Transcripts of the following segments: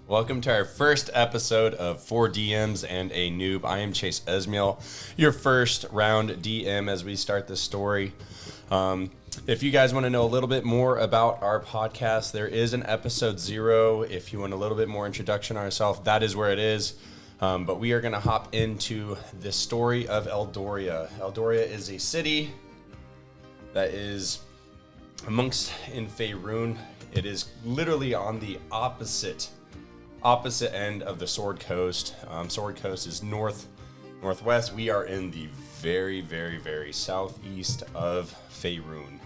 Welcome to our first episode of 4 DMs and a Noob. I am Chase Esmiel, your first round DM as we start this story. If you guys want to know a little bit more about our podcast, there is an episode 0. If you want a little bit more introduction on ourselves, that is where it is. But we are going to hop into the story of Eldoria. Eldoria is a city that is amongst in Faerun. It is literally on the opposite end of the Sword Coast. Sword Coast is northwest. We are in the very, very, very southeast of Faerun.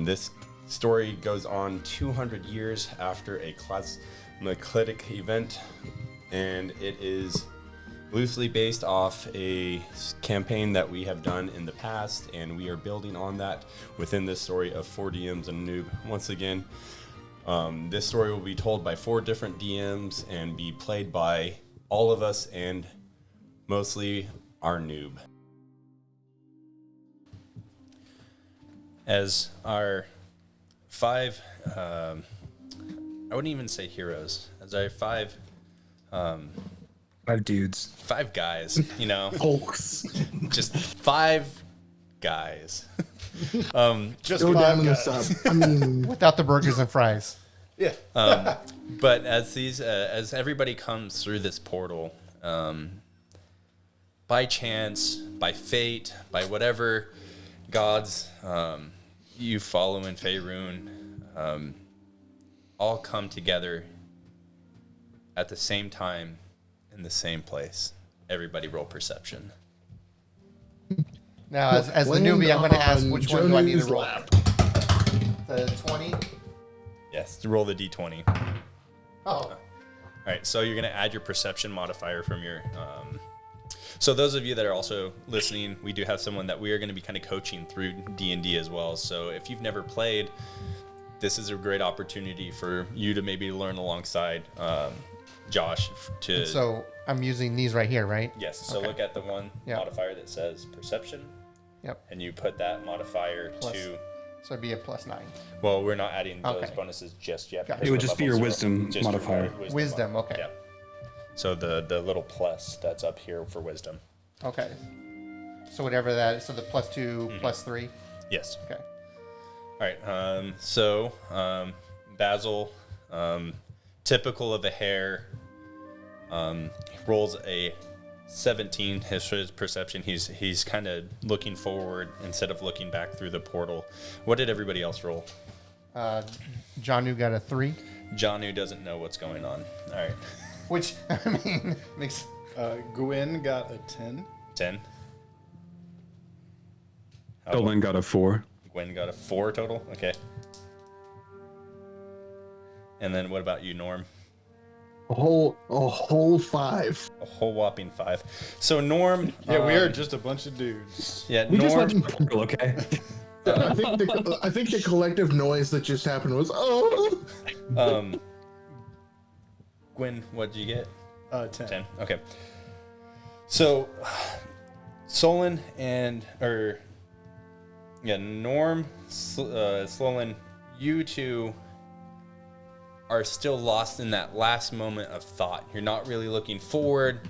This story goes on 200 years after a cataclysmic event, and it is loosely based off a campaign that we have done in the past, and we are building on that within this story of 4 DMs and Noob. Once again, this story will be told by 4 different DMs and be played by all of us and mostly our Noob. As our 5, I wouldn't even say heroes, as our 5 dudes. 5 guys, you know. Folks. Just 5 guys. Just go down in the sub. I mean, without the burgers and fries. Yeah. But as everybody comes through this portal, by chance, by fate, by whatever gods you follow in Faerun, all come together at the same time in the same place. Everybody roll perception. Now, as the newbie, I'm going to ask which one do I need to roll? The 20? Yes, roll the d20. Oh. All right, so you're going to add your perception modifier from your... So those of you that are also listening, we do have someone that we are going to be kind of coaching through D&D as well. So if you've never played, this is a great opportunity for you to maybe learn alongside Josh. So I'm using these right here, right? Yes, so look at the one modifier that says perception. Yep. And you put that modifier to... So it'd be a +9. Well, we're not adding those bonuses just yet. It would just be your wisdom modifier. Wisdom, okay. Yeah. So the little plus that's up here for wisdom. Okay. So whatever that is, so the +2, +3? Yes. Okay. All right. Basil, typical of a hare, rolls a 17. His perception, he's kind of looking forward instead of looking back through the portal. What did everybody else roll? Jonu got a 3. Jonu doesn't know what's going on. All right. Which, I mean, makes... Gwen got a 10. 10. Solin got a 4. Gwen got a 4 total? Okay. And then what about you, Norm? A whole 5. A whole whopping 5. So Norm... Yeah, we are just a bunch of dudes. Yeah, We just Norm... went to portal, okay? I think the collective noise that just happened was Gwen, what did you get? 10. 10. Okay. So, Solin Norm, Solin, you two are still lost in that last moment of thought. You're not really looking forward.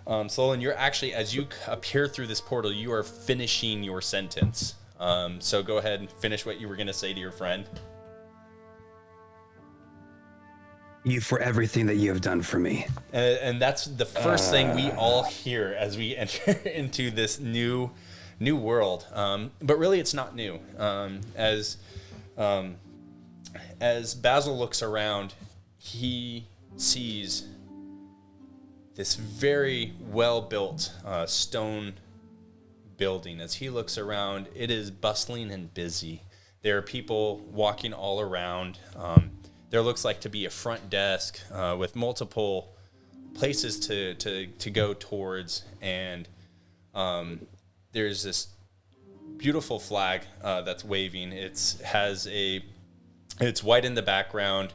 Solin, you're actually, as you appear through this portal, you are finishing your sentence. So go ahead and finish what you were going to say to your friend. You for everything that you have done for me. And that's the first thing we all hear as we enter into this new world. But really, it's not new. As Basil looks around, he sees this very well-built stone building. As he looks around, it is bustling and busy. There are people walking all around. There looks like to be a front desk with multiple places to go towards, and there's this beautiful flag that's waving. It's white in the background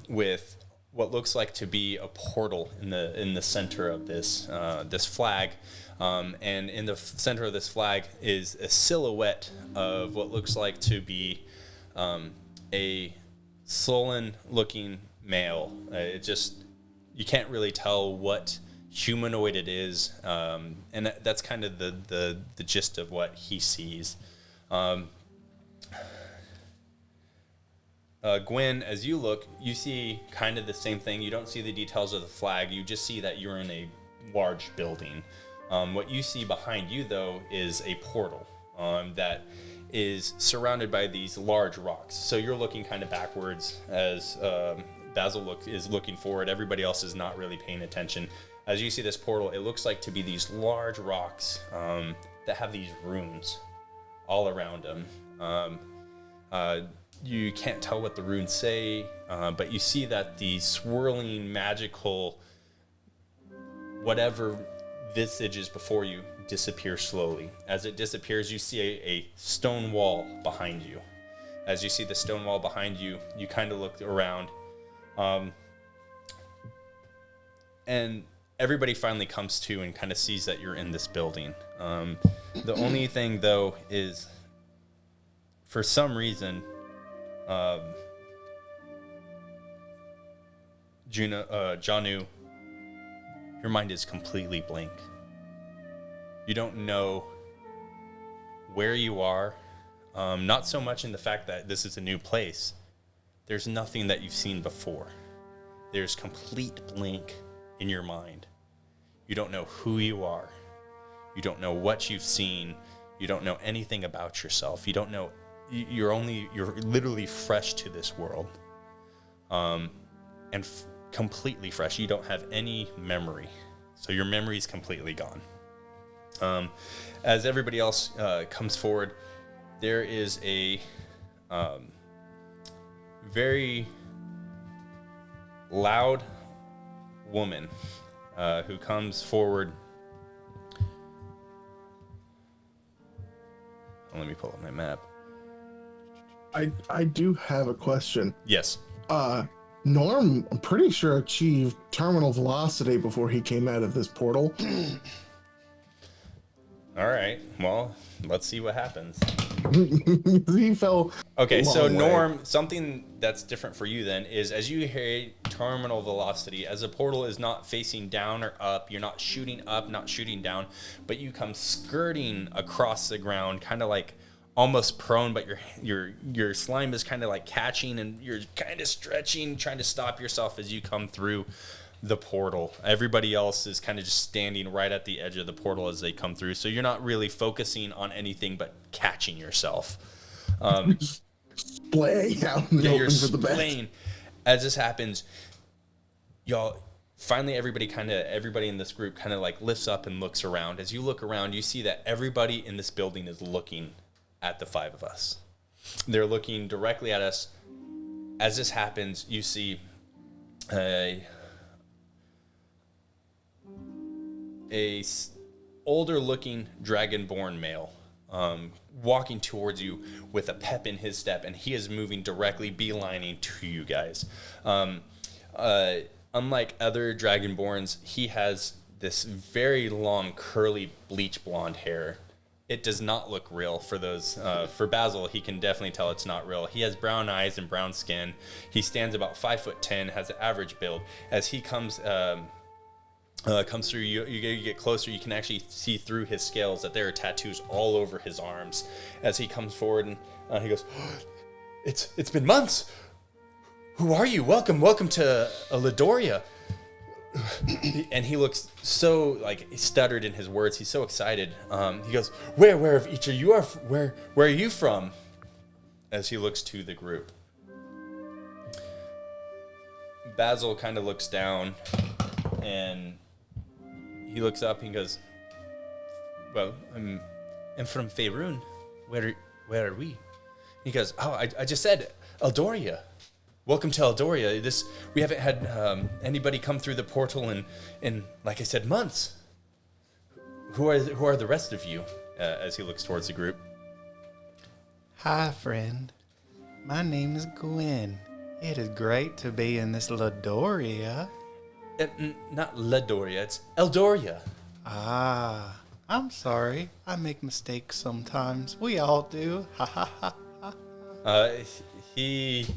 with what looks like to be a portal in the center of this flag. And in the center of this flag is a silhouette of what looks like to be a Solin-looking male. You can't really tell what humanoid it is, and that's kind of the gist of what he sees. Gwen, as you look, you see kind of the same thing. You don't see the details of the flag. You just see that you're in a large building. What you see behind you, though, is a portal that is surrounded by these large rocks. So you're looking kind of backwards as Basil is looking forward. Everybody else is not really paying attention. As you see this portal, it looks like to be these large rocks that have these runes all around them. You can't tell what the runes say, but you see that the swirling, magical, whatever visage is before you disappears slowly. As it disappears, you see a stone wall behind you. As you see the stone wall behind you, you kind of look around, and everybody finally comes to and kind of sees that you're in this building. The only thing, though, is for some reason, Jonu, your mind is completely blank. You don't know where you are. Not so much in the fact that this is a new place. There's nothing that you've seen before. There's complete blank in your mind. You don't know who you are. You don't know what you've seen. You don't know anything about yourself. You don't know. You're literally fresh to this world, and completely fresh. You don't have any memory, so your memory is completely gone. As everybody else comes forward, there is a very loud woman who comes forward. Let me pull up my map. I do have a question. Yes. Norm, I'm pretty sure, achieved terminal velocity before he came out of this portal. All right. Well, let's see what happens. He fell. Okay, so way. Norm, something that's different for you then is as you hit terminal velocity, as the portal is not facing down or up, you're not shooting up, not shooting down, but you come skirting across the ground, kind of like almost prone, but your slime is kind of like catching, and you're kind of stretching, trying to stop yourself as you come through the portal. Everybody else is kind of just standing right at the edge of the portal as they come through, so you're not really focusing on anything but catching yourself. Splaying out in the open for the best. Splaying. As this happens, y'all, finally everybody in this group kind of like lifts up and looks around. As you look around, you see that everybody in this building is looking at the five of us. They're looking directly at us. As this happens, you see a older looking dragonborn male walking towards you with a pep in his step, and he is moving directly, beelining to you guys. Unlike other dragonborns, he has this very long, curly, bleach blonde hair. It does not look real for those. For Basil, he can definitely tell it's not real. He has brown eyes and brown skin. He stands about 5'10", has an average build. As he comes through, you get closer, you can actually see through his scales that there are tattoos all over his arms. As he comes forward and he goes, "It's been months. Who are you? Welcome to Eldoria." And he looks so like stuttered in his words. He's so excited. He goes, "Where of each of you are? Where are you from?" As he looks to the group, Basil kind of looks down, and he looks up and goes, "Well, I'm from Faerun. Where are we?" He goes, "Oh, I just said Eldoria. Welcome to Eldoria. We haven't had anybody come through the portal in like I said, months. Who are the rest of you?" As he looks towards the group. Hi, friend. My name is Gwen. It is great to be in this Eldoria. Not Eldoria, it's Eldoria. Ah, I'm sorry. I make mistakes sometimes. We all do. Ha ha ha ha. He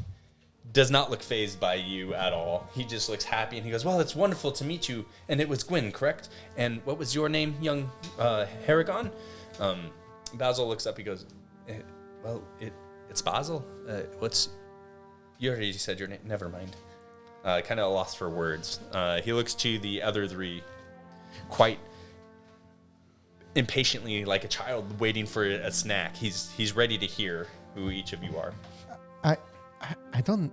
does not look fazed by you at all. He just looks happy, and he goes, well, it's wonderful to meet you. And it was Gwen, correct? And what was your name, young Haragon? Basil looks up, he goes, it's Basil. You already said your name. Never mind. Kind of lost for words. He looks to the other three quite impatiently, like a child waiting for a snack. He's ready to hear who each of you are. I don't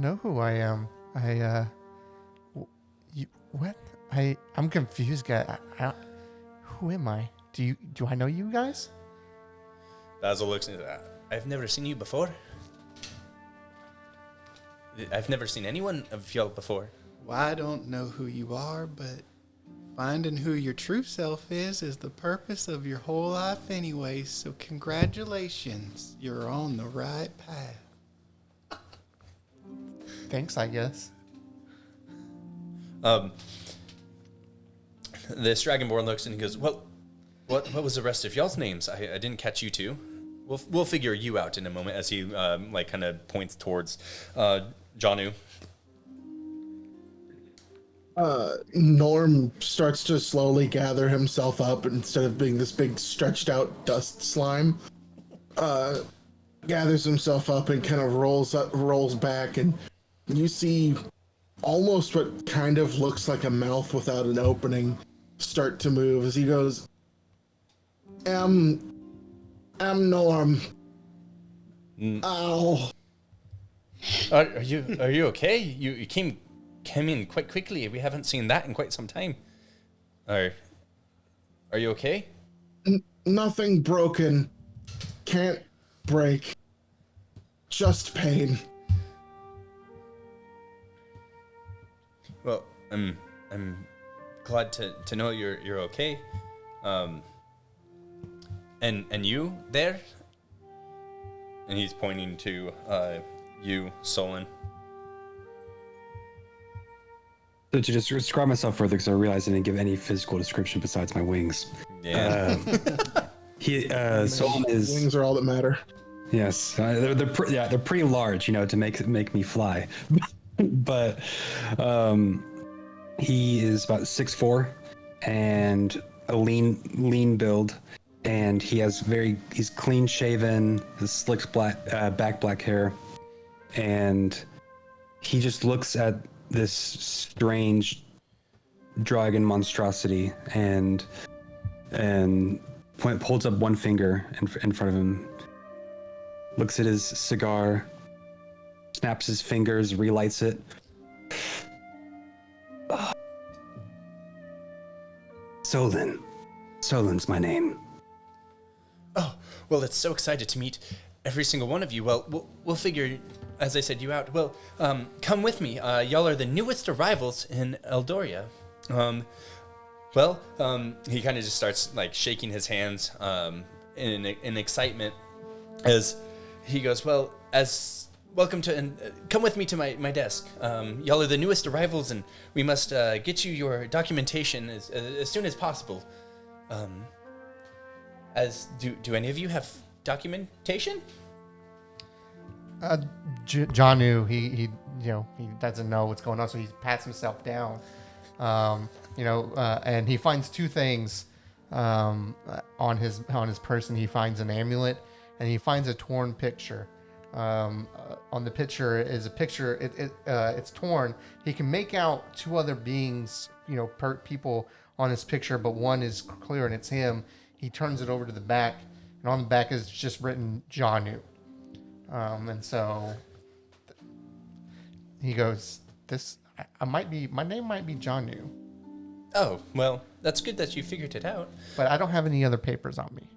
know who I am. What? I'm confused, guy. Who am I? Do I know you guys? Basil looks into that. I've never seen you before. I've never seen anyone of y'all before. Well, I don't know who you are, but finding who your true self is the purpose of your whole life anyway, so congratulations. You're on the right path. Thanks, I guess. This Dragonborn looks and he goes, well, what was the rest of y'all's names? I didn't catch you two. We'll figure you out in a moment, as he kind of points towards Jonu. Norm starts to slowly gather himself up instead of being this big stretched out dust slime. Gathers himself up and kind of rolls back, and you see almost what kind of looks like a mouth without an opening start to move as he goes, I'm Norm. Ow. Are you okay? You came in quite quickly. We haven't seen that in quite some time. Are you okay? Nothing broken. Can't break. Just pain. Well, I'm glad to know you're okay. And you there? And he's pointing to you, Solin. So to just describe myself further, because I realized I didn't give any physical description besides my wings. Yeah. Solin is Wings are all that matter. yes. They're pretty large, to make me fly. But he is about 6'4" and a lean build, and he's clean shaven, his slick black hair, and he just looks at this strange dragon monstrosity and holds up one finger in front of him, looks at his cigar, snaps his fingers, relights it. Solin's my name. Oh, well, it's so excited to meet every single one of you. Well, we'll figure, as I said, you out. Well, come with me. Y'all are the newest arrivals in Eldoria. He kind of just starts shaking his hands in excitement as he goes, well, welcome to, and come with me to my desk. Y'all are the newest arrivals, and we must get you your documentation as soon as possible. Do any of you have documentation? Jonu, he doesn't know what's going on, so he pats himself down. And he finds two things on his person. He finds an amulet, and he finds a torn picture. On the picture is a picture. It's torn. He can make out two other beings, people on his picture, but one is clear and it's him. He turns it over to the back, and on the back is just written Jonu. And so he goes, my name might be Jonu. Oh, well, that's good that you figured it out. But I don't have any other papers on me.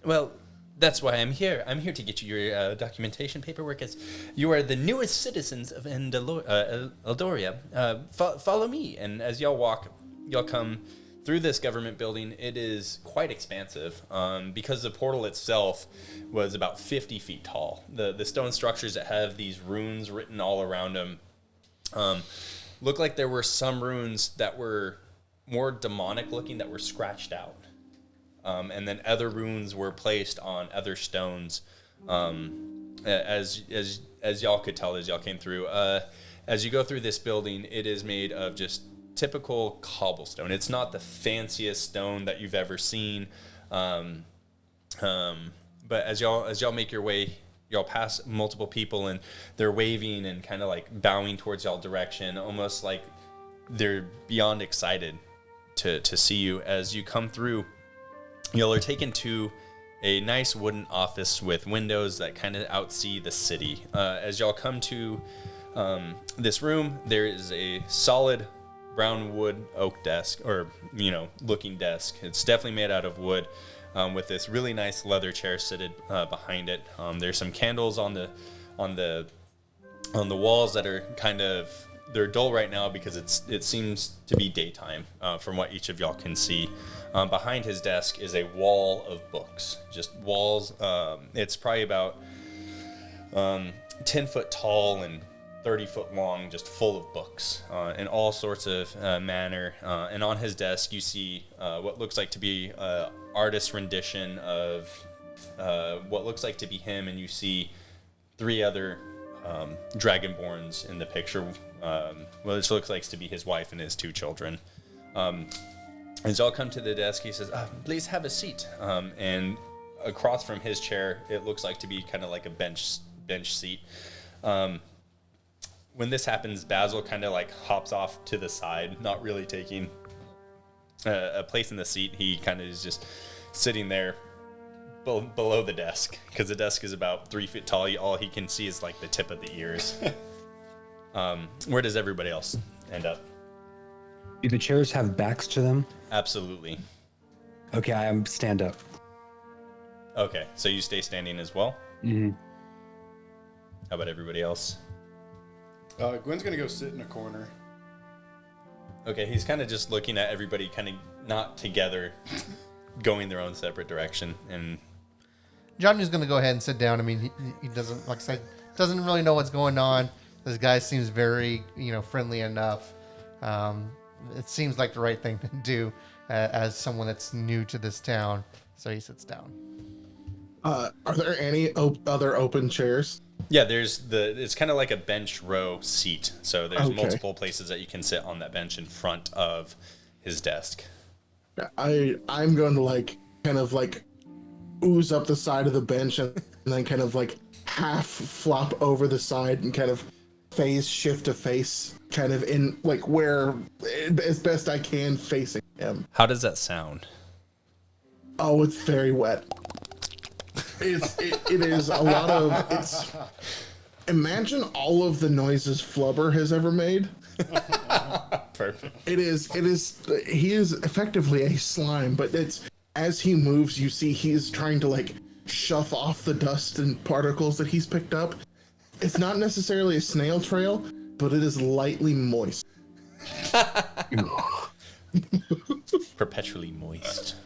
Well, that's why I'm here. I'm here to get you your documentation paperwork, as you are the newest citizens of Eldoria. Follow me, and as y'all come through this government building. It is quite expansive because the portal itself was about 50 feet tall. The stone structures that have these runes written all around them look like there were some runes that were more demonic looking that were scratched out. And then other runes were placed on other stones. As as y'all could tell as y'all came through, as you go through this building, it is made of just typical cobblestone. It's not the fanciest stone that you've ever seen. But as y'all make your way, y'all pass multiple people, and they're waving and kind of like bowing towards y'all direction, almost like they're beyond excited to see you. As you come through, y'all are taken to a nice wooden office with windows that kind of outsee the city. As y'all come to this room, there is a solid brown wood oak desk, or looking desk. It's definitely made out of wood, with this really nice leather chair seated behind it. There's some candles on the walls that are they're dull right now because it seems to be daytime, from what each of y'all can see. Behind his desk is a wall of books, just walls. It's probably about 10 foot tall and 30 foot long, just full of books in all sorts of manner. And on his desk, you see what looks like to be artist's rendition of what looks like to be him, and you see 3 other dragonborns in the picture. Which looks like to be his wife and his 2 children. As y'all come to the desk, he says, "Please have a seat." And across from his chair, it looks like to be kind of like a bench seat. When this happens, Basil kind of like hops off to the side, not really taking a place in the seat. He kind of is just sitting there below the desk, because the desk is about 3 feet tall. All he can see is like the tip of the ears. Where does everybody else end up? Do the chairs have backs to them? Absolutely. Okay, I stand up. Okay, so you stay standing as well? Mm-hmm. How about everybody else? Gwen's gonna go sit in a corner. Okay, he's kind of just looking at everybody kind of not together, going their own separate direction. And Jonu's going to go ahead and sit down. I mean, he doesn't, like I said, doesn't really know what's going on. This guy seems very, friendly enough. It seems like the right thing to do as someone that's new to this town. So he sits down. Are there any other open chairs? yeah, it's kind of like a bench row seat. So there's Okay. multiple places that you can sit on that bench in front of his desk. I'm going to kind of ooze up the side of the bench and then kind of half flop over the side and kind of phase shift to face kind of in where as best I can facing him. How does that sound? Oh, it's very wet. It is a lot of imagine all of the noises Flubber has ever made. Perfect. He is effectively a slime, but it's as he moves, you see he's trying to shove off the dust and particles that he's picked up. It's not necessarily a snail trail, but it is lightly moist. Perpetually moist.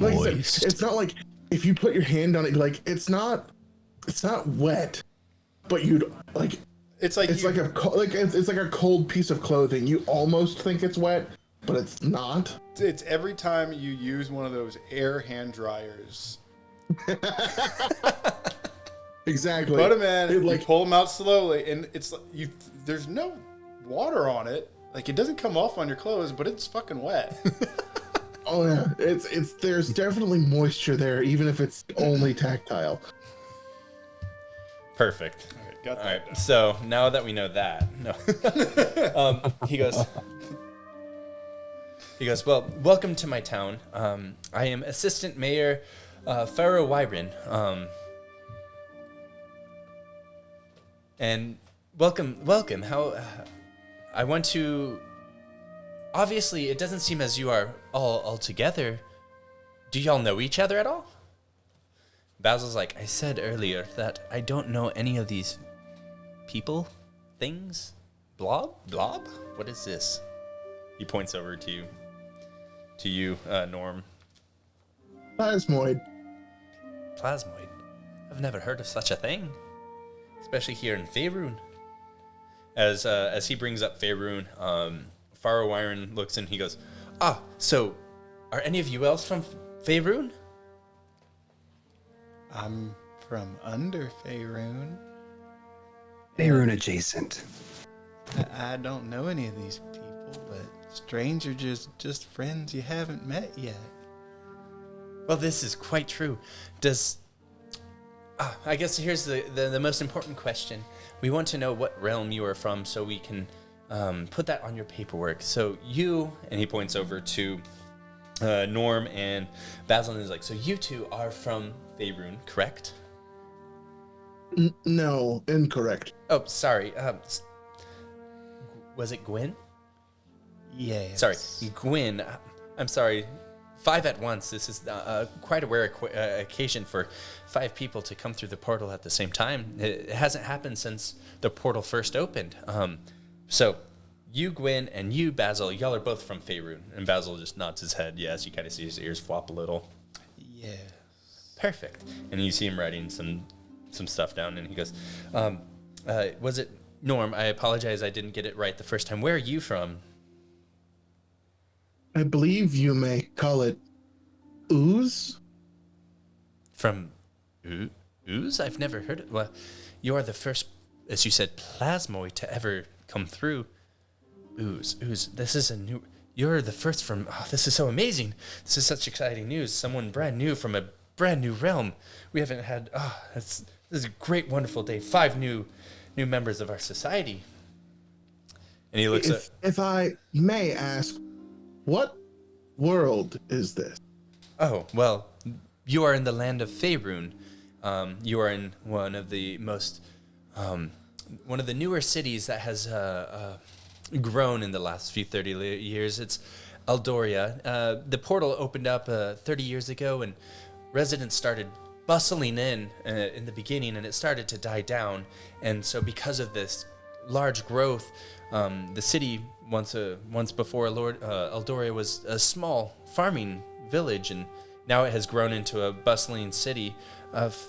Like I said, it's not like if you put your hand on it, it's not wet, but you'd It's like it's like a cold piece of clothing. You almost think it's wet, but it's not. it's every time you use one of those air hand dryers. Exactly. Put them in, It, you pull them out slowly, and it's there's no water on it. It doesn't come off on your clothes, but it's fucking wet. Oh yeah, it's there's definitely moisture there, even if it's only tactile. Perfect. Okay, got All that. right. So now that we know that, no. He goes. Well, welcome to my town. I am Assistant Mayor Pharaoh Wyron. And welcome. How I want to. Obviously, it doesn't seem as you are all together. Do y'all know each other at all? Basil's like, I said earlier that I don't know any of these people, things, blob. What is this? He points over to you, Norm. Plasmoid. Plasmoid. I've never heard of such a thing, especially here in Faerun. As he brings up Faerun, Pharaoh Wyron looks and he goes, so are any of you else from Faerun? I'm from under Faerun. Faerun adjacent. I don't know any of these people, but strange are just friends you haven't met yet. Well, this is quite true. Does... I guess here's the most important question. We want to know what realm you are from so we can put that on your paperwork. So you, and he points over to Norm and Basil, and is like, so you two are from Faerun, correct? No, incorrect. Oh, sorry. Was it Gwen? Yeah. Sorry, Gwen. I'm sorry. 5 at once. This is quite a rare occasion for 5 people to come through the portal at the same time. It hasn't happened since the portal first opened. So, you, Gwen, and you, Basil, y'all are both from Faerun. And Basil just nods his head. Yes, you kind of see his ears flop a little. Yeah. Perfect. And you see him writing some stuff down, and he goes, was it Norm? I apologize, I didn't get it right the first time. Where are you from? I believe you may call it ooze. From Ooze? I've never heard it. Well, you are the first, as you said, plasmoid to ever come through. Ooze. This is a new... You're the first from... Oh, this is so amazing. This is such exciting news. Someone brand new from a brand new realm. We haven't had... Oh, this is a great, wonderful day. 5 new members of our society. And he looks at... If I may ask, what world is this? Oh, well, you are in the land of Faerun. You are in one of the most... one of the newer cities that has grown in the last few 30 years. It's Eldoria. The portal opened up 30 years ago, and residents started bustling in the beginning, and it started to die down. And so because of this large growth, the city once before Eldoria was a small farming village, and now it has grown into a bustling city of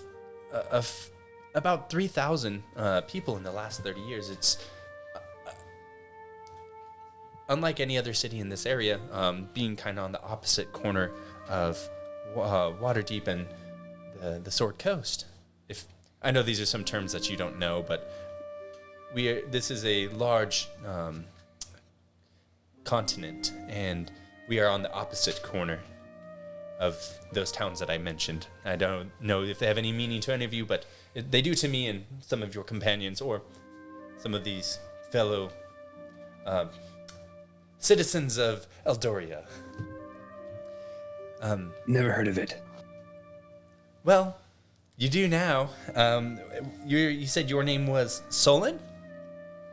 about 3,000 people in the last 30 years. It's unlike any other city in this area, being kind of on the opposite corner of Waterdeep and the Sword Coast. If I know these are some terms that you don't know, but this is a large continent, and we are on the opposite corner of those towns that I mentioned. I don't know if they have any meaning to any of you, but they do to me and some of your companions, or some of these fellow citizens of Eldoria. Never heard of it. Well, you do now. You said your name was Solin?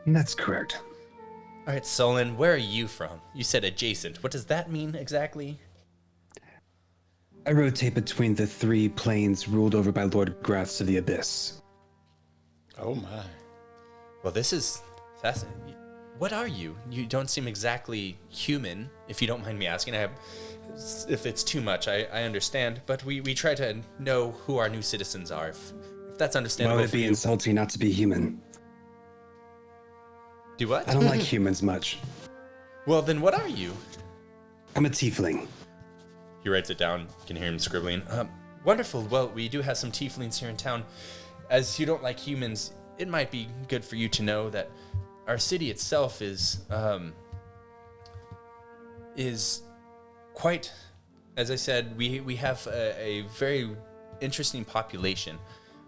That's correct. All right, Solin, where are you from? You said adjacent. What does that mean exactly? I rotate between the 3 planes ruled over by Lord Graths of the Abyss. Oh my. Well, this is fascinating. What are you? You don't seem exactly human, if you don't mind me asking. If it's too much, I understand, but we try to know who our new citizens are. If that's Why understandable would it for be you. insulting not to be human? Do what? I don't like humans much. Well, then what are you? I'm a tiefling. He writes it down. You can hear him scribbling. Wonderful. Well, we do have some tieflings here in town. As you don't like humans, it might be good for you to know that our city itself is quite, as I said, we have a very interesting population.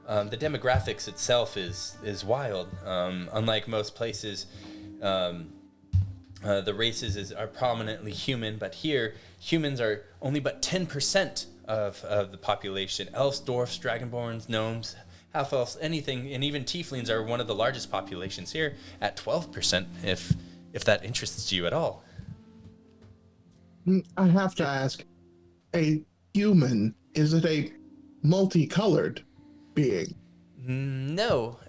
The demographics itself is wild. Unlike most places, the races are prominently human, but here humans are only but 10% of the population. Elves, dwarfs, dragonborns, gnomes, half elves, anything, and even tieflings are one of the largest populations here at 12%. If that interests you at all. I have to ask, a human, is it a multicolored being? No.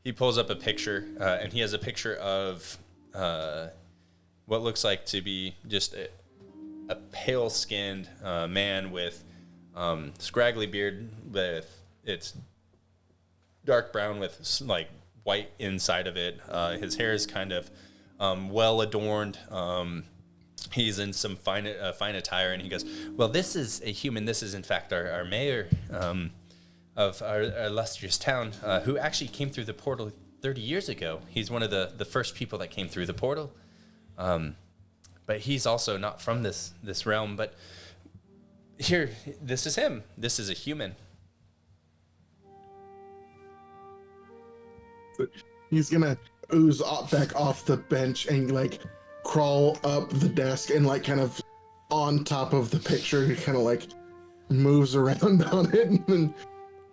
He pulls up a picture, and he has a picture of what looks like to be just a pale-skinned man with scraggly beard. It's dark brown with like white inside of it. His hair is kind of well adorned. He's in some fine attire, and he goes, "Well, this is a human. This is in fact our mayor. of our illustrious town, who actually came through the portal 30 years ago. He's one of the first people that came through the portal. But he's also not from this realm. But here, this is him. This is a human. He's gonna ooze back off the bench and like crawl up the desk and like kind of on top of the picture. He kind of like moves around on it and then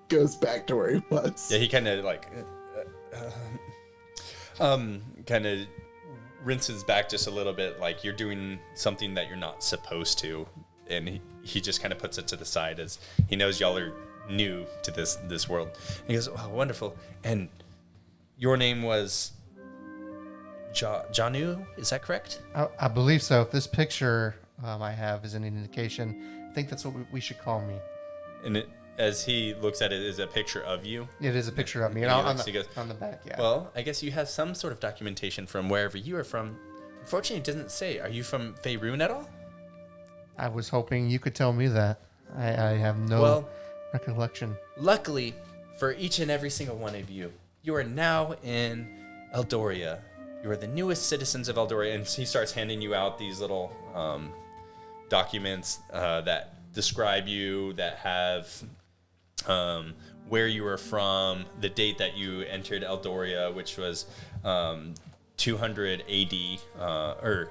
goes back to where he was. Yeah, he kind of like kind of rinses back just a little bit, like you're doing something that you're not supposed to, and he just kind of puts it to the side as he knows y'all are new to this world. And he goes, "Oh, wonderful! And your name was Jonu, is that correct?" I believe so. If this picture I have is any indication, I think that's what we should call me. And as he looks at it, is a picture of you. It is a picture of me, and on the back, yeah. Well, I guess you have some sort of documentation from wherever you are from. Unfortunately, it doesn't say. Are you from Faerun at all? I was hoping you could tell me that. I have no recollection. Luckily, for each and every single one of you, you are now in Eldoria. You are the newest citizens of Eldoria. And he starts handing you out these little documents that describe you, that have where you were from, the date that you entered Eldoria, which was 200 AD, or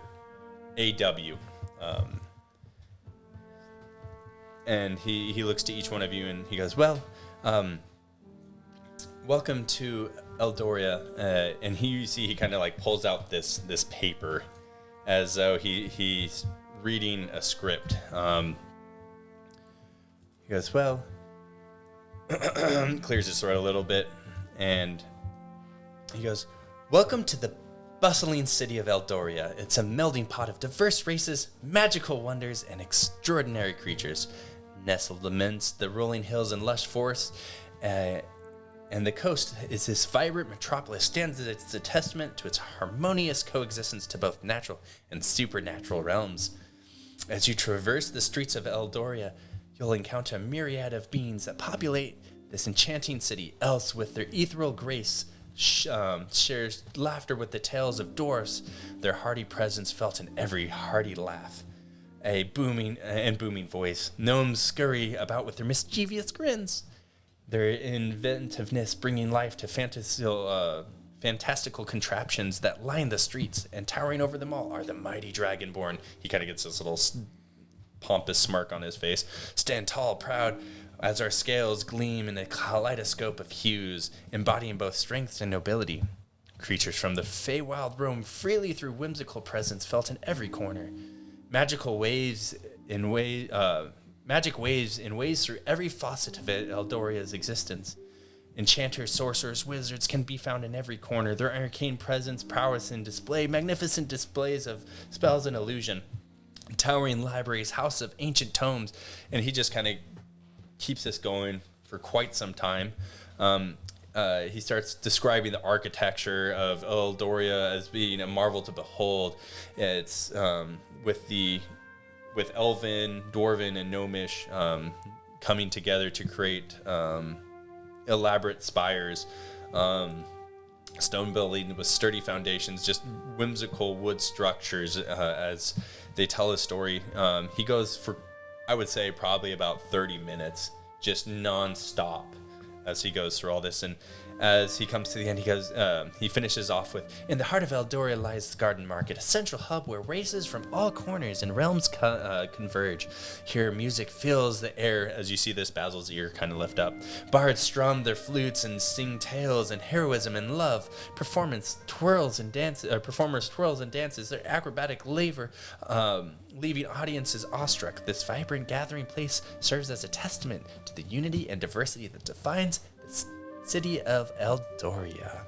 AW. And he looks to each one of you and he goes, "Well, welcome to Eldoria." And you see he kind of like pulls out this paper as though he's reading a script. He goes, "Well," clears his throat a little bit, and he goes, "Welcome to the bustling city of Eldoria. It's a melting pot of diverse races, magical wonders, and extraordinary creatures. Nestled amidst the rolling hills and lush forests, and the coast is this vibrant metropolis, stands as a testament to its harmonious coexistence to both natural and supernatural realms. As you traverse the streets of Eldoria, you'll encounter a myriad of beings that populate this enchanting city. Else, with their ethereal grace, shares laughter with the tales of dwarfs, their hearty presence felt in every hearty laugh. A booming voice. Gnomes scurry about with their mischievous grins, their inventiveness bringing life to fantastical contraptions that line the streets, and towering over them all are the mighty dragonborn." He kind of gets this little pompous smirk on his face. "Stand tall, proud, as our scales gleam in a kaleidoscope of hues, embodying both strength and nobility. Creatures from the Feywild roam freely through whimsical presence felt in every corner. Magic waves in ways through every facet of Eldoria's existence. Enchanters, sorcerers, wizards can be found in every corner. Their arcane presence, prowess, and display, magnificent displays of spells and illusion. Towering libraries, house of ancient tomes," and he just kind of keeps this going for quite some time. He starts describing the architecture of Eldoria as being a marvel to behold. It's with Elven, Dwarven, and Gnomish coming together to create elaborate spires, stone building with sturdy foundations, just whimsical wood structures as they tell his story. He goes for, I would say, probably about 30 minutes, just non-stop as he goes through all this. And as he comes to the end, he finishes off with, "In the heart of Eldoria lies the garden market, a central hub where races from all corners and realms converge. Here music fills the air," as you see this Basil's ear kind of lift up. "Bards strum their flutes and sing tales and heroism and love. Performers twirls and dances their acrobatic labor, leaving audiences awestruck. This vibrant gathering place serves as a testament to the unity and diversity that defines the city of Eldoria.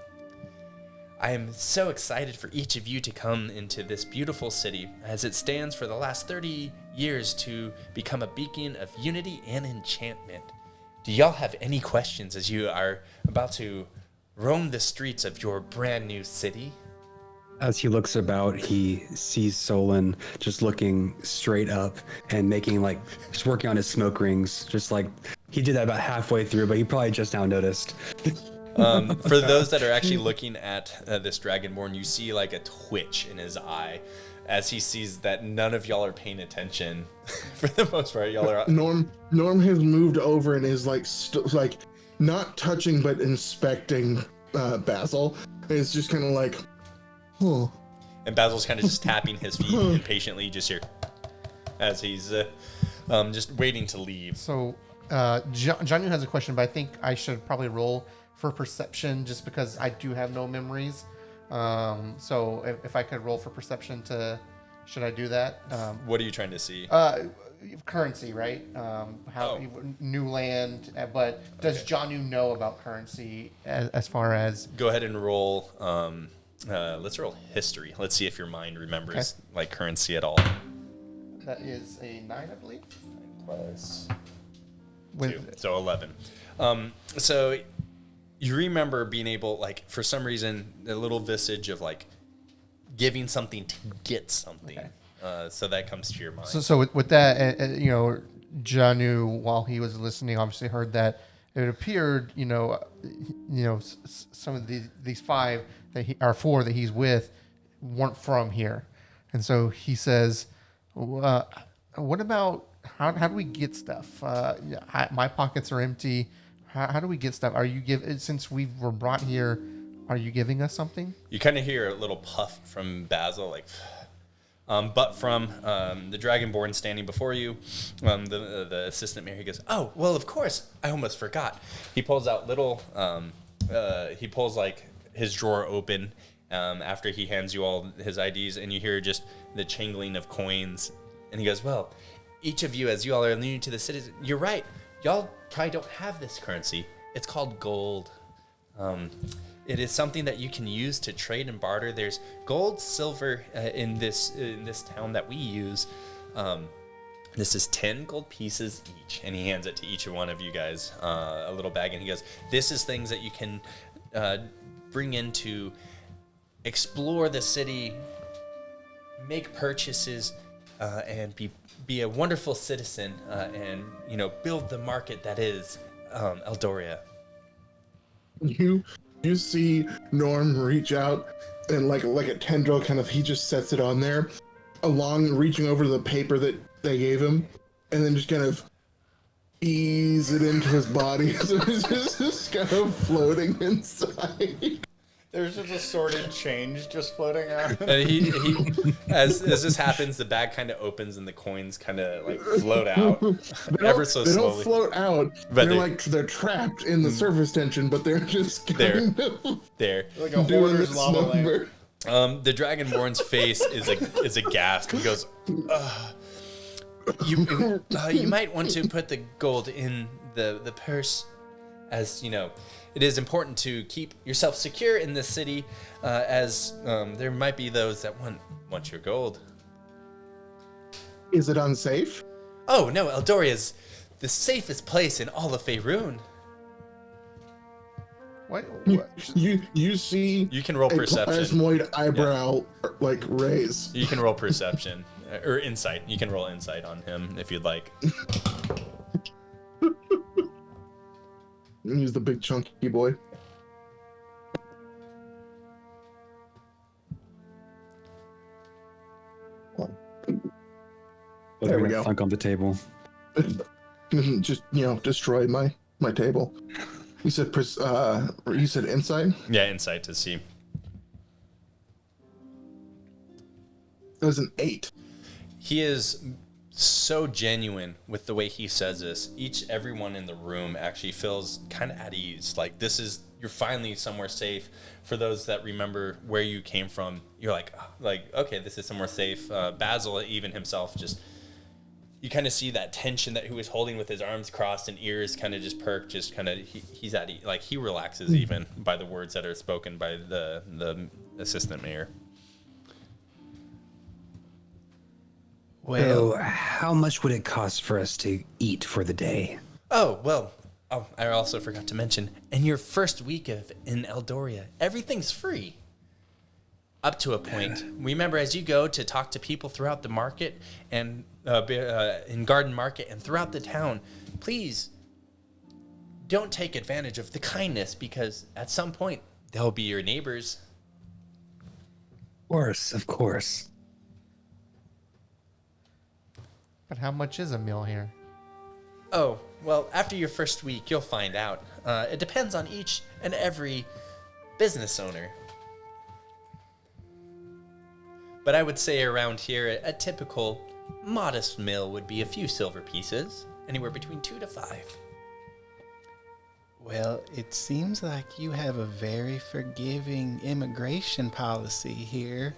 I am so excited for each of you to come into this beautiful city, as it stands for the last 30 years to become a beacon of unity and enchantment. Do y'all have any questions as you are about to roam the streets of your brand new city?" As he looks about, he sees Solin just looking straight up and just working on his smoke rings, just like He did that about halfway through, but he probably just now noticed. For those that are actually looking at this Dragonborn, you see like a twitch in his eye as he sees that none of y'all are paying attention. For the most part, y'all are. Norm has moved over and is like not touching but inspecting Basil. It's just kind of like, oh. And Basil's kind of just tapping his feet impatiently, just here, as he's just waiting to leave. So, Jonu has a question, but I think I should probably roll for perception just because I do have no memories. So if I could roll for perception should I do that? What are you trying to see? Currency, right? New land, but does Jonu know about currency as far as? Go ahead and roll. Let's roll history. Let's see if your mind remembers like currency at all. That is a 9, I believe. 9 plus With 2, so 11. So you remember being able, like, for some reason, a little visage of like giving something to get something. Okay. So that comes to your mind. So with that, Jonu, while he was listening, obviously heard that it appeared, some of these 5 or 4 that he's with weren't from here, and so he says, "What about how do we get stuff? My pockets are empty. How do we get stuff? Are you since we were brought here? Are you giving us something?" You kind of hear a little puff from Basil, like. But from the Dragonborn standing before you, the assistant mayor, he goes, "Oh, well, of course. I almost forgot." He pulls out he pulls like his drawer open after he hands you all his IDs, and you hear just the jingling of coins. And he goes, "Well, each of you, as you all are new to the citizen, you're right. Y'all probably don't have this currency. It's called gold. It is something that you can use to trade and barter. There's gold, silver in this town that we use. This is 10 gold pieces each," and he hands it to each one of you guys, a little bag, and he goes, "This is things that you can bring in to explore the city, make purchases, and be a wonderful citizen, and build the market that is Eldoria." You see Norm reach out and like a tendril he just sets it on there, reaching over the paper that they gave him, and then just kind of ease it into his body. So it's just kind of floating inside. There's just a sorted change just floating out. And he as this happens, the bag kind of opens and the coins kind of like float out ever so slowly. They don't float out. But they're trapped in the surface tension, but they're just kind of there. Like a hoarder's lava lamp. The Dragonborn's face is a gasp. He goes, "You might want to put the gold in the purse, as it is important to keep yourself secure in this city, as there might be those that want your gold." Is it unsafe? "Oh no, Eldoria is the safest place in all of Faerun." What? You see? You can roll perception. Plasmoid eyebrow raise. You can roll perception or insight. You can roll insight on him if you'd like. He's the big chunky boy. There we go. Thunk on the table. Just destroy my table. You said insight? Yeah, insight to see. It was an 8. He is so genuine with the way he says this. Everyone in the room actually feels kind of at ease. Like you're finally somewhere safe. For those that remember where you came from, you're like, okay, this is somewhere safe. Basil, even himself, you kind of see that tension that he was holding with his arms crossed and ears kind of just perked. Just kind of he's at ease. Like he relaxes even by the words that are spoken by the assistant mayor. Well, how much would it cost for us to eat for the day? Oh, well, I also forgot to mention, in your first week in Eldoria, everything's free. Up to a point. Remember, as you go to talk to people throughout the market and in Garden Market and throughout the town, please don't take advantage of the kindness, because at some point they'll be your neighbors. Of course. But how much is a meal here? Oh, well, after your first week, you'll find out. It depends on each and every business owner. But I would say around here, a typical modest meal would be a few silver pieces, anywhere between 2 to 5. Well, it seems like you have a very forgiving immigration policy here.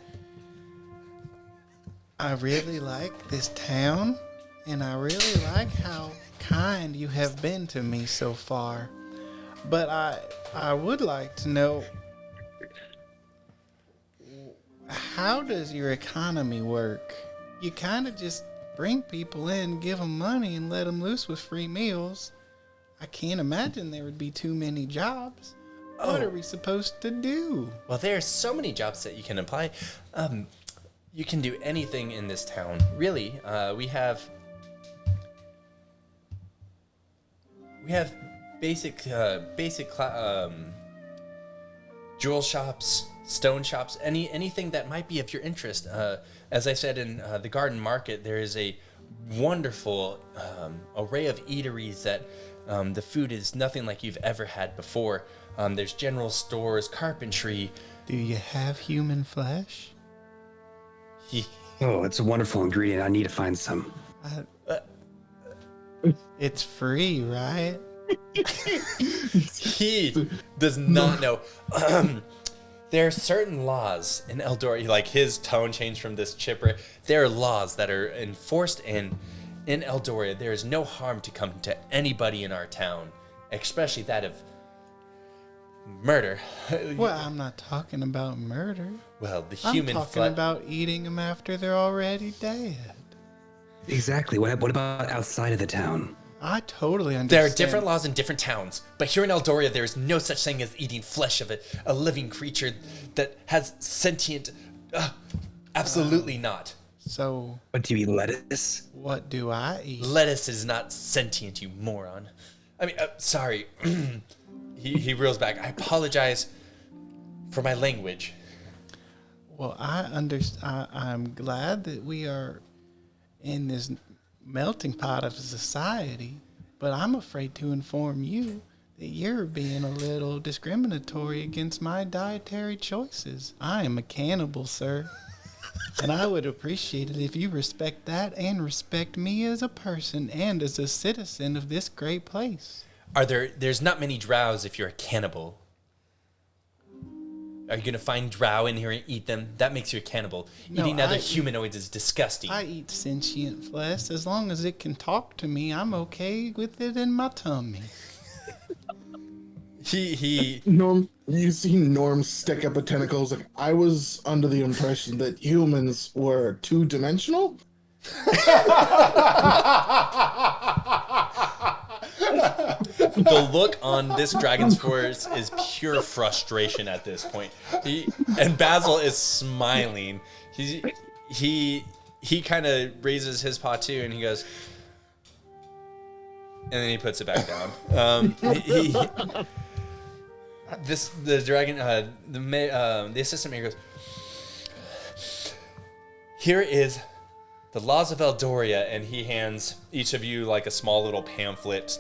I really like this town, and I really like how kind you have been to me so far. But I would like to know, how does your economy work? You kind of just bring people in, give them money, and let them loose with free meals. I can't imagine there would be too many jobs. What are we supposed to do? Well, there are so many jobs that you can apply. You can do anything in this town. Really, we have basic jewel shops, stone shops, anything that might be of your interest. As I said, in the garden market, there is a wonderful array of eateries that the food is nothing like you've ever had before. There's general stores, carpentry. Do you have human flesh? Oh, it's a wonderful ingredient. I need to find some. It's free, right? He does not know. There are certain laws in Eldoria, like his tone changed from this chipper. There are laws that are enforced, and in Eldoria, there is no harm to come to anybody in our town, especially that of murder. Well, I'm not talking about murder. Well, the I'm human talking about eating them after they're already dead. Exactly. What about outside of the town? I totally understand. There are different laws in different towns, but here in Eldoria, there is no such thing as eating flesh of a living creature that has sentient. Absolutely not. So, What do you eat? Lettuce? what do I eat? Lettuce is not sentient, you moron. I mean, sorry. He reels back. I apologize for my language. Well, I'm glad that we are in this melting pot of society, but I'm afraid to inform you that you're being a little discriminatory against my dietary choices. I am a cannibal, sir. And I would appreciate it if you respect that and respect me as a person and as a citizen of this great place. There's not many drows if you're a cannibal. Are you gonna find drow in here and eat them? That makes you a cannibal. No, Eating other humanoids is disgusting. I eat sentient flesh. As long as it can talk to me, I'm okay with it in my tummy. Norm, you see Norm stick up a tentacle. Like, I was under the impression that humans were two-dimensional. The look on this dragon's face is pure frustration at this point. And Basil is smiling. He kind of raises his paw too, and he goes, and then he puts it back down. The dragon, the assistant mayor goes, here is the laws of Eldoria, and he hands each of you like a small little pamphlet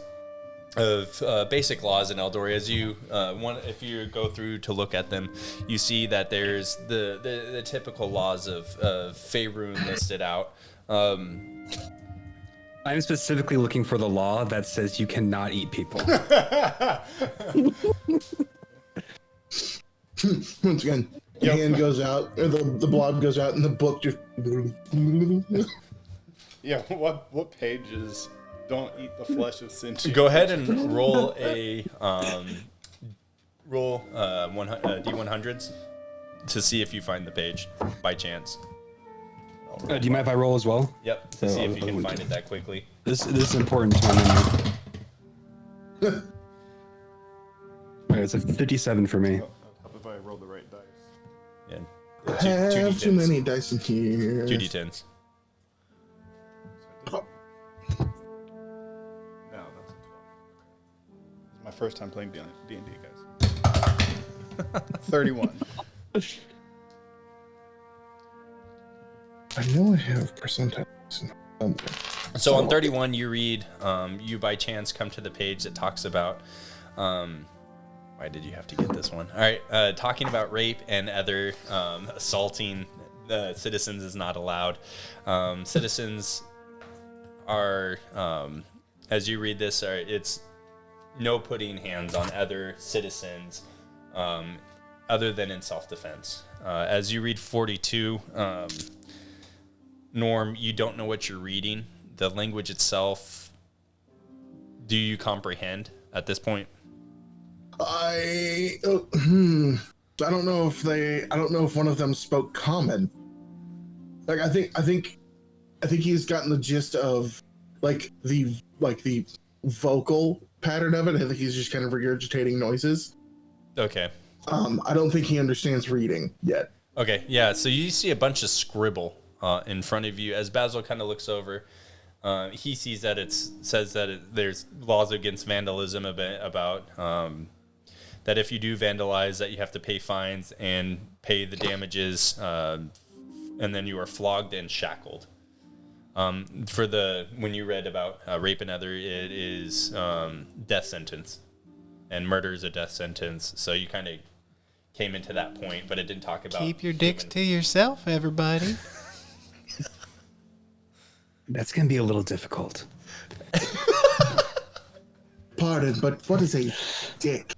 of basic laws in Eldoria. As you if you go through to look at them, you see that there's the typical laws of Faerun listed out. I'm specifically looking for the law that says you cannot eat people. Once again, the hand goes out, or the blob goes out, and the book just. Yeah, what pages don't eat the flesh of sentient? Go ahead and roll a D100s to see if you find the page by chance. Do you mind if I roll as well? Yep, to see if you can find it that quickly. This is important to my memory. Okay, it's a 57 for me. If I roll the right dice. Yeah. I have too many dice in here. 2d10s. No, that's a 12. Is first time playing D&D, guys. 31. I know I have percentile. So on 31, you read, you by chance come to the page that talks about, why did you have to get this one? All right, talking about rape and other assaulting citizens is not allowed. Citizens are, as you read this, it's no putting hands on other citizens other than in self-defense. As you read 42, Norm, you don't know what you're reading. The language itself, do you comprehend at this point? I don't know if one of them spoke common. Like I think he's gotten the gist of the vocal pattern of it. I think he's just kind of regurgitating noises. Okay. I don't think he understands reading yet. Okay, yeah, so you see a bunch of scribble in front of you. As Basil kind of looks over, he sees that there's laws against vandalism about that if you do vandalize, that you have to pay fines and pay the damages, and then you are flogged and shackled. When you read about rape and other, it is death sentence, and murder is a death sentence. So you kind of came into that point, but it didn't talk about Keep your dicks to yourself, everybody. That's going to be a little difficult. Pardon, but what is a dick?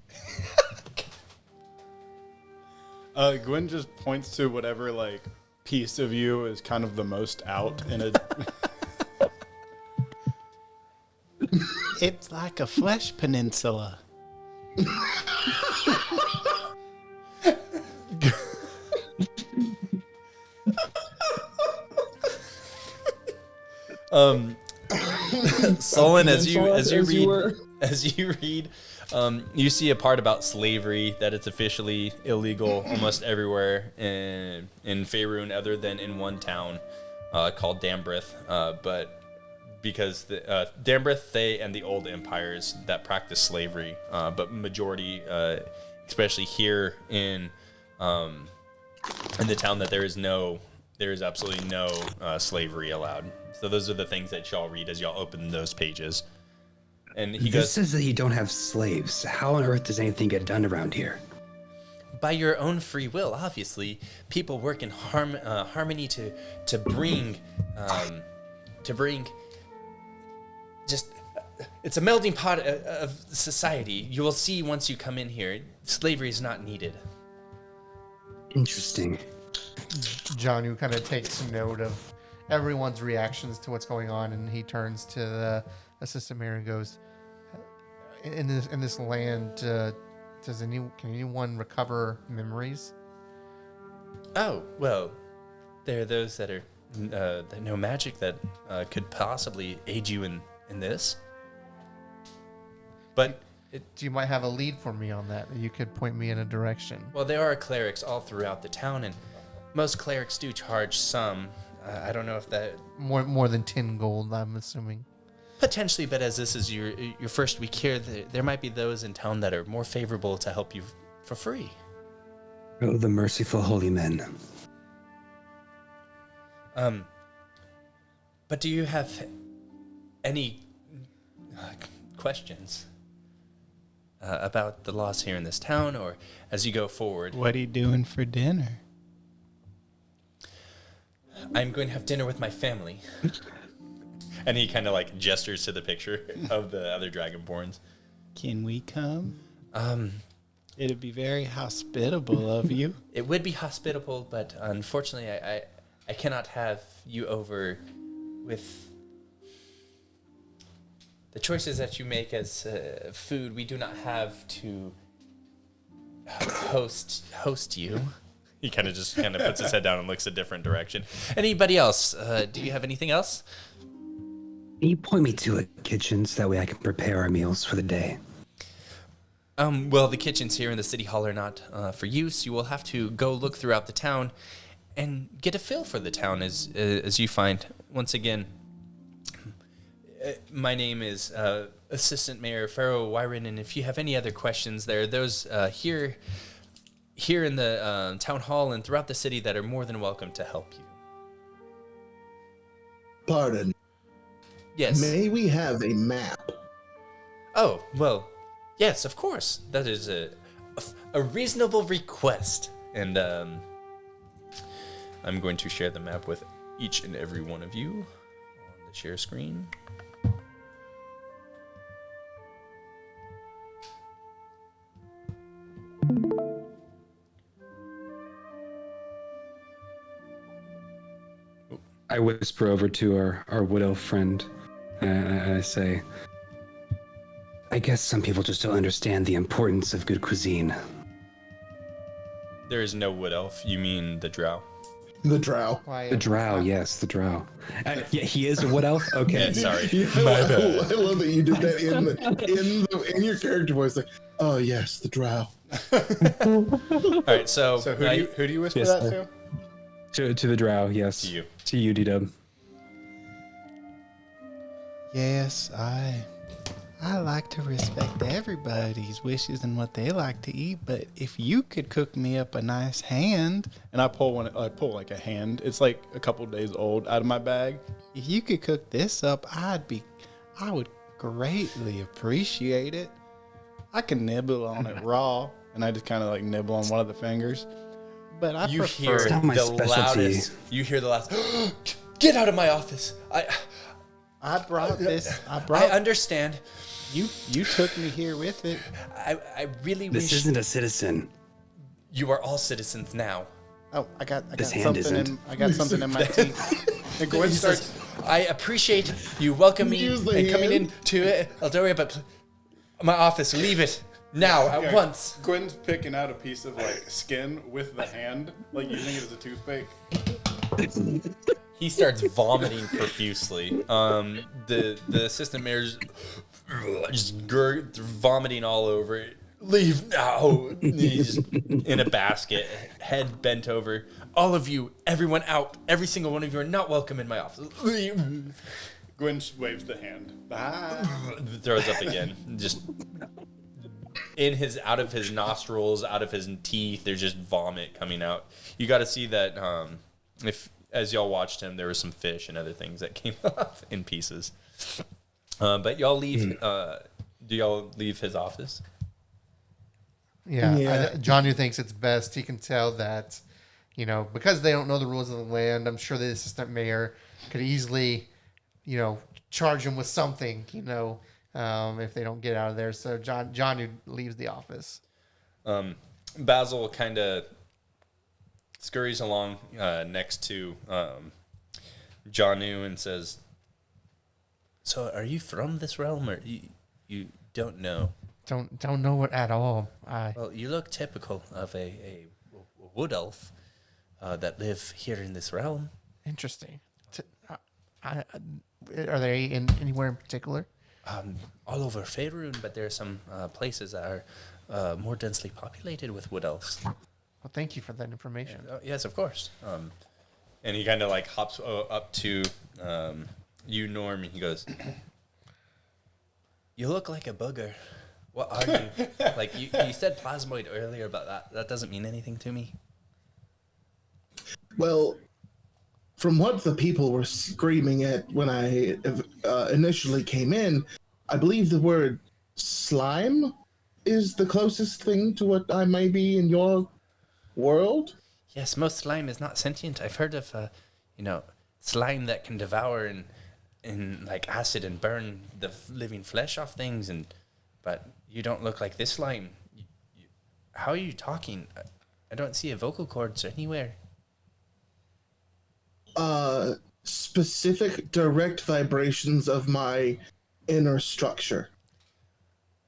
Gwen just points to whatever piece of you is kind of the most out in a. It's like a flesh peninsula. Solin, as you read, you see a part about slavery, that it's officially illegal almost everywhere in Faerun, other than in one town called Dambrith. But because Dambrith, they and the old empires that practice slavery, but majority, especially here in the town, that there is absolutely no slavery allowed. So those are the things that y'all read as y'all open those pages. And This says that you don't have slaves. How on earth does anything get done around here? by your own free will, obviously, people work in harmony to bring just. It's a melting pot of society. You will see once you come in here. Slavery is not needed. Interesting. Jonu kind of takes note of everyone's reactions to what's going on, and he turns to the assistant mayor and goes, "In this land, can anyone recover memories?" Oh well, there are those that are that know magic that could possibly aid you in this. But You might have a lead for me on that. You could point me in a direction. well, there are clerics all throughout the town, and most clerics do charge some. I don't know if that More than 10 gold, I'm assuming. potentially, but as this is your first week here, there might be those in town that are more favorable to help you for free. Oh, the merciful holy men. But do you have any questions about the laws here in this town, or as you go forward? What are you doing for dinner? I'm going to have dinner with my family. And he kind of like gestures to the picture of the other Dragonborns. Can we come? It'd be very hospitable of you. It would be hospitable, but unfortunately, I cannot have you over with the choices that you make as food. We do not have to host you. He kind of puts his head down and looks a different direction. Anybody else? Do you have anything else? Can you point me to a kitchen so that way I can prepare our meals for the day? Well, the kitchens here in the city hall are not for use. You will have to go look throughout the town and get a feel for the town as you find. Once again, My name is Assistant Mayor Pharaoh Wyron, and if you have any other questions, there are those here in the town hall and throughout the city that are more than welcome to help you. Pardon. Yes. May we have a map? Oh, well, yes, of course. That is a reasonable request. And I'm going to share the map with each and every one of you on the share screen. I whisper over to our wood elf friend, and I say, I guess some people just don't understand the importance of good cuisine. There is no wood elf. You mean the drow? The drow. The drow, yes, the drow. Yeah, he is a wood elf? Okay. Yeah, sorry. I love that you did that in your character voice. Like, oh yes, the drow. All right, so who do you whisper Yes, that sir. to? To the drow, yes. To you. To you, D-Dub. Yes, I like to respect everybody's wishes and what they like to eat, but if you could cook me up a nice hand, And I pull like a hand. It's like a couple days old out of my bag. if you could cook this up, I would greatly appreciate it. I can nibble on it raw, and I just kind of like nibble on one of the fingers. But I You prefer hear not my the specialty. loudest. You hear the loudest. Get out of my office! I brought this. I understand. You took me here with it. I really This wish isn't a citizen. you are all citizens now. Oh, I got This hand isn't. something in my teeth. And Gwen starts. I appreciate you welcoming me Use the and coming hand. in to Eldoria, but my office, leave it now at once. Gwen's picking out a piece of like skin with the hand, like using it as a toothpick. He starts vomiting profusely. The assistant mayor's just vomiting all over it. Leave now. He's in a basket, head bent over. All of you, everyone out. Every single one of you are not welcome in my office. Leave. Gwen waves the hand. Bye. Throws up again. Just out of his nostrils, out of his teeth, there's just vomit coming out. You got to see that if as y'all watched him, there was some fish and other things that came off in pieces. But y'all leave. Do y'all leave his office? Yeah. Jonu thinks it's best. He can tell that, because they don't know the rules of the land, I'm sure the assistant mayor could easily, charge him with something, if they don't get out of there. So Jonu leaves the office. Basil kind of scurries along next to Jonu and says, "So, are you from this realm, or you don't know?" Don't know it at all. Well, you look typical of a wood elf that live here in this realm. Interesting. Are they anywhere in particular? All over Faerun, but there are some places that are more densely populated with wood elves. Well, thank you for that information. Yes, of course. And he kind of like hops up to you, Norm, and he goes, "You look like a booger. What are you?" Like you said plasmoid earlier, but that doesn't mean anything to me. Well, from what the people were screaming at when I initially came in, I believe the word slime is the closest thing to what I may be in your world. Yes, most slime is not sentient. I've heard of, slime that can devour and like acid and burn the living flesh off things, but you don't look like this slime. How are you talking? I don't see a vocal cords anywhere. Specific direct vibrations of my inner structure.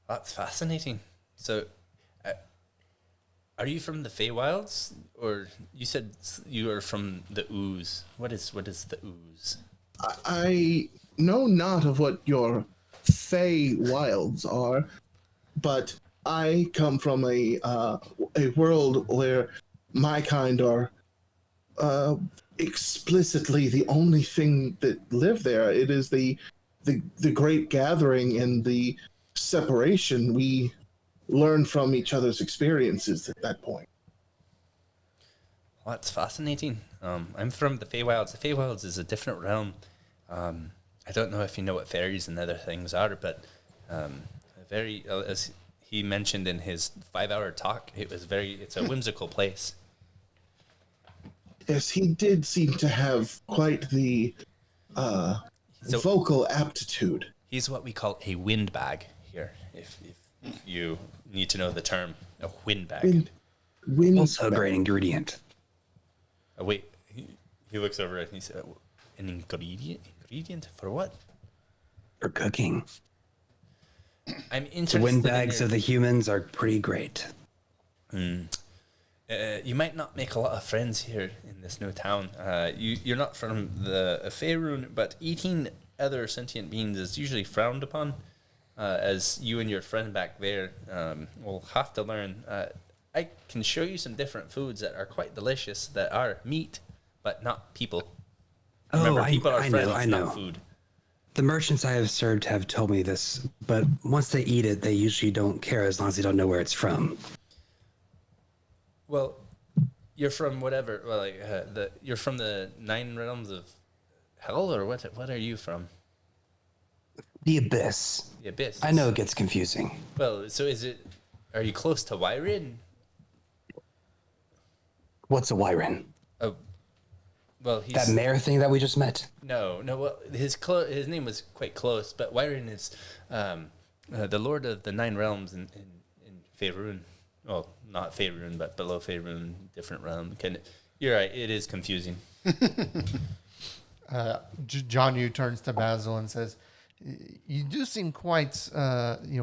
That's fascinating. So, are you from the Feywilds, or you said you are from the Ooze? What is the Ooze? I know not of what your Fey wilds are, but I come from a world where my kind are explicitly the only thing that live there. It is the the great gathering and the separation, we learn from each other's experiences at that point. Well, that's fascinating. I'm from the Feywilds. The Feywilds is a different realm. I don't know if you know what fairies and other things are, but as he mentioned in his 5-hour talk, it's a whimsical place. Yes, he did seem to have quite the vocal aptitude. He's what we call a windbag here, if you need to know the term, a windbag. Also a great ingredient. Wait, he looks over and he said, an ingredient for what? For cooking. I'm The interested windbags of the humans are pretty great. You might not make a lot of friends here in this new town. You're not from the Faerun, but eating other sentient beings is usually frowned upon. As you and your friend back there will have to learn. I can show you some different foods that are quite delicious that are meat, but not people. Remember, people are friends, I know. not food. The merchants I have served have told me this, but once they eat it, they usually don't care as long as they don't know where it's from. Well, you're from whatever. Well, you're from the 9 realms of hell, or what? What are you from? The Abyss. The Abyss. I know it gets confusing. Well, so is it? Are you close to Wyrin? What's a Wyron? Oh, well, he's That mayor thing that we just met? no. Well, his name was quite close, but Wyrin is the lord of the 9 realms in Faerun. Well, not Faerun, but below Faerun, different realm. You're right. It is confusing. Jonu turns to Basil and says, "You do seem quite,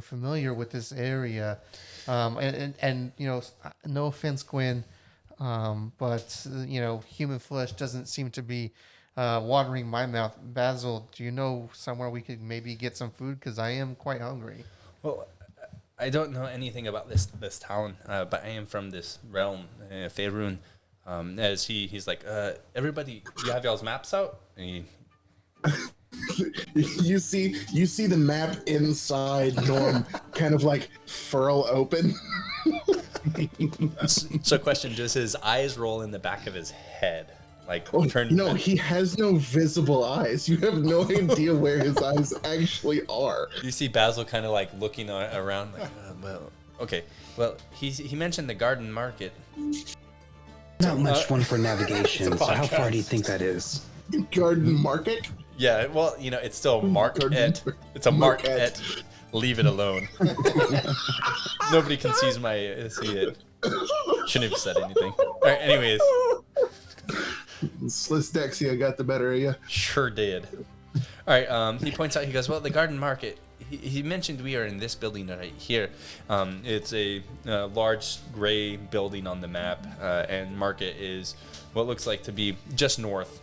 familiar with this area, and no offense, Gwen, but human flesh doesn't seem to be watering my mouth. Basil, do you know somewhere we could maybe get some food? Because I am quite hungry." Well, I don't know anything about this town, but I am from this realm, Faerun. As he's like, everybody, you have y'all's maps out? And You see the map inside Norm kind of like furl open. so question, does his eyes roll in the back of his head? Like, No, he has no visible eyes. You have no idea where his eyes actually are. You see Basil kind of like looking around, like, well, okay. Well, he mentioned the garden market. Not much one for navigation, so how far do you think that is? Garden market? Yeah, well, it's still market. It's a market. Leave it alone. Nobody can see it. Shouldn't have said anything. All right, anyways. Slisdexia got the better of you. Sure did. All right, he points out, he goes, well, the garden market, he mentioned we are in this building right here. It's a large gray building on the map, and market is what looks like to be just north.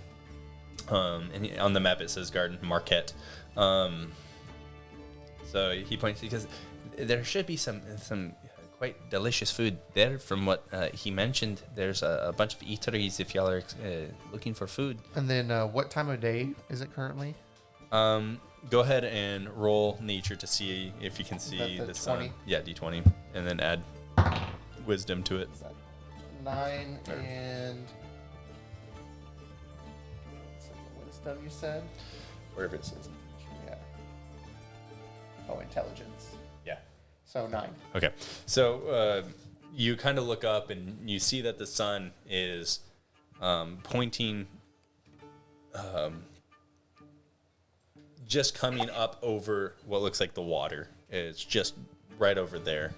And on the map it says garden market. So he points, because there should be some quite delicious food there from what he mentioned. There's a bunch of eateries if y'all are looking for food. And then what time of day is it currently? Go ahead and roll nature to see if you can see the sun. 20? Yeah, d20, and then add wisdom to it. 9 and wisdom, you said? Wherever it says. Yeah. Oh, intelligence. Yeah. So 9. Okay. So you kind of look up and you see that the sun is pointing, just coming up over what looks like the water. It's just right over there,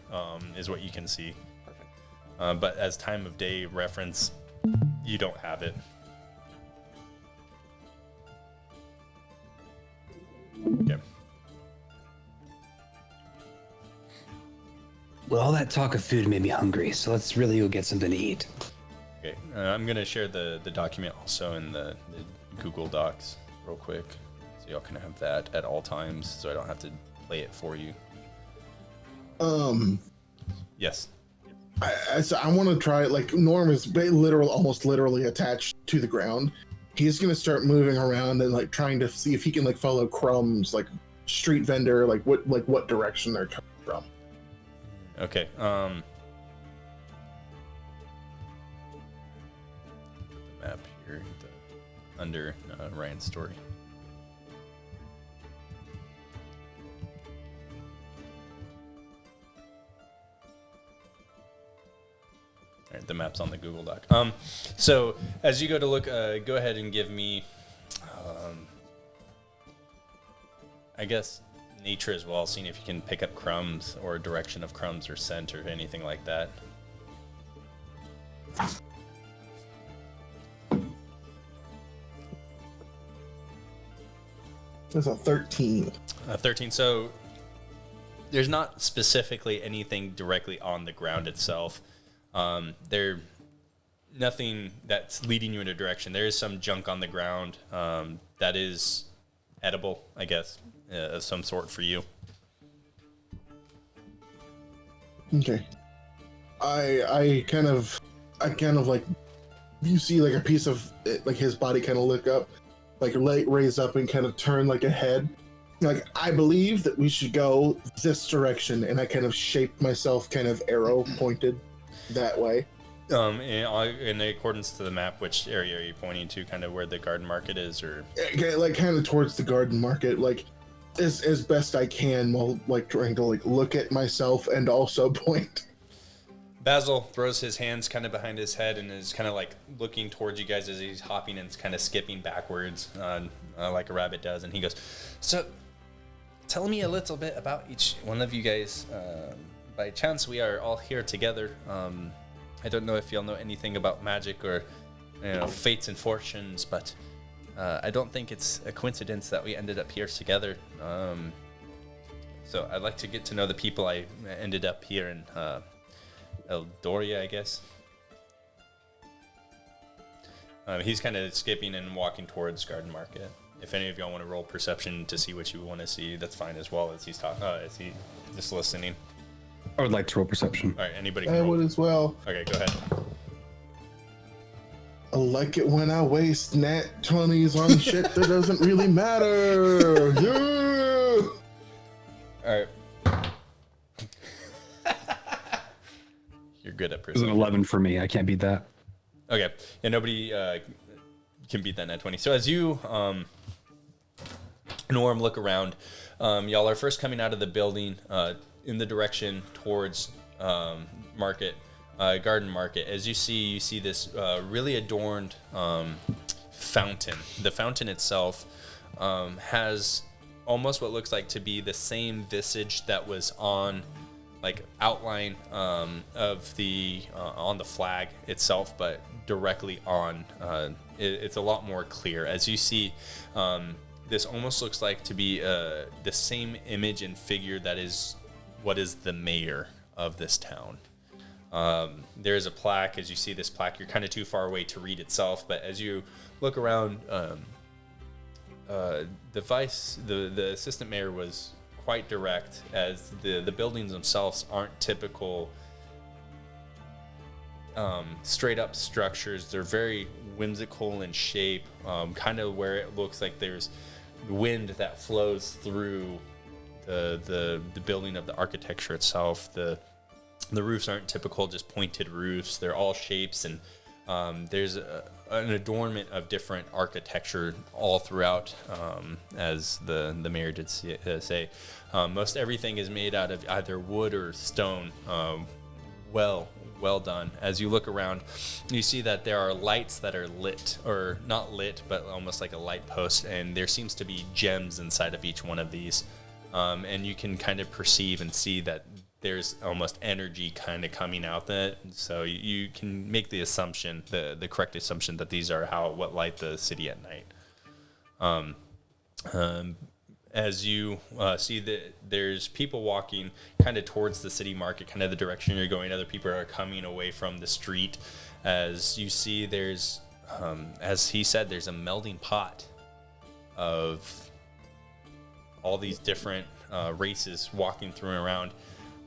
is what you can see. Perfect. But as time of day reference, you don't have it. Okay. Well, all that talk of food made me hungry, so let's really go get something to eat. Okay. I'm going to share the document also in the Google Docs real quick. So y'all can have that at all times so I don't have to play it for you. Yes. I want to try it. Like Norm is almost literally attached to the ground. he's gonna start moving around and like trying to see if he can like follow crumbs, like street vendor, like what direction they're coming from. Okay. The map here under Ryan's story. All right, the map's on the Google Doc. So as you go to look, go ahead and give me, I guess, nature as well, seeing if you can pick up crumbs or direction of crumbs or scent or anything like that. There's a 13. 13. So there's not specifically anything directly on the ground itself. There nothing that's leading you in a direction. There is some junk on the ground that is edible, I guess, of some sort for you. Okay. I kind of like, you see like a piece of it, like his body kind of look up, like raise up and kind of turn like a head. Like, I believe that we should go this direction, and I kind of shape myself kind of arrow pointed that way. In accordance to the map, which area are you pointing to? Kind of where the garden market is, or like kind of towards the garden market, like as best I can, while like trying to like look at myself and also point. Basil throws his hands kind of behind his head and is kind of like looking towards you guys as he's hopping and kind of skipping backwards, like a rabbit does, and he goes, "So, tell me a little bit about each one of you guys. By chance, we are all here together. I don't know if y'all know anything about magic or, fates and fortunes, but I don't think it's a coincidence that we ended up here together. So I'd like to get to know the people I ended up here in Eldoria, I guess." He's kind of skipping and walking towards Garden Market. If any of y'all want to roll perception to see what you want to see, that's fine as well, as he's talking. As he just listening. I would like to roll perception. All right, anybody I can roll. would as well. Okay, go ahead. I like it when I waste nat 20s on shit that doesn't really matter. Yeah. All right. You're good at It was an perception. 11 for me. I can't beat that. Okay. Yeah, nobody can beat that nat 20. So as you, Norm, look around, y'all are first coming out of the building in the direction towards Garden Market. As you see this really adorned fountain. The fountain itself has almost what looks like to be the same visage that was on outline of the on the flag itself, but directly on it's a lot more clear. As you see, this almost looks like to be the same image and figure that is what is the mayor of this town. There's a plaque. As you see this plaque, you're kind of too far away to read itself, but as you look around, the assistant mayor was quite direct, as the buildings themselves aren't typical straight up structures. They're very whimsical in shape, kind of where it looks like there's wind that flows through the building of the architecture itself. The roofs aren't typical, just pointed roofs. They're all shapes, and there's an adornment of different architecture all throughout, as the mayor did say. Most everything is made out of either wood or stone. Well done. As you look around, you see that there are lights that are lit, or not lit, but almost like a light post, and there seems to be gems inside of each one of these. And you can kind of perceive and see that there's almost energy kind of coming out that, so you can make the assumption, the correct assumption, that these are what light the city at night. As you see that there's people walking kind of towards the city market, kind of the direction you're going. Other people are coming away from the street. As you see, there's, as he said, there's a melding pot of all these different races walking through and around.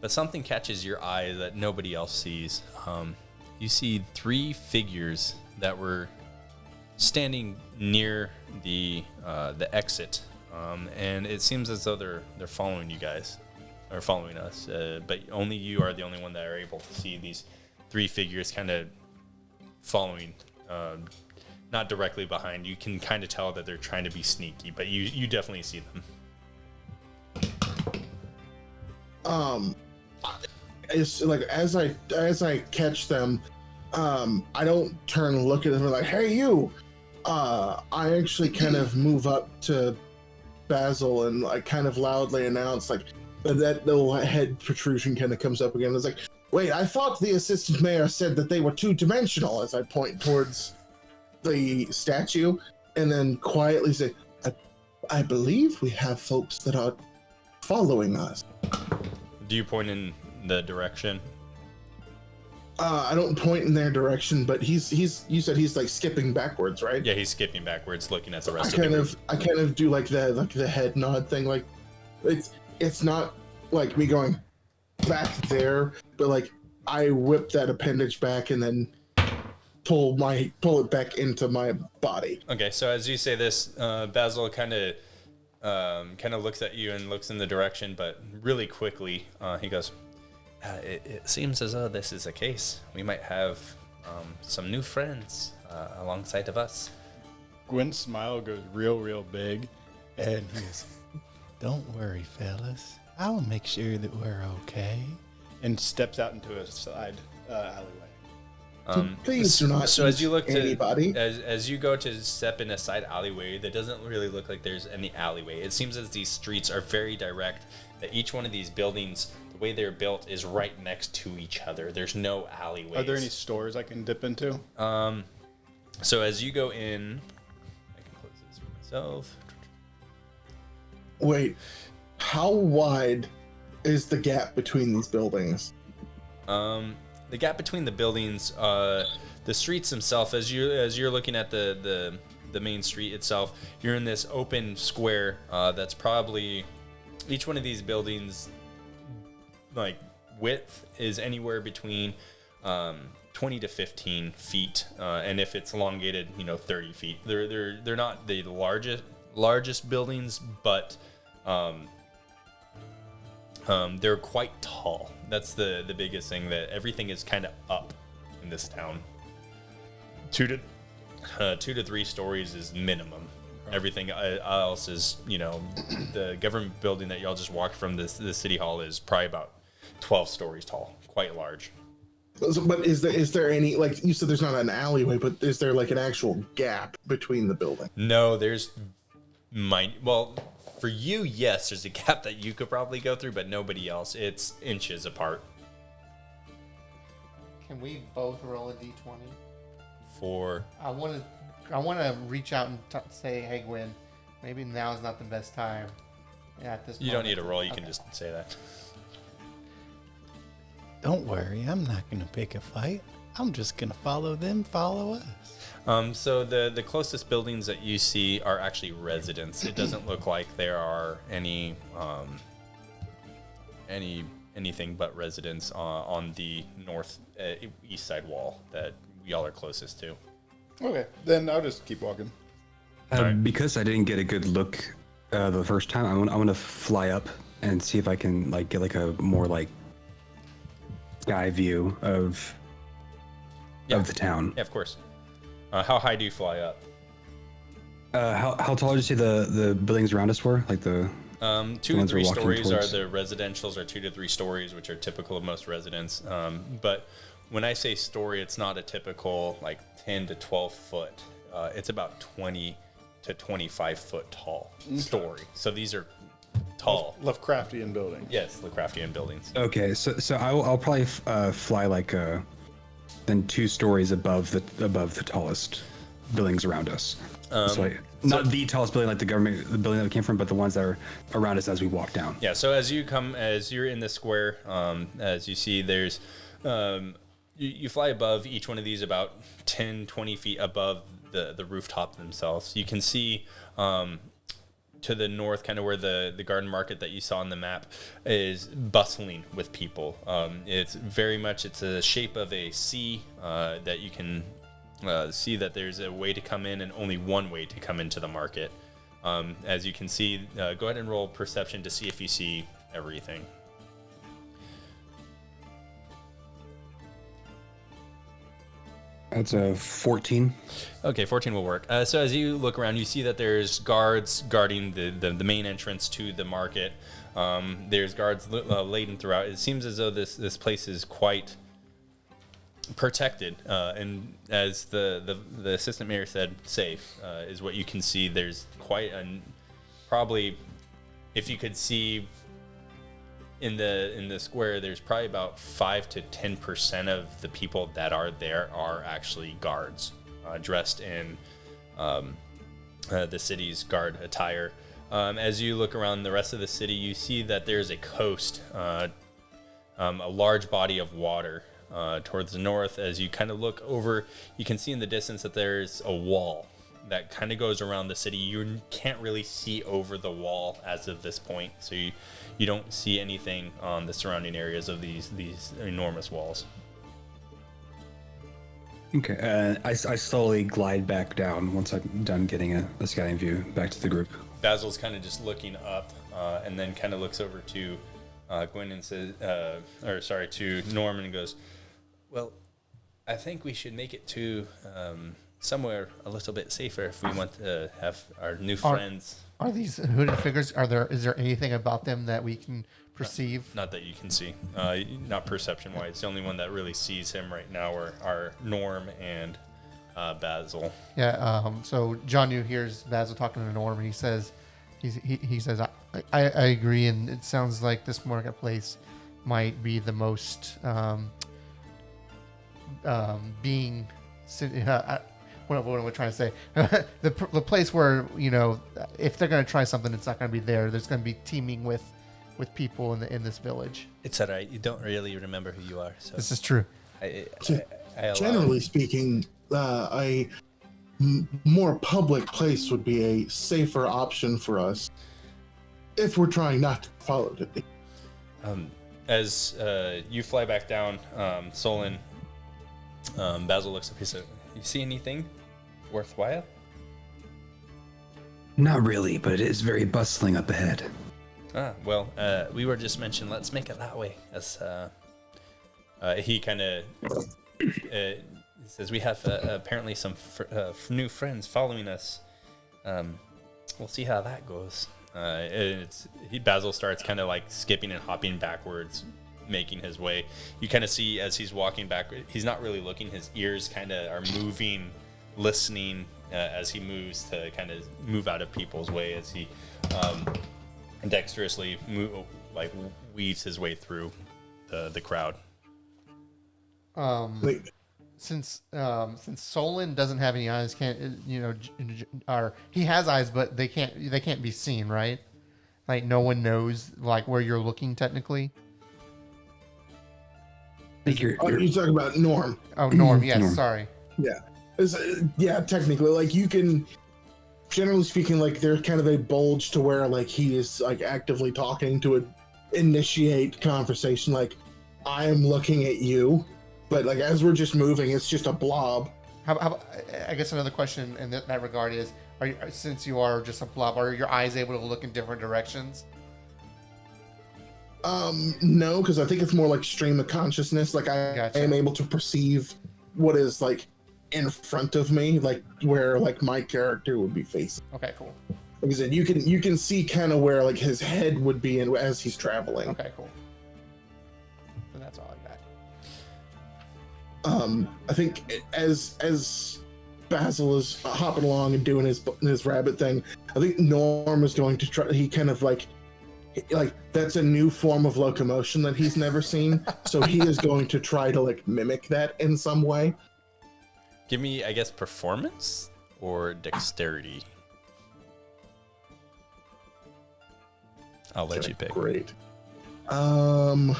But something catches your eye that nobody else sees. You see 3 figures that were standing near the exit, and it seems as though they're following you guys, or following us. But only you are the only one that are able to see these three figures kind of following, not directly behind. You can kind of tell that they're trying to be sneaky, but you definitely see them. It's like as I catch them, I don't turn and look at them and like, hey you. I actually kind of move up to Basil and I kind of loudly announce, like, that little head protrusion kind of comes up again. It's like, wait, I thought the assistant mayor said that they were two-dimensional, as I point towards the statue, and then quietly say, I believe we have folks that are following us. Do you point in the direction? I don't point in their direction, but you said he's like skipping backwards, right? Yeah, he's skipping backwards, looking at the rest of the group. I kind of do like the head nod thing, like it's not like me going back there, but like I whip that appendage back and then pull it back into my body. Okay, so as you say this, Basil kind of looks at you and looks in the direction, but really quickly he goes, it seems as though this is a case. We might have some new friends alongside of us. Gwen's smile goes real big, and he goes, "Don't worry, fellas. I will make sure that we're okay." And steps out into a side alleyway. Please do not. So as you look to anybody, as you go to step in a side alleyway, there doesn't really look like there's any alleyway. It seems as these streets are very direct. That each one of these buildings, the way they're built, is right next to each other. There's no alleyways. Are there any stores I can dip into? So as you go in, I can close this for myself. wait, how wide is the gap between these buildings? The gap between the buildings, the streets themselves, as you're looking at the main street itself, you're in this open square that's probably, each one of these buildings, like, width is anywhere between 20 to 15 feet, and if it's elongated, 30 feet. They're not the largest buildings, but they're quite tall. That's the biggest thing, that everything is kind of up in this town. 2 to 3 stories is minimum. Everything else is, the government building that y'all just walked from, the city hall, is probably about 12 stories tall, quite large. But is there any, like you said, there's not an alleyway, but is there like an actual gap between the buildings? No, well, for you, yes, there's a gap that you could probably go through, but nobody else. It's inches apart. Can we both roll a d20? For I want to reach out and say, hey, Gwen, maybe now is not the best time. At this you moment. don't need a roll. You Okay. can just say that. Don't worry, I'm not going to pick a fight. I'm just going to follow them, follow us. So the closest buildings that you see are actually residents. It doesn't look like there are anything but residents on the north east side wall that y'all are closest to. Okay, then I'll just keep walking. Alright. Because I didn't get a good look the first time, I want to fly up and see if I can get like a more like sky view of the town. Yeah, of course. How high do you fly up? How tall did you say the buildings around us were? Like the 2 to ones 3 we're walking stories towards. are the residentials, are 2 to 3 stories, which are typical of most residents. But when I say story, it's not a typical like 10 to 12 foot. It's about 20 to 25 foot tall story. So these are tall. Lovecraftian building. Yes, Lovecraftian buildings. Okay, so I'll probably fly like then 2 stories above the tallest buildings around us. Not the tallest building like the building that we came from, but the ones that are around us as we walk down. Yeah, so as you're in the square, as you see, there's you fly above each one of these about 10, 20 feet above the rooftop themselves. You can see to the north, kind of where the garden market that you saw on the map is bustling with people. It's a shape of a C that you can see that there's a way to come in and only one way to come into the market. As you can see, go ahead and roll perception to see if you see everything. That's a 14. Okay, 14 will work. So as you look around, you see that there's guards guarding the main entrance to the market. There's guards laden throughout. It seems as though this place is quite protected, and as the assistant mayor said, safe is what you can see. There's quite probably, if you could see in the square, there's probably about 5 to 10% of the people that are there are actually guards, dressed in the city's guard attire. As you look around the rest of the city, you see that there's a coast, a large body of water towards the north. As you kind of look over, you can see in the distance that there's a wall that kind of goes around the city. You can't really see over the wall as of this point, so you don't see anything on the surrounding areas of these enormous walls. Okay, I slowly glide back down once I'm done getting a scouting view back to the group. Basil's kind of just looking up, and then kind of looks over to Gwen and says, to Norman and goes, "Well, I think we should make it to somewhere a little bit safer if we want to have our new friends." Are these hooded figures? Is there anything about them that we can perceive? Not that you can see. Not perception wise. The only one that really sees him right now are Norm and Basil. Yeah. So Jonu hears Basil talking to Norm, and he says, I agree, and it sounds like this marketplace might be the most what am I trying to say? the place where, if they're going to try something, it's not going to be there. There's going to be teeming with people in this village. It's all right. You don't really remember who you are. So this is true. I Generally speaking, a more public place would be a safer option for us if we're trying not to follow it. As you fly back down, Solin, Basil looks up. He said, "You see anything worthwhile?" Not really, but it is very bustling up ahead. Well, we were just mentioned, let's make it that way. As he kind of says, we have apparently some new friends following us. We'll see how that goes. Basil starts kind of like skipping and hopping backwards, making his way. You kind of see as he's walking back, he's not really looking. His ears kind of are moving, listening as he moves to kind of move out of people's way as he dexterously weaves his way through the crowd. Since Solin doesn't have any eyes, he has eyes, but they can't be seen, right? Like no one knows like where you're looking technically. You're talking about Norm. Oh, Norm. Yes, Norm. sorry. Yeah, technically, like you can, generally speaking, like there's kind of a bulge to where like he is like actively talking to initiate conversation. Like I am looking at you, but like as we're just moving, it's just a blob. I guess another question in that regard is, since you are just a blob, are your eyes able to look in different directions? No, because I think it's more like stream of consciousness. Like I am able to perceive what is like in front of me, like where like my character would be facing. Okay, cool. Like I said, you can see kind of where like his head would be as he's traveling. Okay, cool. And that's all I got. I think as Basil is hopping along and doing his rabbit thing, I think Norm is going to try. He kind of like that's a new form of locomotion that he's never seen, so he is going to try to like mimic that in some way. Give me, I guess, performance or dexterity. I'll let you pick. Great. How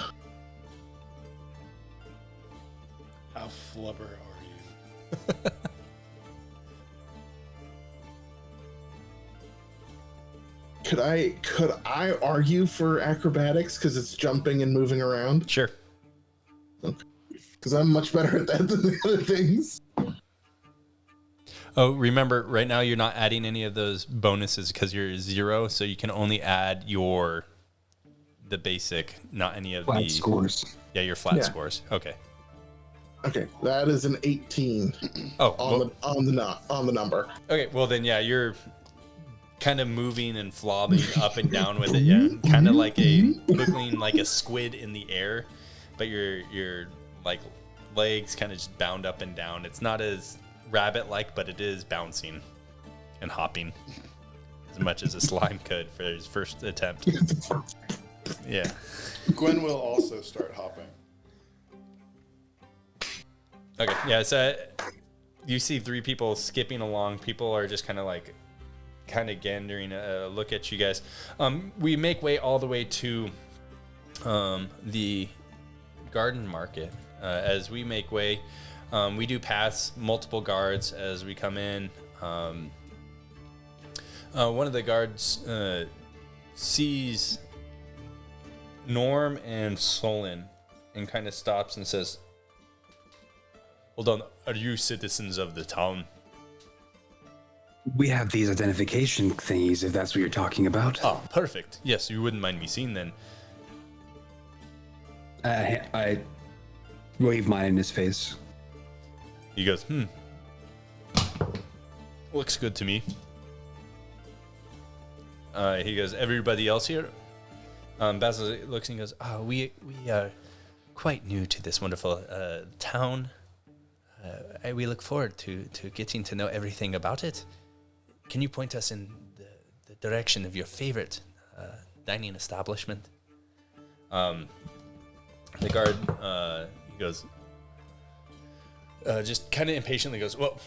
flubber are you? Could I argue for acrobatics because it's jumping and moving around? Sure. Okay. Because I'm much better at that than the other things. Oh, remember, right now you're not adding any of those bonuses because you're 0, so you can only add the basic, not any of Flat the scores. Yeah, your flat Yeah. scores. Okay. Okay, that is an 18 Oh, on the number. okay. Well, then, yeah, you're kind of moving and flopping up and down with it. Yeah, kind of looking like a squid in the air, but your like legs kind of just bound up and down. It's not as rabbit-like, but it is bouncing and hopping as much as a slime could for his first attempt. Yeah. Gwen will also start hopping. Okay. Yeah. So you see 3 people skipping along. People are just kind of gandering a look at you guys. We make way all the way to the garden market. As we make way, we do pass multiple guards as we come in. One of the guards sees Norm and Solin and kind of stops and says, "Hold on, are you citizens of the town?" We have these identification thingies, if that's what you're talking about. Oh, perfect. Yes, you wouldn't mind me seeing then. I wave mine in his face. He goes, looks good to me. He goes, everybody else here? Basil looks and goes, we are quite new to this wonderful town. We look forward to getting to know everything about it. Can you point us in the direction of your favorite dining establishment? The guard, he goes, just kind of impatiently goes, well,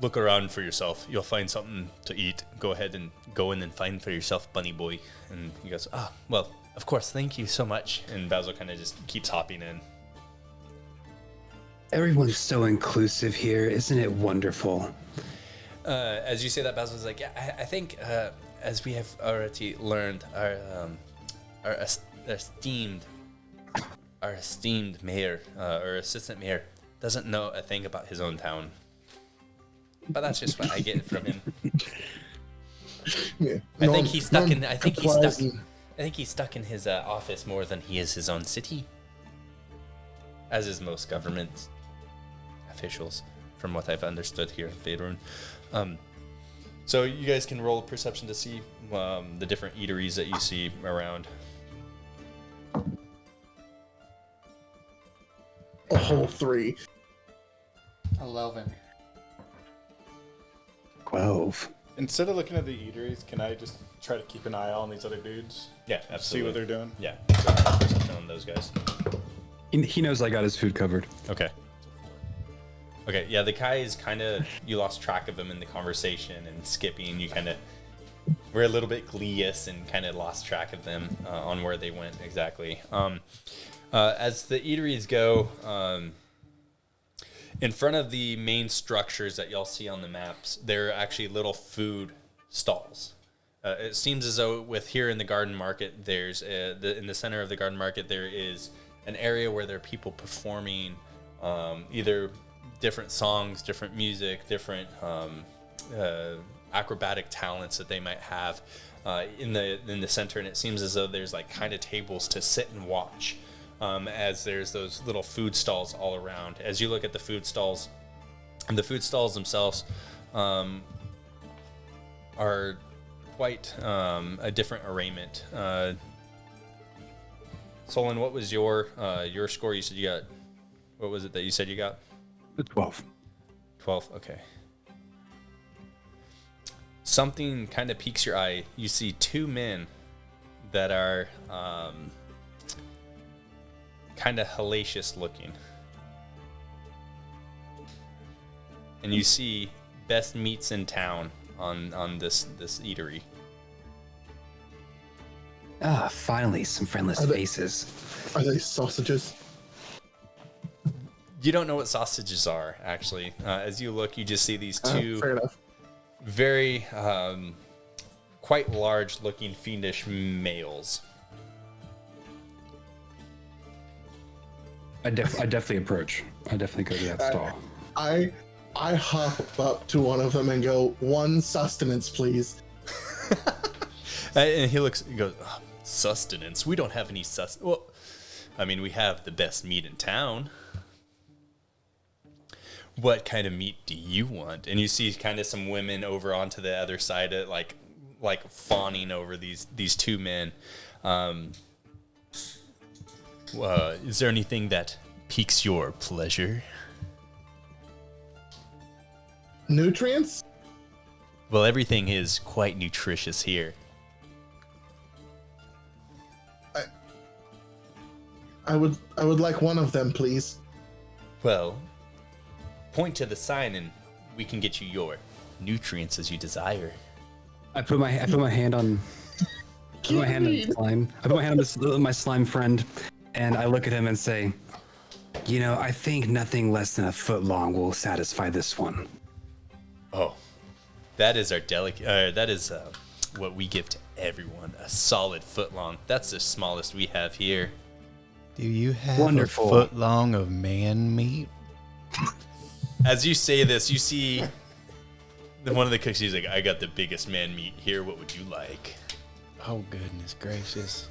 look around for yourself. You'll find something to eat. Go ahead and go in and find for yourself, bunny boy. And he goes, well, of course, thank you so much. And Basil kind of just keeps hopping in. Everyone's so inclusive here. Isn't it wonderful? As you say that, Basil's like, yeah, I think as we have already learned, our esteemed mayor or assistant mayor doesn't know a thing about his own town. But that's just what I get from him. Yeah. I think he's stuck in his office more than he is his own city. As is most government officials, from what I've understood here in Faerun. So you guys can roll a perception to see the different eateries that you see around. A whole 3. 11. 12. Instead of looking at the eateries, can I just try to keep an eye on these other dudes? Yeah, See absolutely. what they're doing? Yeah, so perception on those guys. He knows I got his food covered. Okay. Okay, yeah, the guy is kind of, you lost track of him in the conversation and skipping. You kind of were a little bit gleeous and kind of lost track of them on where they went exactly. As the eateries go, in front of the main structures that y'all see on the maps, there are actually little food stalls. It seems as though with here in the garden market, there's in the center of the garden market, there is an area where there are people performing either different songs, different music, different acrobatic talents that they might have in the center. And it seems as though there's like kind of tables to sit and watch. As there's those little food stalls all around. As you look at the food stalls, and the food stalls themselves are quite a different arraignment. Solin, what was your score? You said you got, what was it that you said you got? 12. 12, okay. Something kind of piques your eye. You see 2 men that are kind of hellacious looking. And you see best meats in town on this eatery. Finally, some friendless faces. Are they sausages? You don't know what sausages are, actually. As you look, you just see these 2 Fair enough. very quite large looking fiendish males. I definitely approach. I definitely go to that stall. I I hop up to one of them and go, 1 sustenance, please. And he goes, "Oh, sustenance? We don't have any Well, I mean, we have the best meat in town. What kind of meat do you want?" And you see kind of some women over onto the other side of like fawning over these 2 men. Is there anything that piques your pleasure? Nutrients? Well, everything is quite nutritious here. I would like one of them, please. Well, point to the sign and we can get you your nutrients as you desire. I put my hand on the slime. I put my hand on my slime friend, and I look at him and say, "You know, I think nothing less than a foot long will satisfy this one." Oh, that is our that is what we give to everyone. A solid foot long. That's the smallest we have here. Do you have Wonderful. a foot long of man meat? As you say this, you see one of the cooks. He's like, "I got the biggest man meat here. What would you like?" Oh goodness gracious!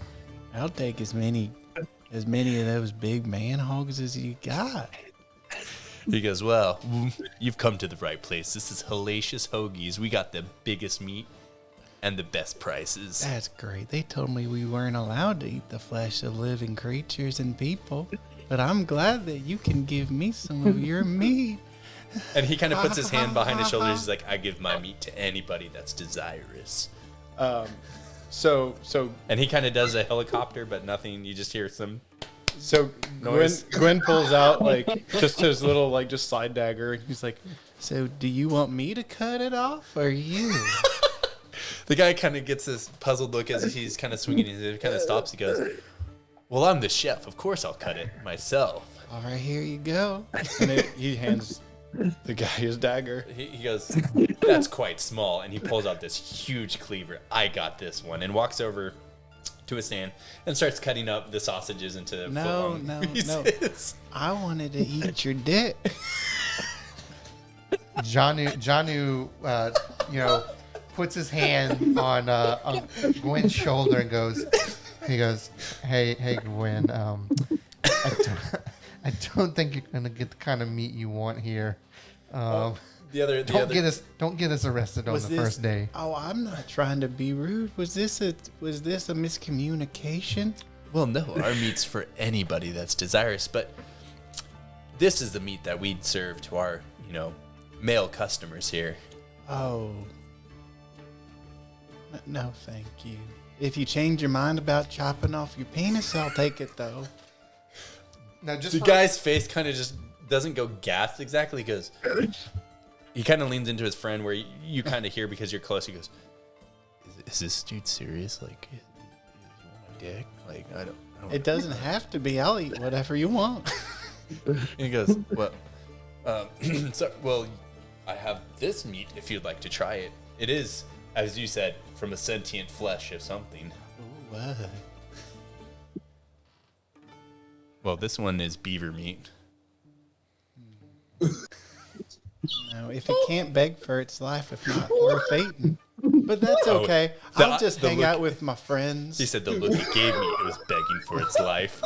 I'll take as many of those big man hogs as you got. He goes, "Well, you've come to the right place. This is Hellacious Hoagies. We got the biggest meat and the best prices." That's great. They told me we weren't allowed to eat the flesh of living creatures and people, but I'm glad that you can give me some of your meat. And he kind of puts his hand behind his shoulders. He's like, "I give my meat to anybody that's desirous." So And he kind of does a helicopter, but nothing. You just hear some Gwen, Gwen pulls out like just his little like just slide dagger, and he's like, So do you want me to cut it off or you? The guy kind of gets this puzzled look as he's kind of swinging. He kind of stops. He goes, "Well, I'm the chef. Of course I'll cut it myself." All right, here you go. and then he hands the guy his dagger. He goes, "That's quite small." And he pulls out this huge cleaver. "I got this one." And walks over to a stand and starts cutting up the sausages into No, foot-long no, pieces. I wanted to eat your dick. Jonu, puts his hand on Gwen's shoulder and goes, "Hey, Gwen, I don't think you're gonna get the kind of meat you want here. Don't Get us arrested on the first day." Oh, I'm not trying to be rude. Was this a miscommunication? Well, no, our meat's for anybody that's desirous, but this is the meat that we'd serve to our, male customers here. Oh. No, thank you. If you change your mind about chopping off your penis, I'll take it though. Now, just The guy's face kind of just doesn't go gassed exactly. He kind of leans into his friend where you kind of hear because you're close. He goes, is this dude serious? Like, you want my dick? Like, I don't It doesn't have to be. I'll eat whatever you want. And he goes, "Well, I have this meat if you'd like to try it. It is, as you said, from a sentient flesh of something." Ooh, what? Well, this one is beaver meat. No, if it can't beg for its life, it's not worth eating. But that's okay. I'll just hang out with my friends. He said the look it gave me, it was begging for its life.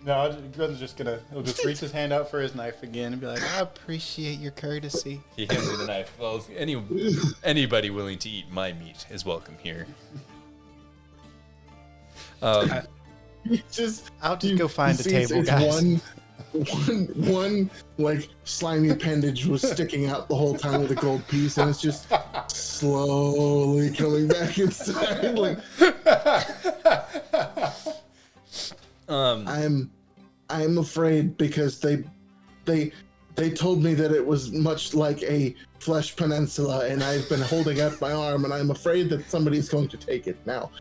No, Gwen's just he'll just reach his hand out for his knife again and be like, I appreciate your courtesy. He hands me the knife. Well, anybody willing to eat my meat is welcome here. I'll just go find a table, guys. One like slimy appendage was sticking out the whole time with a gold piece, and it's just slowly coming back inside. Like, I'm afraid because they told me that it was much like a flesh peninsula, and I've been holding out my arm, and I'm afraid that somebody's going to take it now.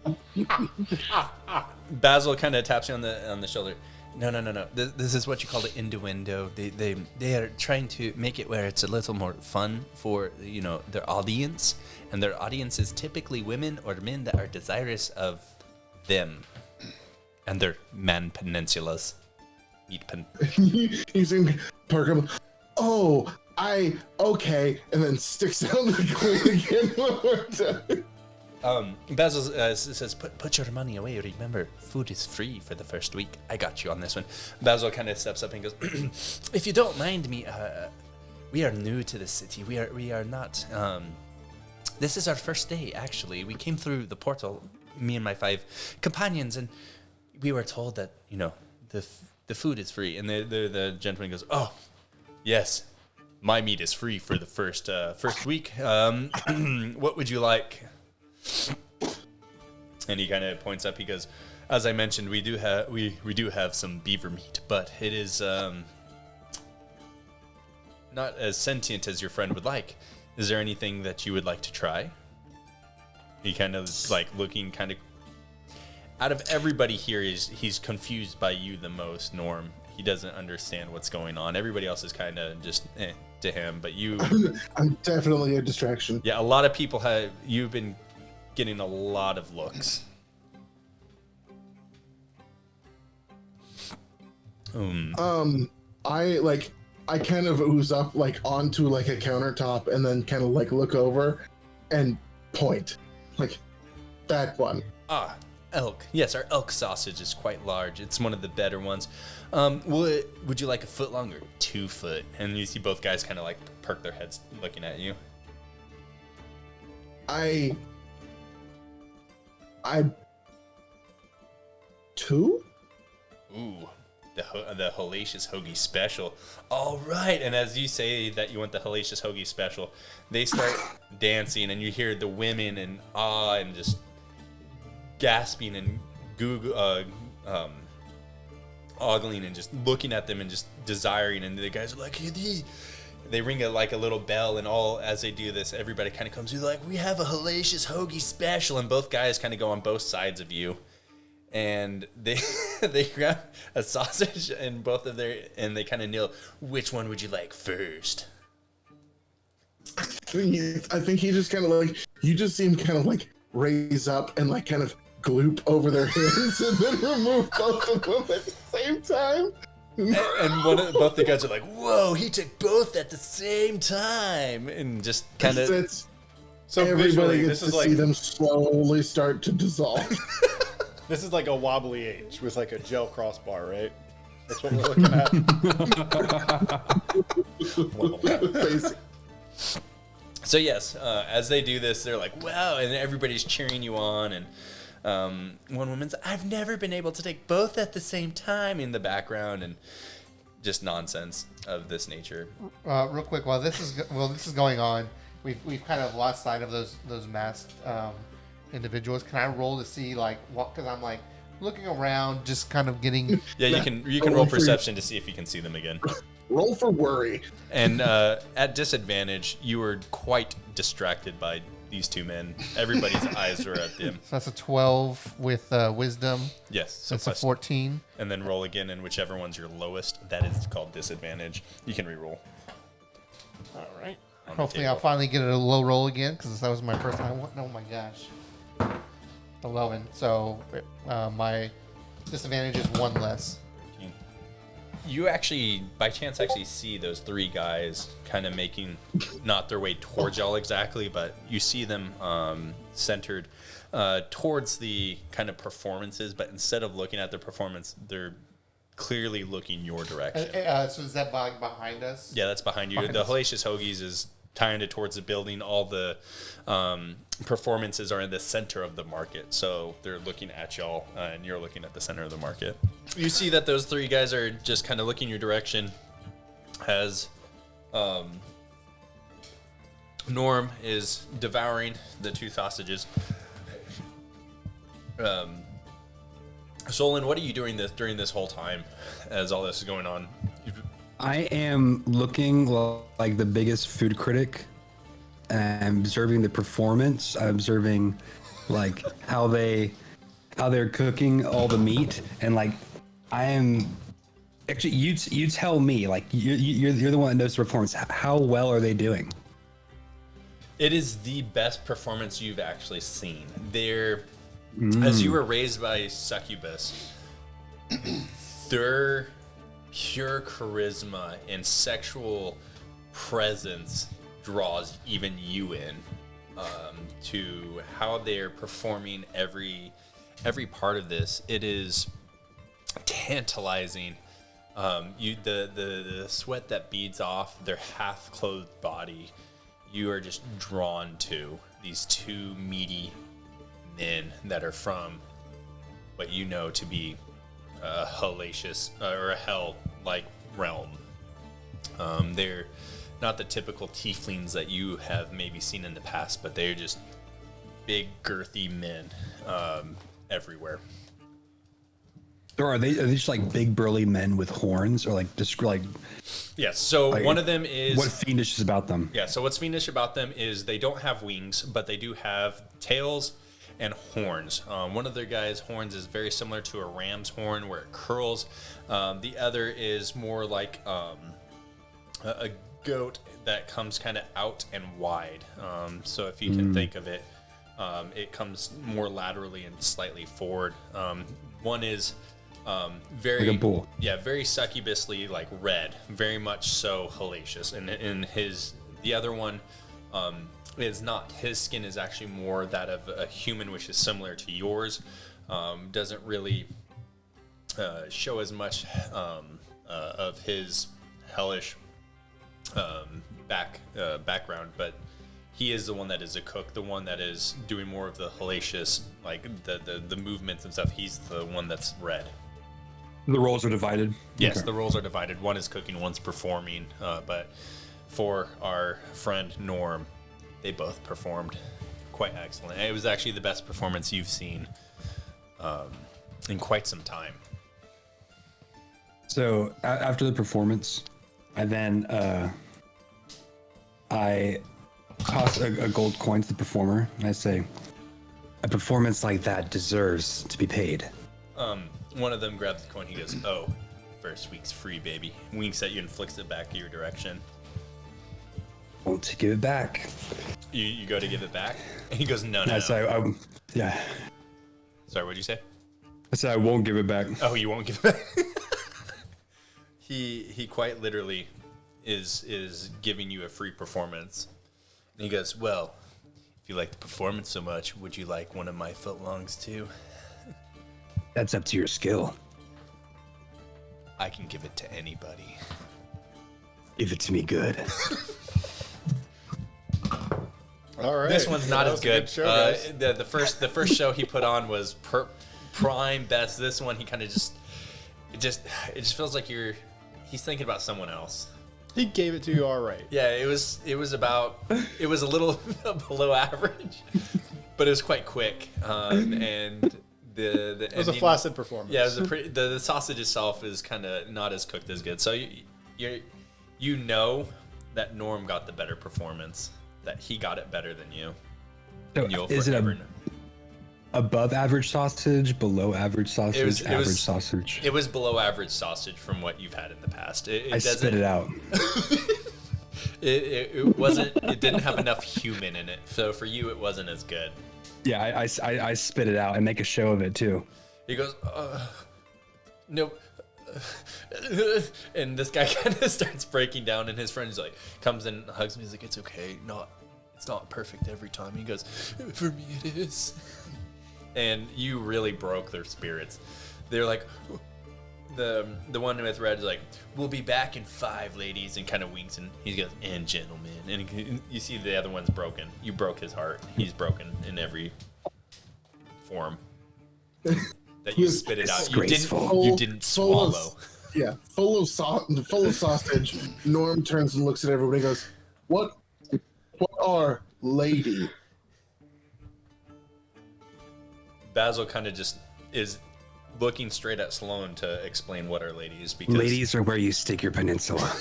Basil kind of taps you on the shoulder. No. This is what you call the innuendo. They are trying to make it where it's a little more fun for their audience, and their audience is typically women or men that are desirous of them and their man peninsulas. meat pen. He's in Parker. Oh, okay, and then sticks out the coin again one more time. Basil says, put your money away. Remember, food is free for the first week. I got you on this one. Basil kind of steps up and goes, if you don't mind me, we are new to the city. We are not, this is our first day, actually. We came through the portal, me and my 5 companions, and we were told that, the food is free. And the gentleman goes, oh, yes, my meat is free for the first week. What would you like? And he kind of points up. He goes, as I mentioned, we do have some beaver meat, but it is not as sentient as your friend would like. Is there anything that you would like to try? He kind of like looking kind of out of everybody here. He's confused by you the most, Norm. He doesn't understand what's going on. Everybody else is kind of just to him, but you. I'm definitely a distraction. Yeah, a lot of people you've been getting a lot of looks. I kind of ooze up like onto like a countertop and then kind of like look over and point like that one. Elk. Yes, our elk sausage is quite large. It's one of the better ones. Would you like a foot long or 2 foot? And you see both guys kind of like perk their heads looking at you. I 2? Ooh, the hellacious hoagie special. All right, and as you say that you want the hellacious hoagie special, they start dancing, and you hear the women in awe and just gasping and ogling and just looking at them and just desiring. And the guys are like, they ring a little bell, and all as they do this, everybody kind of comes through like, we have a hellacious hoagie special, and both guys kind of go on both sides of you. And they grab a sausage and they kind of kneel. Which one would you like first? I think he just kind of like, you just see him kind of like raise up and like kind of gloop over their hands and then remove both of them at the same time. And both the guys are like, whoa, he took both at the same time. And just kind of. So everybody gets this to is like see them slowly start to dissolve. this is like a wobbly H with like a gel crossbar, right? That's what we're looking at. Basically. So yes, as they do this, they're like, wow, and everybody's cheering you on. And one woman's, I've never been able to take both at the same time in the background, and just nonsense of this nature. Real quick, while this is going on, we've kind of lost sight of those masked individuals. Can I roll to see like what? Because I'm like looking around, just kind of getting. Yeah, you can roll perception to see if you can see them again. Roll for worry. And at disadvantage, you were quite distracted by these two men. Everybody's eyes were at them. So that's a 12 with wisdom. Yes. So That's a 14. And then roll again, and whichever one's your lowest, that is called disadvantage. You can re-roll. All right. Hopefully, I'll finally get a low roll again because that was my first time. Oh my gosh. 11. So my disadvantage is 1 less. You actually, by chance, see those 3 guys kind of making not their way towards y'all exactly, but you see them centered towards the kind of performances, but instead of looking at their performance, they're clearly looking your direction. So is that behind us? Yeah, that's behind you. The Hellacious Hoagies is tying it towards the building. All the performances are in the center of the market, so they're looking at y'all, and you're looking at the center of the market. You see that those 3 guys are just kind of looking your direction as Norm is devouring the 2 sausages. Solin, what are you doing during this whole time as all this is going on? I am looking like the biggest food critic. I'm observing the performance. I'm observing like how they're cooking all the meat, and like I am actually you tell me, like you're the one that knows the performance. How well are they doing? It is the best performance you've actually seen. They're as you were raised by succubus, their pure charisma and sexual presence draws even you in, to how they're performing every part of this. It is tantalizing. The sweat that beads off their half-clothed body, you are just drawn to these two meaty men that are from what you know to be a hellacious or a hell-like realm. They're not the typical tieflings that you have maybe seen in the past, but they're just big, girthy men everywhere. Are they just like big burly men with horns, or like just like? Yes. So like, one of them is what fiendish is about them? Yeah. So what's fiendish about them is they don't have wings, but they do have tails and horns. One of their guys' horns is very similar to a ram's horn, where it curls. The other is more like a goat that comes kind of out and wide. So if you can think of it, it comes more laterally and slightly forward. One is very like a bull. Yeah, very succubusly like red, very much so hellacious. And the other one is not. His skin is actually more that of a human, which is similar to yours. Doesn't really show as much of his hellish background, but he is the one that is a cook, the one that is doing more of the hellacious, like the movements and stuff. He's the one that's red. The roles are divided. Yes, Okay. the roles are divided. One is cooking, one's performing. But for our friend Norm, they both performed quite excellent. It was actually the best performance you've seen in quite some time. So after the performance, I then I toss a gold coin to the performer, and I say, "A performance like that deserves to be paid." One of them grabs the coin. He goes, "Oh, first week's free, baby." Winks at you and flicks it back your direction. Won't give it back. You go to give it back, and he goes, "No." I say, yeah. Sorry, what'd you say? I said I won't give it back. Oh, you won't give it back. He quite literally is giving you a free performance. And he goes, "Well, if you like the performance so much, would you like one of my footlongs too?" That's up to your skill. I can give it to anybody. Give it to me good. All right. This one's not That as was a good. show, guys. The first show he put on was prime best. This one he kind of it just feels like he's thinking about someone else. He gave it to you all right. Yeah, it was a little below average, but it was quite quick. And it was a flaccid performance. Yeah, it was the sausage itself is kind of not as cooked as good. So you know that Norm got the better performance, that he got it better than you. So And you'll is it forever know. above average sausage, below average sausage, average sausage? It was below average sausage from what you've had in the past. I spit it out. It wasn't. It didn't have enough human in it. So for you, it wasn't as good. Yeah, I spit it out and make a show of it too. He goes, nope. And this guy kind of starts breaking down, and his friend like comes in and hugs me. He's like, "It's okay. It's not perfect every time." He goes, "For me, it is." And you really broke their spirits. They're like, the one with red is like, "We'll be back in 5, ladies," and kind of winks, and he goes, "And gentlemen." And you see the other one's broken. You broke his heart. He's broken in every form that you spit it out. You didn't swallow. Full of sausage. Norm turns and looks at everybody and goes, What are lady?" Basil kind of just is looking straight at Sloan to explain what our lady is, because Ladies are where you stick your peninsula.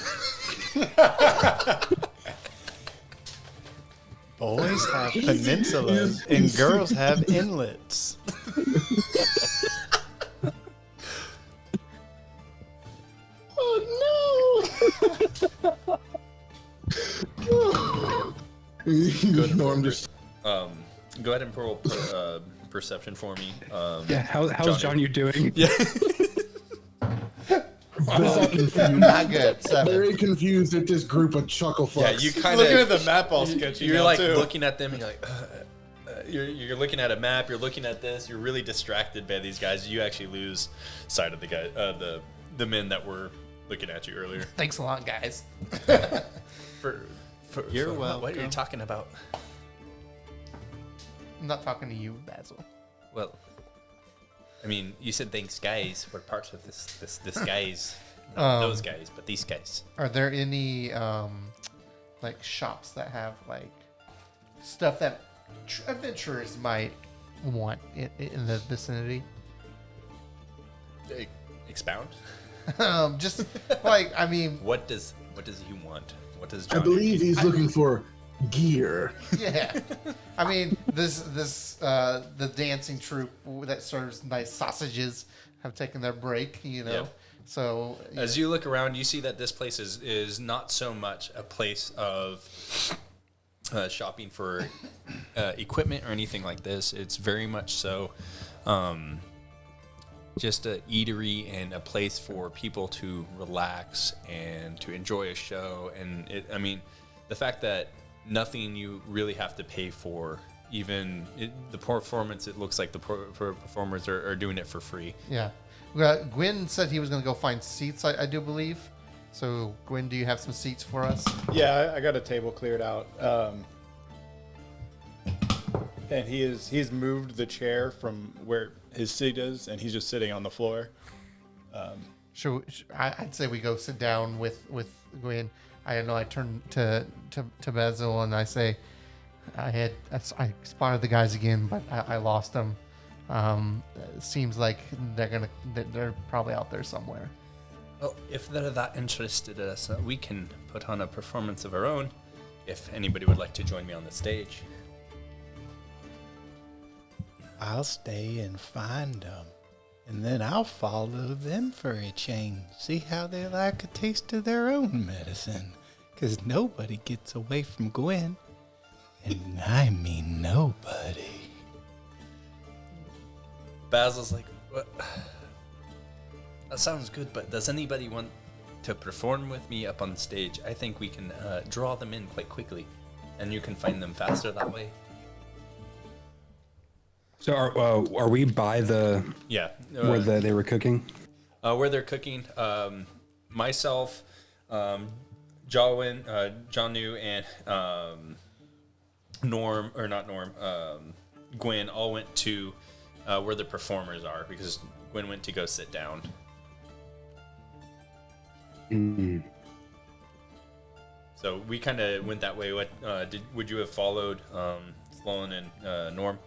Boys have peninsulas and girls have inlets. Oh no! Norm just go ahead and roll perception for me. Yeah, how's John you doing? Yeah. very confused. Not good. 7. Very confused at this group of chuckle fucks. Yeah, you kind Looking at of the map all sketchy. you're now, like too. looking at them and you're like you're looking at a map, you're looking at this, you're really distracted by these guys. You actually lose sight of the guy the men that were looking at you earlier. Thanks a lot, guys. For You're what are you welcome. talking about? I'm not talking to you, Basil. Well, I mean, you said thanks, guys. We're parts of this guys, not those guys, but these guys. Are there any like shops that have like stuff that adventurers might want in the vicinity? Expound. Just like, I mean, What does he want? What does I John believe he's looking for gear. yeah. I mean, the dancing troupe that serves nice sausages have taken their break, you know. Yeah. So As you look around, you see that this place is not so much a place of shopping for equipment or anything like this. It's very much so just a eatery and a place for people to relax and to enjoy a show. And I mean, the fact that nothing you really have to pay for, even the performance, it looks like the performers are doing it for free. yeah. Gwen said he was going to go find seats, I do believe. So, Gwen, do you have some seats for us? Yeah, I got a table cleared out. And he's moved the chair from where his seat is, and he's just sitting on the floor. I'd say we go sit down with Gwen. I know I turn to Basil and I say, I spotted the guys again, but I lost them. It seems like they're probably out there somewhere. Well, if they're that interested in us, we can put on a performance of our own. If anybody would like to join me on the stage. I'll stay and find them, and then I'll follow them for a change. See how they like a taste of their own medicine. Because nobody gets away from Gwen. And I mean nobody. Basil's like, what? That sounds good, but does anybody want to perform with me up on the stage? I think we can draw them in quite quickly, and you can find them faster that way. So are we by the Yeah. they were cooking? Where they're cooking, myself, Jawin, Jonu, and Gwen all went to where the performers are because Gwen went to go sit down. Mm. So we kind of went that way. What would you have followed Solin and Norm?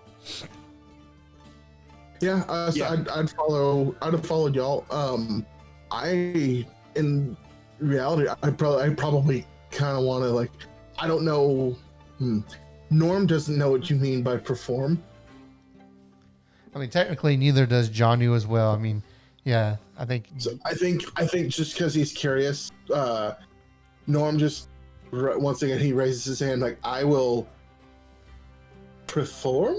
Yeah, so I'd have followed y'all. In reality, I probably kind of want to, like, I don't know. Norm doesn't know what you mean by perform. I mean, technically, neither does Jonu as well. I mean, yeah, I think. So I think just because he's curious, Norm just once again he raises his hand like, I will perform.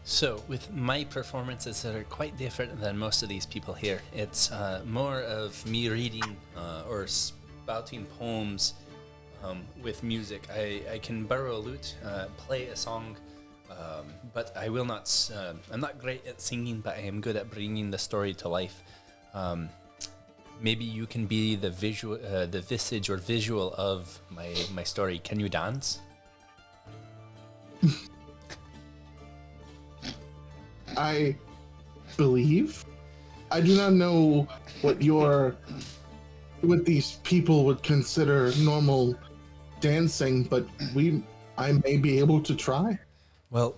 So, with my performances that are quite different than most of these people here, it's more of me reading or spouting poems with music. I can borrow a lute, play a song, but I will not. I'm not great at singing, but I am good at bringing the story to life. Maybe you can be the visage or visual of my story. Can you dance? I believe. I do not know what these people would consider normal dancing, but I may be able to try. Well,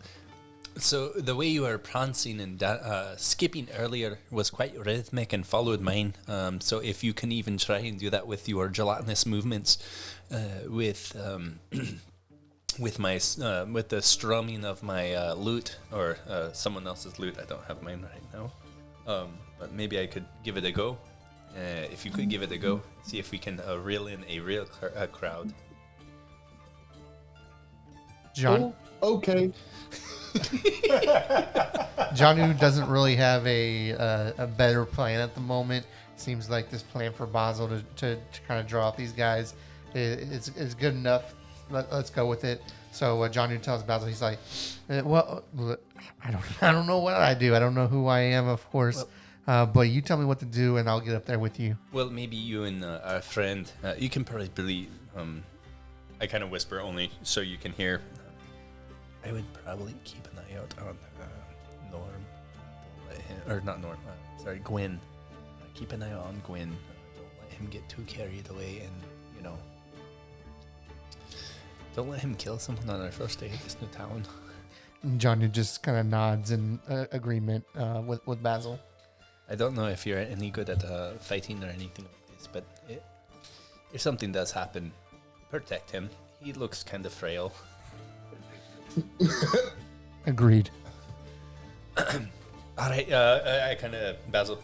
so the way you were prancing and skipping earlier was quite rhythmic and followed mine. So if you can even try and do that with your gelatinous movements, with the strumming of my lute or someone else's lute. I don't have mine right now, but maybe I could give it a go. If you could give it a go, see if we can reel in a real crowd. John, Oh, okay. Jonu doesn't really have a better plan at the moment. Seems like this plan for Basil to kind of draw out these guys is good enough. Let's go with it. So Jonu tells Basil, he's like, well, I don't know what I do. I don't know who I am, of course. But you tell me what to do, and I'll get up there with you. Well, maybe you and our friend, you can probably, I kind of whisper only so you can hear. I would probably keep an eye out on Norm. Don't let him, or not Norm, sorry, Gwen. Keep an eye on Gwen. Don't let him get too carried away, and, you know, don't let him kill someone on our first day at this new town. Jonu just kind of nods in agreement with Basil. I don't know if you're any good at fighting or anything like this, but if something does happen, protect him. He looks kind of frail. Agreed. All right, I kind of Basil,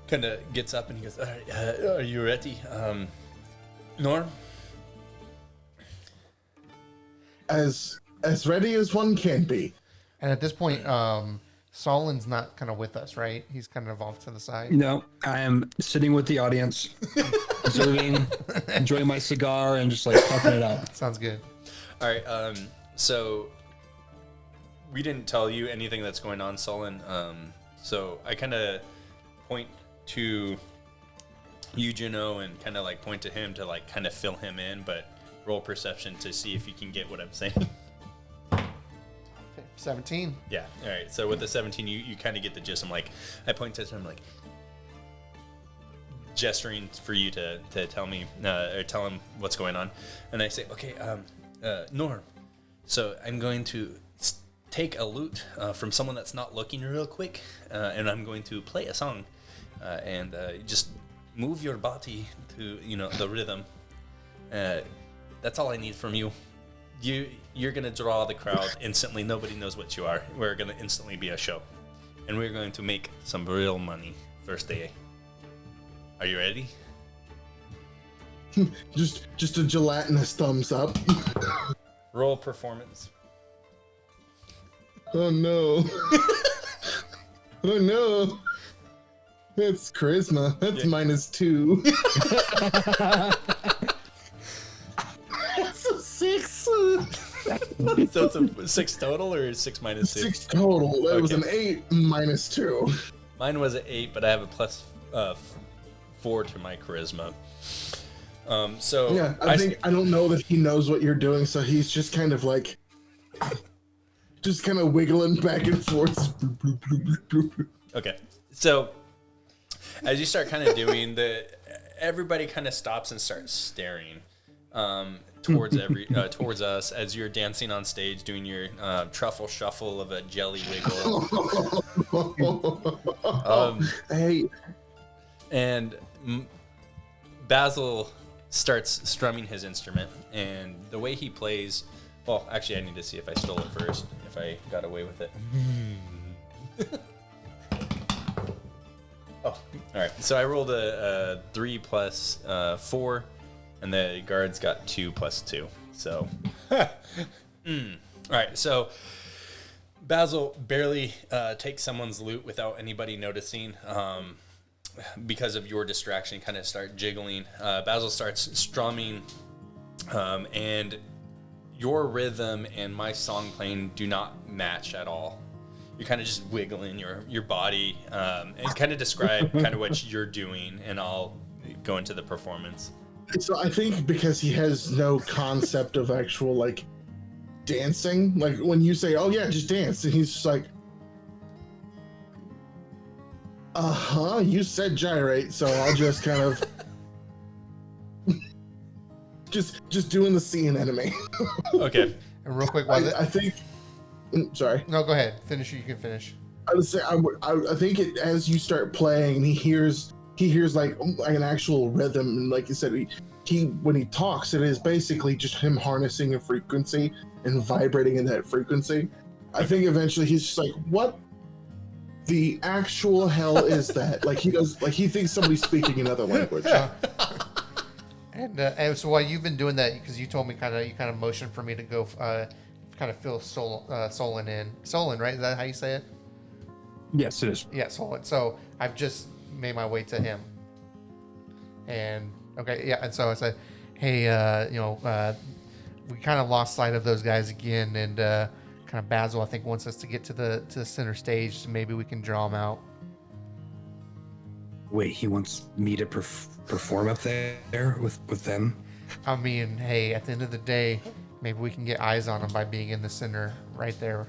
kind of gets up and he goes, "All right, are you ready, Norm?" As ready as one can be. And at this point, Solin's not kind of with us, right? He's kind of off to the side. No, I am sitting with the audience, observing, enjoying my cigar, and just like puffing it out. Sounds good. All right, so we didn't tell you anything that's going on, Solin. So I kind of point to you, Jonu, and kind of like point to him to like kind of fill him in, but roll perception to see if you can get what I'm saying. 17. Yeah. All right. So with the 17, you kind of get the gist. I'm like, I point to him like gesturing for you to tell me or tell him what's going on, and I say, okay, Norm. So I'm going to take a lute from someone that's not looking real quick, and I'm going to play a song, and just move your body to the rhythm. That's all I need from you. You're gonna draw the crowd instantly. Nobody knows what you are. We're gonna instantly be a show, and we're going to make some real money first day. Are you ready? just a gelatinous thumbs up. Roll performance. Oh no. Oh no. That's charisma. That's -2. That's a 6. So it's a 6 total, or 6 minus 2? 6 total. That was Okay. an 8 -2. Mine was an 8, but I have a plus 4 to my charisma. So Yeah, I don't know that he knows what you're doing, so he's just kind of like, just kind of wiggling back and forth. Okay, so as you start kind of doing everybody kind of stops and starts staring towards towards us as you're dancing on stage, doing your truffle shuffle of a jelly wiggle. Hey, And Basil starts strumming his instrument, and the way he plays, well, actually I need to see if I stole it first, if I got away with it. Oh, all right. So I rolled a 3 plus 4, and the guards got 2 plus 2. So, all right. So Basil barely takes someone's loot without anybody noticing. Because of your distraction, kind of start jiggling. Basil starts strumming, and your rhythm and my song playing do not match at all. You're kind of just wiggling your body, and kind of describe kind of what you're doing, and I'll go into the performance. so I think because he has no concept of actual like dancing, like when you say, "Oh yeah, just dance," and he's just like, you said gyrate, so I'll just kind of just doing the sea anemone. Okay. And real quick, I think. Sorry. No, go ahead. Finish. You can finish. I would say I think as you start playing, and he hears like an actual rhythm, and like you said, he when he talks, it is basically just him harnessing a frequency and vibrating in that frequency. I think eventually he's just like, what the actual hell is that? Like he thinks somebody's speaking another language. And so while you've been doing that, because you told me you kind of motioned for me to go, kind of fill Solin in. Solin, right? Is that how you say it? Yes, it is. Yeah, Solin. So I've just made my way to him. And okay, yeah. And so I said, hey, we kind of lost sight of those guys again, and kind of Basil, I think, wants us to get to the center stage, so maybe we can draw them out. Wait, he wants me to perform up there with them? I mean, hey, at the end of the day, maybe we can get eyes on them by being in the center right there.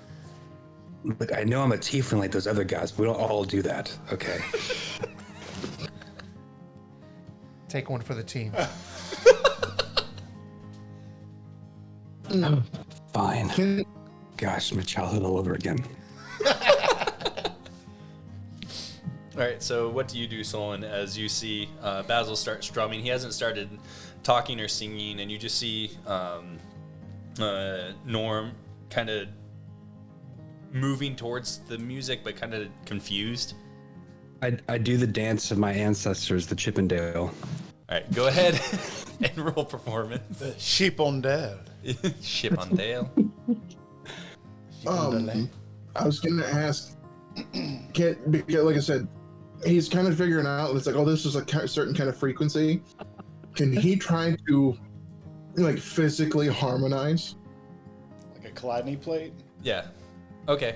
Look, I know I'm a tiefling like those other guys, but we don't all do that, okay? Take one for the team. Fine. Gosh, my childhood all over again. All right, so what do you do, Solon, as you see Basil start strumming? He hasn't started talking or singing, and you just see Norm kind of moving towards the music, but kind of confused. I do the dance of my ancestors, the Chippendale. All right, go ahead and roll performance. Sheep on Dale. Ship on Dale. I was gonna ask, because like I said, he's kind of figuring out. It's like, oh, this is a certain kind of frequency. Can he try to, like, physically harmonize? Like a Chladni plate? Yeah. Okay.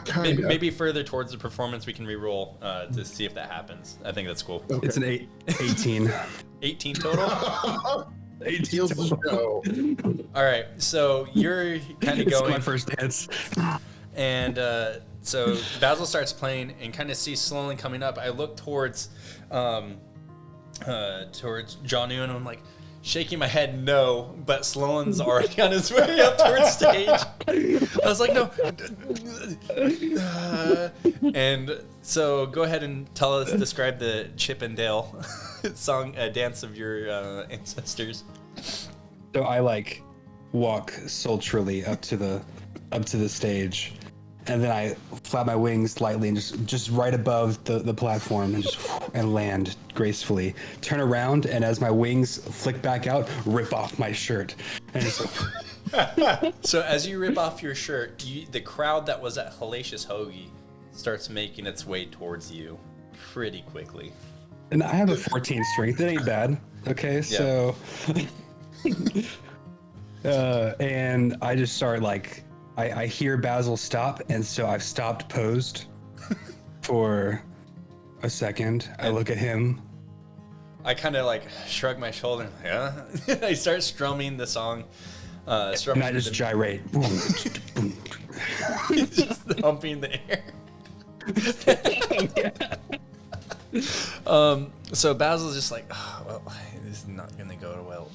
Kind of. Maybe further towards the performance, we can re-roll to see if that happens. I think that's cool. Okay. It's an 18. 18 total? 18 Steals the total. show. All right, so you're kind of It's going. my first dance. And so Basil starts playing and kind of sees Solin coming up. I look towards Jonu, and I'm like shaking my head no, but Sloan's already on his way up towards stage. I was like, no. And so go ahead and describe the Chip and Dale song, dance of your ancestors. So I walk sultrily up to the stage, and then I flap my wings lightly and just right above the platform and land gracefully. Turn around, and as my wings flick back out, rip off my shirt. And it's So as you rip off your shirt, the crowd that was at Hellacious Hoagie starts making its way towards you pretty quickly. and I have a 14 strength. It ain't bad. Okay, so and I just start I hear Basil stop, and so I've stopped posed for a second. I look at him. I kind of shrug my shoulder. Yeah. I start strumming the song. And I just gyrate. Boom, boom. just humping the air. So Basil's just like, oh, well, this is not gonna go well.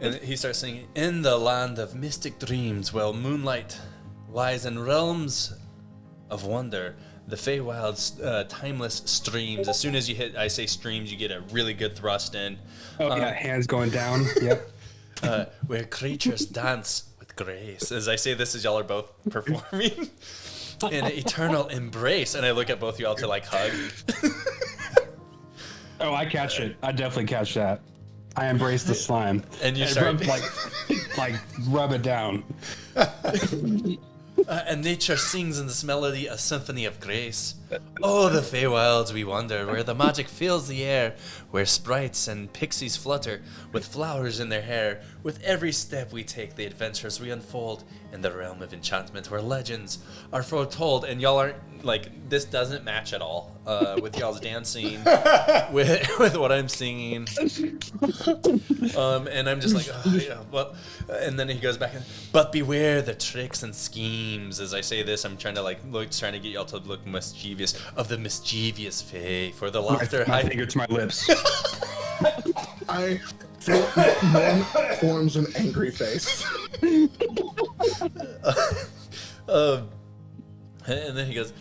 And he starts singing, "In the land of mystic dreams, where moonlight lies in realms of wonder, the Feywild's timeless streams." As soon as I say streams, you get a really good thrust in. Oh yeah, hands going down. Yep. Where creatures dance with grace. As I say this, as y'all are both performing, in an eternal embrace, and I look at both y'all to hug. Oh, I catch it. I definitely catch that. I embrace the slime. And you start rub it down. And nature sings in this melody a symphony of grace. Oh, the Feywilds we wander, where the magic fills the air, where sprites and pixies flutter, with flowers in their hair. With every step we take, the adventures we unfold in the realm of enchantment, where legends are foretold. And y'all aren't, this doesn't match at all with y'all's dancing, with what I'm singing. And I'm just oh, yeah, well, and then he goes back and, but beware the tricks and schemes. As I say this, I'm trying to trying to get y'all to look mischievous, of the mischievous Fae, for the laughter. My finger to my lips. I think Norm forms an angry face. And then he goes,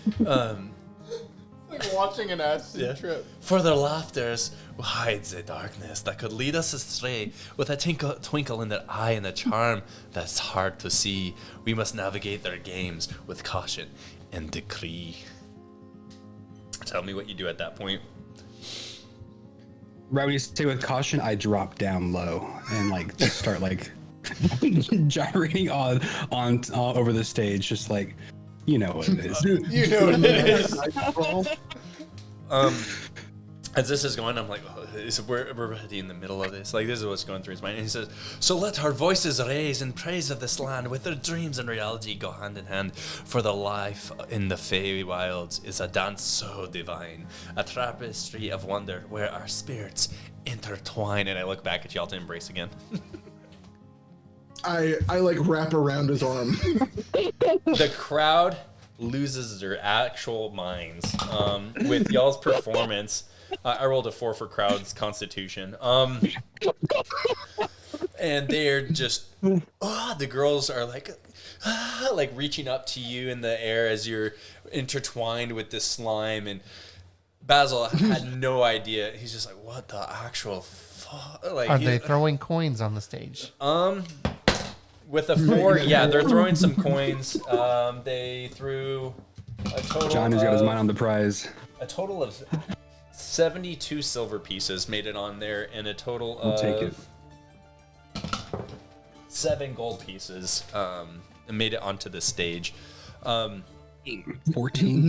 Like watching an acid trip. for their laughters hides a darkness that could lead us astray, with a twinkle in their eye and a charm that's hard to see. We must navigate their games with caution and decree. Tell me what you do at that point. Right when you say with caution, I drop down low and like just start like gyrating on over the stage, just like you know what it is. You know what it is. As this is going, I'm like, we're already in the middle of this. Like, this is what's going through his mind. And he says, so let our voices raise in praise of this land, with their dreams and reality go hand in hand. For the life in the Fey wilds is a dance so divine, a tapestry of wonder where our spirits intertwine. And I look back at y'all to embrace again. I like wrap around his arm. The crowd loses their actual minds with y'all's performance. I rolled a 4 for crowd's constitution. And they're just, the girls are like reaching up to you in the air as you're intertwined with this slime. And Basil had no idea. He's just like, what the actual fuck? Like, Are they throwing coins on the stage? With a 4, yeah, they're throwing some coins. They threw a total John has got his mind on the prize. A total of 72 silver pieces made it on there, and a total I'll of take it. 7 gold pieces made it onto the stage. 14.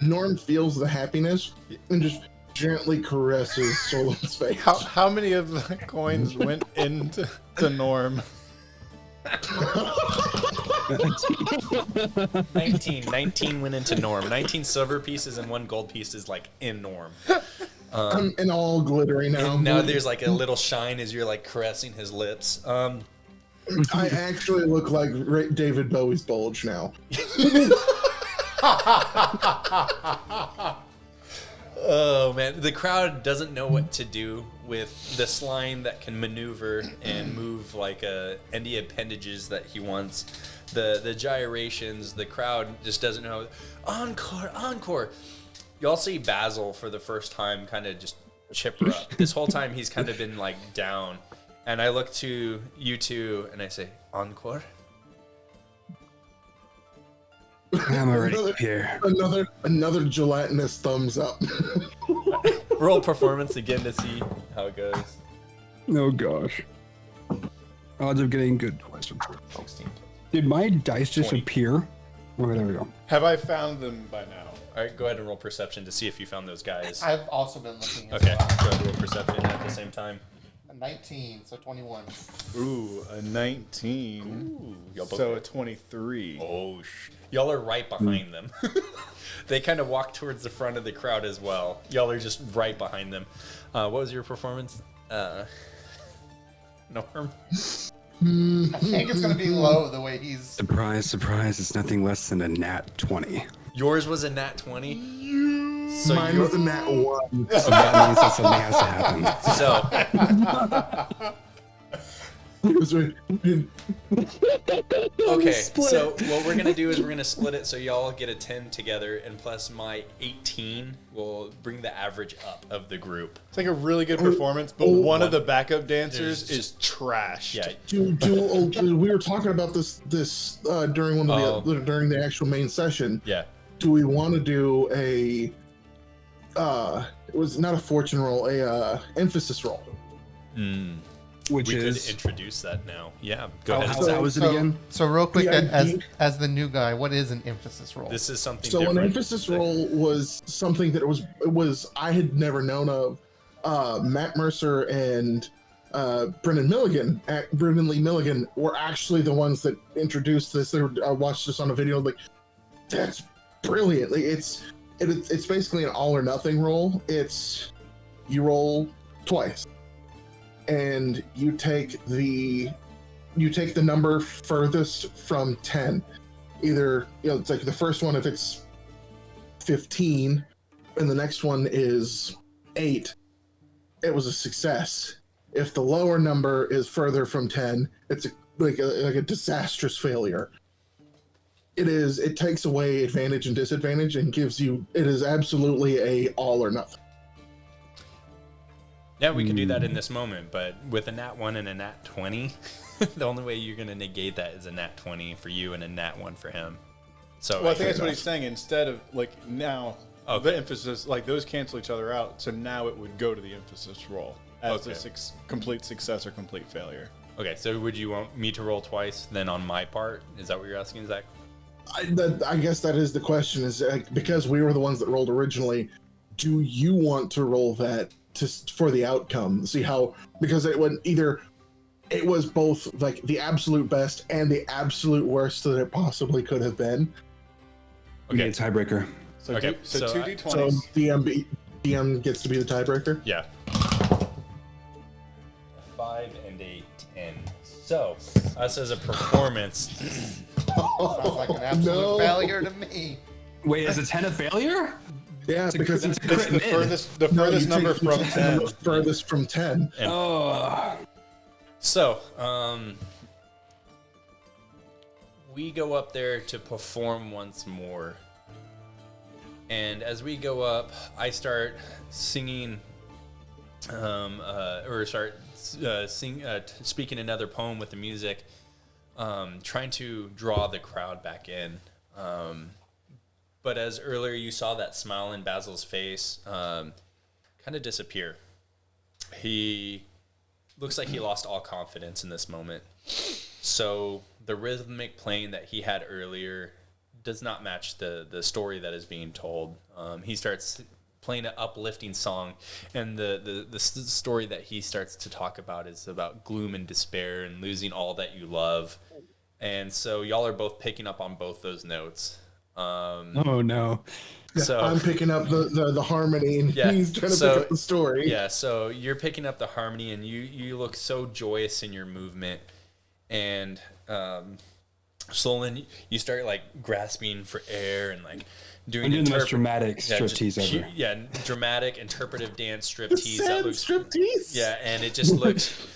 Norm feels the happiness and just gently caresses Solin's face. How many of the coins went into Norm? 19 went into Norm. 19 silver pieces and 1 gold piece is like in Norm. And all glittery now. And now there's like a little shine as you're like caressing his lips. I actually look like David Bowie's bulge now. Oh man, the crowd doesn't know what to do with the slime that can maneuver and move like any appendages that he wants. The gyrations, the crowd just doesn't know. Encore. Y'all see Basil for the first time kind of just chipper up. This whole time he's kind of been like down. And I look to you two and I say, encore? I'm already here. Another gelatinous thumbs up. Roll performance again to see how it goes. Oh gosh. Odds of getting good twice. 16. Did my dice just 20. appear? Oh, there we go. Have I found them by now? All right, go ahead and roll perception to see if you found those guys. I've also been looking as Okay, well. go ahead and roll perception at the same time. 19, so 21. Ooh, a 19. Ooh, y'all both So a 23. Oh, y'all are right behind them. They kind of walk towards the front of the crowd as well. Y'all are just right behind them. What was your performance? Norm? I think it's going to be low the way he's... Surprise, surprise, it's nothing less than a nat 20. Yours was a nat 20? So Mine was a nat 1. So that means that something has to happen. Okay, so what we're going to do is we're going to split it so y'all get a 10 together, and plus my 18 will bring the average up of the group. It's like a really good performance, but one of the backup dancers is trash. Yeah. We were talking about this during during the actual main session. Yeah. Do we want to do a it was not a fortune roll, a emphasis roll? Which We is could introduce that now. Yeah, go ahead. how was it again? So real quick, Yeah, as the new guy, what is an emphasis roll? This is something So different. an emphasis roll was something that it was I had never known of. Matt Mercer and Brendan Lee Milligan were actually the ones that introduced this. I watched this on a video. Like, that's brilliant. Like, it's basically an all or nothing roll. It's you roll twice, and you take the number furthest from 10. Either it's like the first one if it's 15, and the next one is 8. It was a success. If the lower number is further from 10, it's like a disastrous failure. It takes away advantage and disadvantage and gives you, it is absolutely a all or nothing. Yeah, we could do that in this moment, but with a nat 1 and a nat 20, the only way you're going to negate that is a nat 20 for you and a nat 1 for him. So Well, I think that's what he's saying. Instead of, like, now, The emphasis, like those cancel each other out. So now it would go to the emphasis roll as a complete success or complete failure. Okay, so would you want me to roll twice then on my part? Is that what you're asking, Zach? I guess that is the question. Is because we were the ones that rolled originally. Do you want to roll that for the outcome? See how, because it was both like the absolute best and the absolute worst that it possibly could have been. Okay, tiebreaker. So Okay, so so 2d20s. So DM gets to be the tiebreaker. Yeah. 5 and a 10. So, us as a performance, Sounds like an absolute failure to me. Wait, is a 10 a failure? Yeah, because it's It's the furthest number from 10. The furthest from 10. so, we go up there to perform once more. And as we go up, I start singing, speaking another poem with the music, trying to draw the crowd back in. But as earlier you saw that smile in Basil's face kind of disappear. He looks like he lost all confidence in this moment. So the rhythmic playing that he had earlier does not match the story that is being told. He starts playing an uplifting song, and the story that he starts to talk about is about gloom and despair and losing all that you love. And so y'all are both picking up on both those notes. Oh no. So I'm picking up the harmony, and he's trying to pick up the story. Yeah, so you're picking up the harmony, and you look so joyous in your movement. And Solin, you start like grasping for air and like doing the most dramatic striptease ever. Yeah, dramatic interpretive dance striptease. Sad striptease. Yeah, and it just looks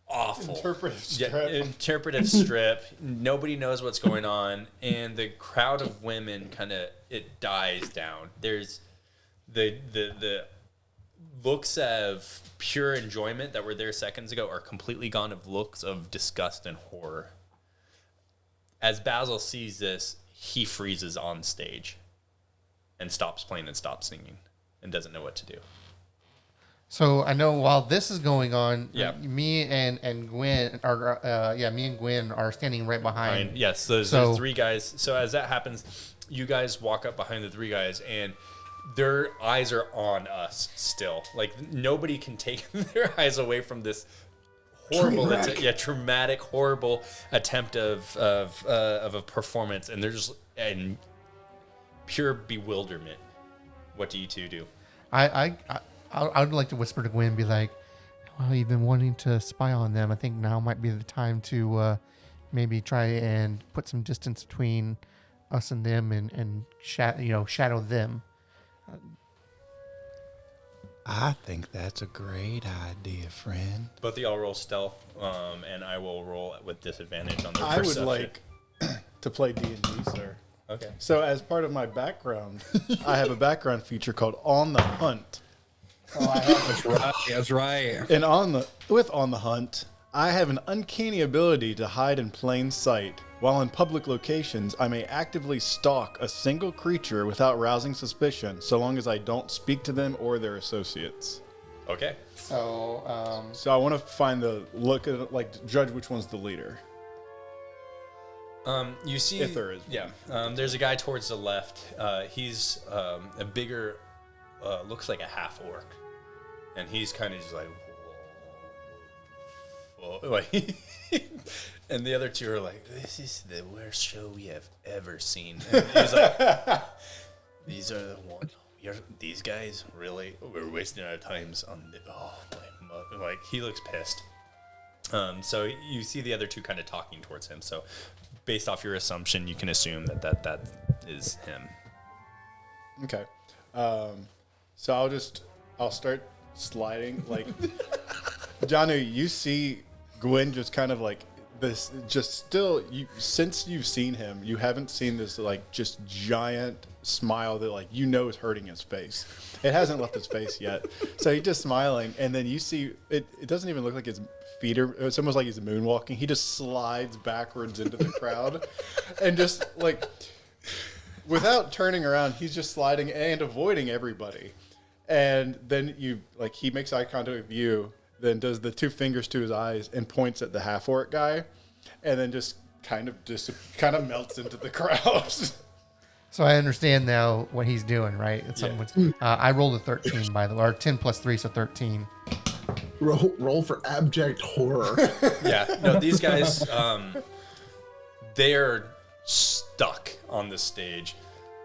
awful. Interpretive strip. Yeah, interpretive strip. Nobody knows what's going on, and the crowd of women it dies down. There's the looks of pure enjoyment that were there seconds ago are completely gone of looks of disgust and horror. As Basil sees this, he freezes on stage and stops playing and stops singing and doesn't know what to do. So I know while this is going on, Yeah. me and Gwen are standing right behind. Yes, there's three guys. So as that happens, you guys walk up behind the three guys, and their eyes are on us still. Like nobody can take their eyes away from this horrible, traumatic, horrible attempt of a performance, and they're just in pure bewilderment. What do you two do? I would like to whisper to Gwen and be like, well, you've been wanting to spy on them. I think now might be the time to maybe try and put some distance between us and them and shadow them. I think that's a great idea, friend. Both of y'all roll stealth, and I will roll with disadvantage on their I perception. would like to play D&D, sir. Okay. So as part of my background, I have a background feature called On the Hunt. That's right. And on the hunt, I have an uncanny ability to hide in plain sight. While in public locations, I may actively stalk a single creature without rousing suspicion, so long as I don't speak to them or their associates. Okay. So, So I want to find judge which one's the leader. You see, If there is one. Yeah. There's a guy towards the left. He's a bigger, looks like a half orc, and he's kind of just like, whoa. Like, and the other two are like, this is the worst show we have ever seen. And he's like, these are the ones. These guys really, we're wasting our times on the. Oh my mother! Like he looks pissed. So you see the other two kind of talking towards him. So based off your assumption, you can assume that is him. Okay. So I'll start sliding. Like, Jonu, you see Gwen just kind of like this, just still, since you've seen him, you haven't seen this like just giant smile that like, is hurting his face. It hasn't left his face yet. So he's just smiling. And then you see, it doesn't even look like his feet are, it's almost like he's moonwalking. He just slides backwards into the crowd and just like without turning around, he's just sliding and avoiding everybody. And then he makes eye contact with you, then does the 2 fingers to his eyes and points at the half-orc guy, and then just kind of melts into the crowd. So I understand now what he's doing, right? It's I rolled a 13, by the way, or 10 plus 3, so 13. Roll for abject horror. Yeah, no, these guys, they're stuck on the stage.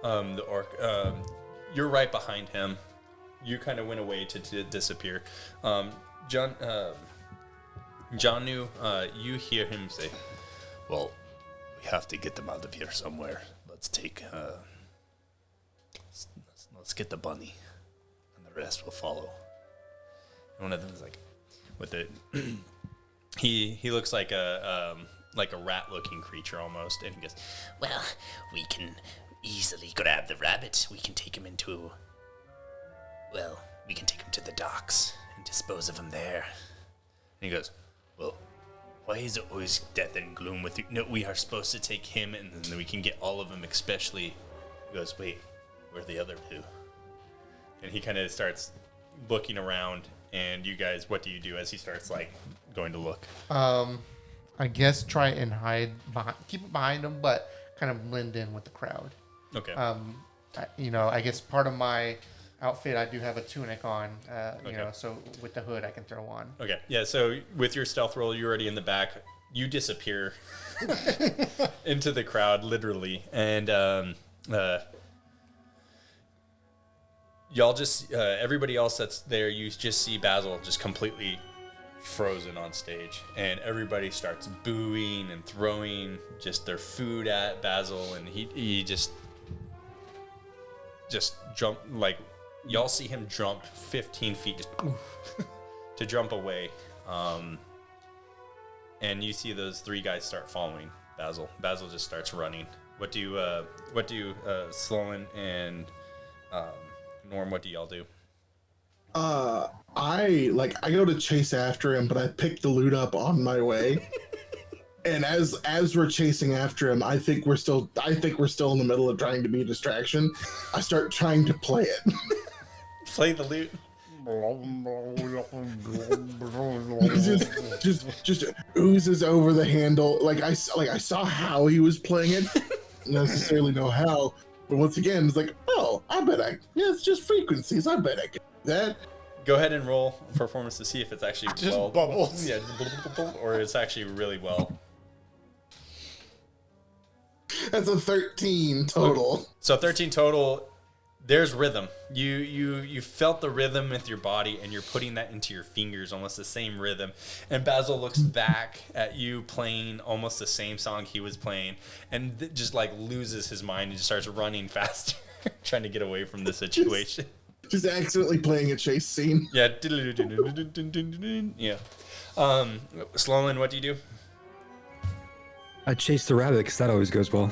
The orc, you're right behind him. You kind of went away to disappear. Jonu, you hear him say, "Well, we have to get them out of here somewhere. Let's take, let's get the bunny, and the rest will follow." And one of them is like, with it, he looks like a rat-looking creature almost, and he goes, Well, we can easily grab the rabbit. We can take him to the docks and dispose of him there. and he goes, "Well, why is it always death and gloom with you? No, we are supposed to take him, and then we can get all of them, especially." He goes, "Wait, where are the other 2?" And he kind of starts looking around, and you guys, what do you do as he starts, going to look? I guess try and keep it behind him, but kind of blend in with the crowd. Okay. I guess part of my outfit, I do have a tunic on, so with the hood I can throw on. Okay, yeah, so with your stealth roll, you're already in the back. You disappear into the crowd, literally, and y'all just, everybody else that's there, you just see Basil just completely frozen on stage, and everybody starts booing and throwing just their food at Basil, and he just jump, y'all see him jump 15 feet just to jump away, and you see those 3 guys start following Basil. Basil just starts running. What do Solin and Norm, what do y'all do? I go to chase after him, but I pick the loot up on my way. And as we're chasing after him, I think we're still in the middle of trying to be a distraction. I start trying to play it. Play the loot. just oozes over the handle. I saw how he was playing it. Don't necessarily know how, but once again, it's it's just frequencies. I bet I can do that. Go ahead and roll performance to see if it's actually Just bubbles. Yeah, or it's actually really well. That's a 13 total. So 13 total. There's rhythm. You felt the rhythm with your body, and you're putting that into your fingers, almost the same rhythm. And Basil looks back at you playing almost the same song he was playing, and just loses his mind and just starts running faster, trying to get away from the situation. Just accidentally playing a chase scene. Yeah. Yeah. Solin, what do you do? I chase the rabbit because that always goes well.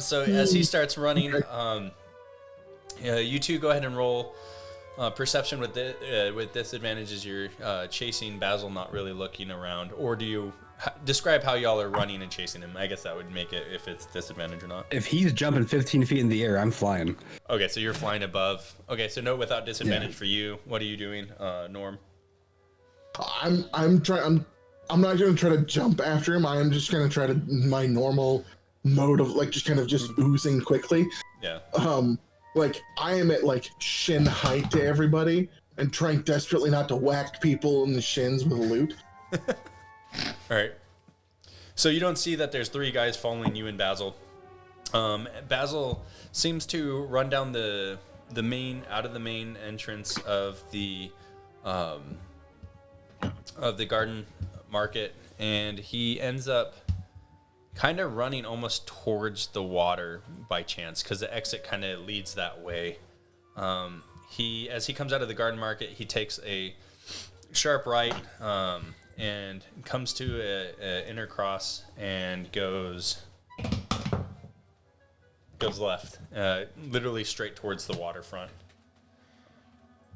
So as he starts running, you 2 go ahead and roll perception with disadvantage as you're chasing Basil, not really looking around. Or do you describe how y'all are running and chasing him? I guess that would make it if it's disadvantage or not. If he's jumping 15 feet in the air, I'm flying. Okay, so you're flying above. Okay, so no, without disadvantage for you. What are you doing, Norm? I'm not gonna try to jump after him. I am just gonna try to my normal mode of just oozing quickly. Yeah. I am at shin height to everybody and trying desperately not to whack people in the shins with loot. All right. So you don't see that there's 3 guys following you and Basil. Basil seems to run down the main entrance of the garden market, and he ends up kind of running almost towards the water by chance, because the exit kind of leads that way. As he comes out of the garden market, he takes a sharp right, and comes to a inner cross and goes left, literally straight towards the waterfront.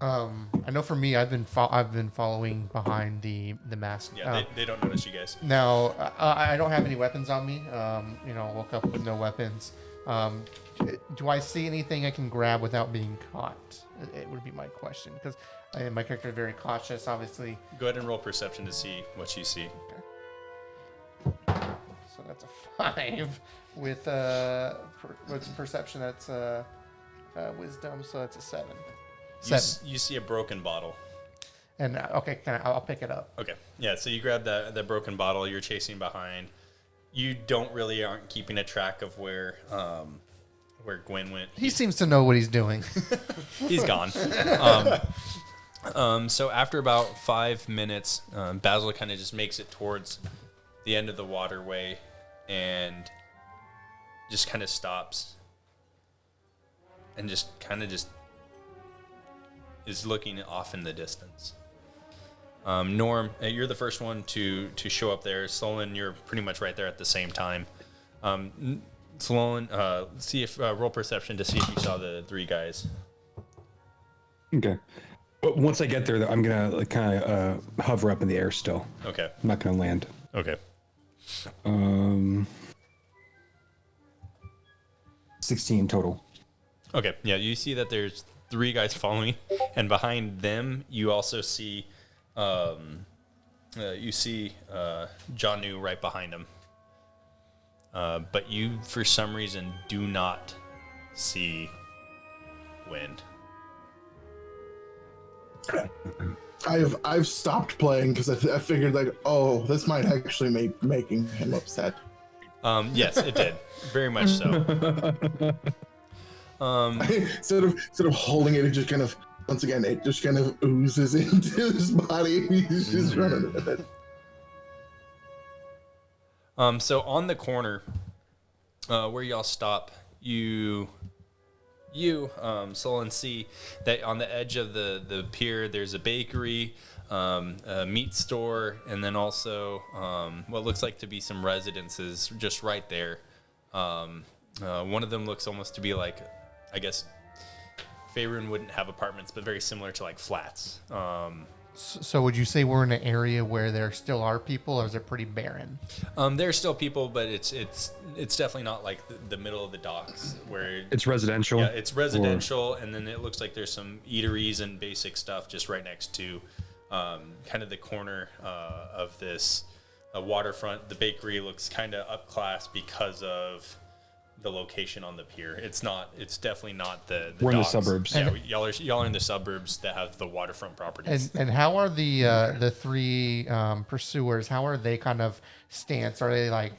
I know for me, I've been following behind the mask. Yeah, they don't notice you guys. Now, I don't have any weapons on me. Woke up with no weapons. Do I see anything I can grab without being caught? It would be my question, because my character is very cautious, obviously. Go ahead and roll perception to see what you see. So that's a 5 with perception. That's wisdom, so that's a 7. You see a broken bottle. And okay, I'll pick it up. Okay. Yeah, so you grab the broken bottle, you're chasing behind. You aren't keeping a track of where Gwen went. He seems to know what he's doing. He's gone. So after about 5 minutes, Basil kind of just makes it towards the end of the waterway and just kind of stops and just is looking off in the distance. Norm, you're the first one to show up there. Solin, you're pretty much right there at the same time. Solin, see if roll perception to see if you saw the 3 guys. Okay. But once I get there, I'm gonna kind of hover up in the air still. Okay. I'm not gonna land. Okay. 16 total. Okay. Yeah, you see that there's 3 guys following, and behind them you also see Jonu right behind him. But you, for some reason, do not see Gwen. I've stopped playing because I figured like, oh, this might actually making him upset. Yes, it did. Very much so. Instead of holding it, it just kind of once again it just kind of oozes into his body. He's just running with it. So on the corner, where y'all stop, you Solin, see that on the edge of the pier, there's a bakery, a meat store, and then also what looks like to be some residences just right there. One of them looks almost to be like, I guess, Faerun wouldn't have apartments, but very similar to like flats. So would you say we're in an area where there still are people, or is it pretty barren? There's still people, but it's definitely not like the middle of the docks where It's residential. Yeah, it's residential, and then it looks like there's some eateries and basic stuff just right next to kind of the corner of this waterfront. The bakery looks kind of upclass because of the location on the pier. It's definitely not the We're in the docks. suburbs. Yeah, y'all are in the suburbs that have the waterfront properties. And how are the 3 pursuers? How are they kind of stance? Are they like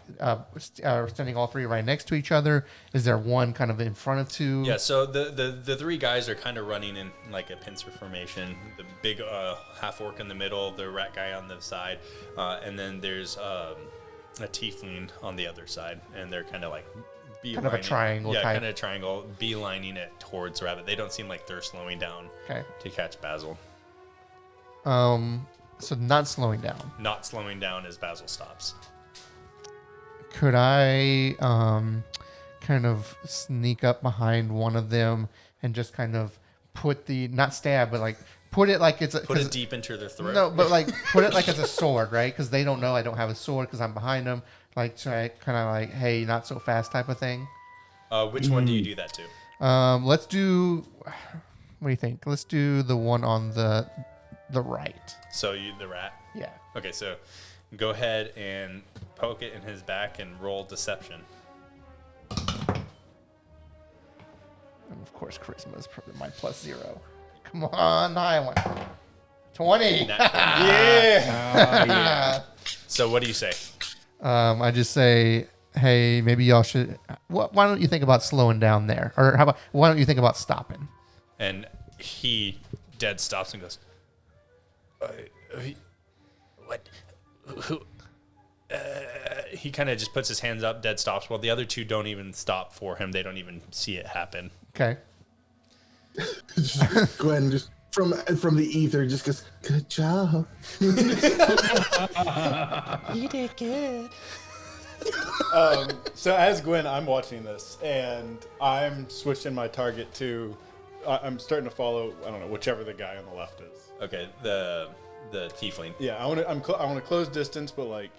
standing all 3 right next to each other? Is there one kind of in front of 2? Yeah, so the 3 guys are kind of running in like a pincer formation. The big half orc in the middle, the rat guy on the side, and then there's a tiefling on the other side, and they're kind of like kind of a triangle. Yeah, type. kind of a triangle, beelining it towards Rabbit. They don't seem like they're slowing down to catch Basil. So not slowing down. Not slowing down as Basil stops. Could I kind of sneak up behind one of them and just kind of put not stab, but like put it like it's put it deep into their throat. No, but like put it like it's a sword, right? Because they don't know I don't have a sword because I'm behind them. Like try kind of like, hey, not so fast type of thing. Which one do you do that to? Let's do. What do you think? Let's do the one on the right. So the rat. Yeah. Okay, so go ahead and poke it in his back and roll deception. And of course, charisma is my +0. Come on, high one. 20. Yeah. So what do you say? I just say, hey, maybe y'all should. Why don't you think about slowing down there? Or how about why don't you think about stopping? And he dead stops and goes, What? Who? he kind of just puts his hands up, dead stops, while the other 2 don't even stop for him. They don't even see it happen. Okay. Gwen just from the ether just goes, good job. You did good. So as Gwen, I'm watching this, and I'm switching my target to I'm starting to follow. I don't know, whichever the guy on the left is. Okay, the tiefling. Yeah, I want to close distance, but like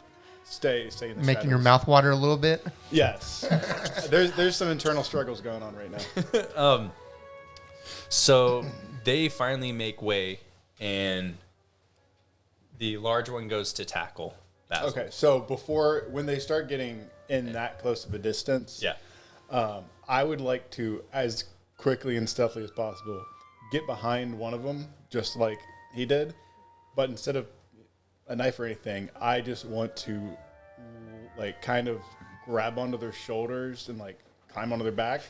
stay in the Making your shadows. mouth water a little bit. Yes. there's some internal struggles going on right now. So they finally make way, and the large one goes to tackle Basil. Okay, so when they start getting in that close of a distance, Yeah. I would like to, as quickly and stealthily as possible, get behind one of them, just like he did. But instead of a knife or anything, I just want to, like, kind of grab onto their shoulders and, like, climb onto their back.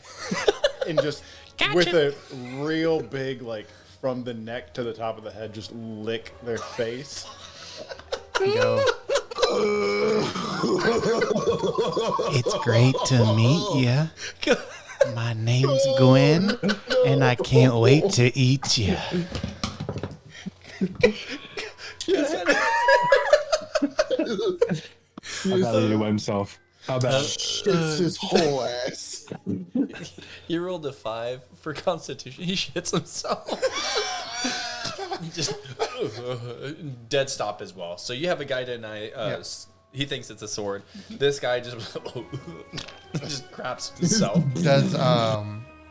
And just, with a real big, like, from the neck to the top of the head, just lick their face. Go. It's great to meet you. My name's Gwen, and I can't wait to eat you. How about he knew himself? How about Shits his whole ass. He rolled a 5 for Constitution. He shits himself. Just dead stop as well. So you have a guy tonight. He thinks it's a sword. This guy just craps himself. Does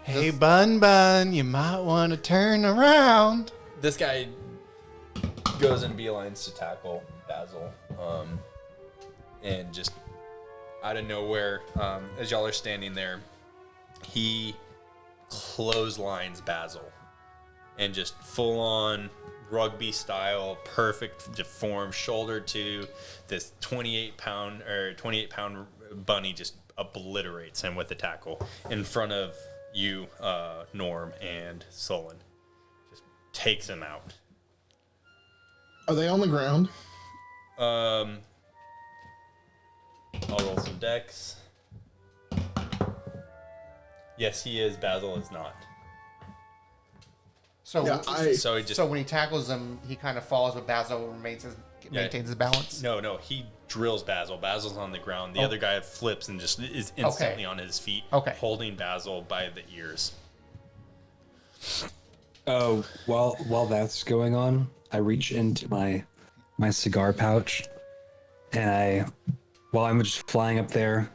Hey, Bun, you might want to turn around. This guy goes and beelines to tackle Basil, and just out of nowhere, as y'all are standing there, he clotheslines Basil, and just full on rugby style, perfect deform shoulder to this 28 pound bunny just obliterates him with the tackle in front of you, Norm and Solin. Just takes him out. Are they on the ground? I'll roll some decks. Yes, he is. Basil is not. so? Yeah, So he just So when he tackles him, he kind of falls, but Basil maintains his balance. no. He drills Basil. Basil's on the ground. The other guy flips and just is instantly on his feet, holding Basil by the ears. Oh, while that's going on, I reach into my cigar pouch, and while I'm just flying up there,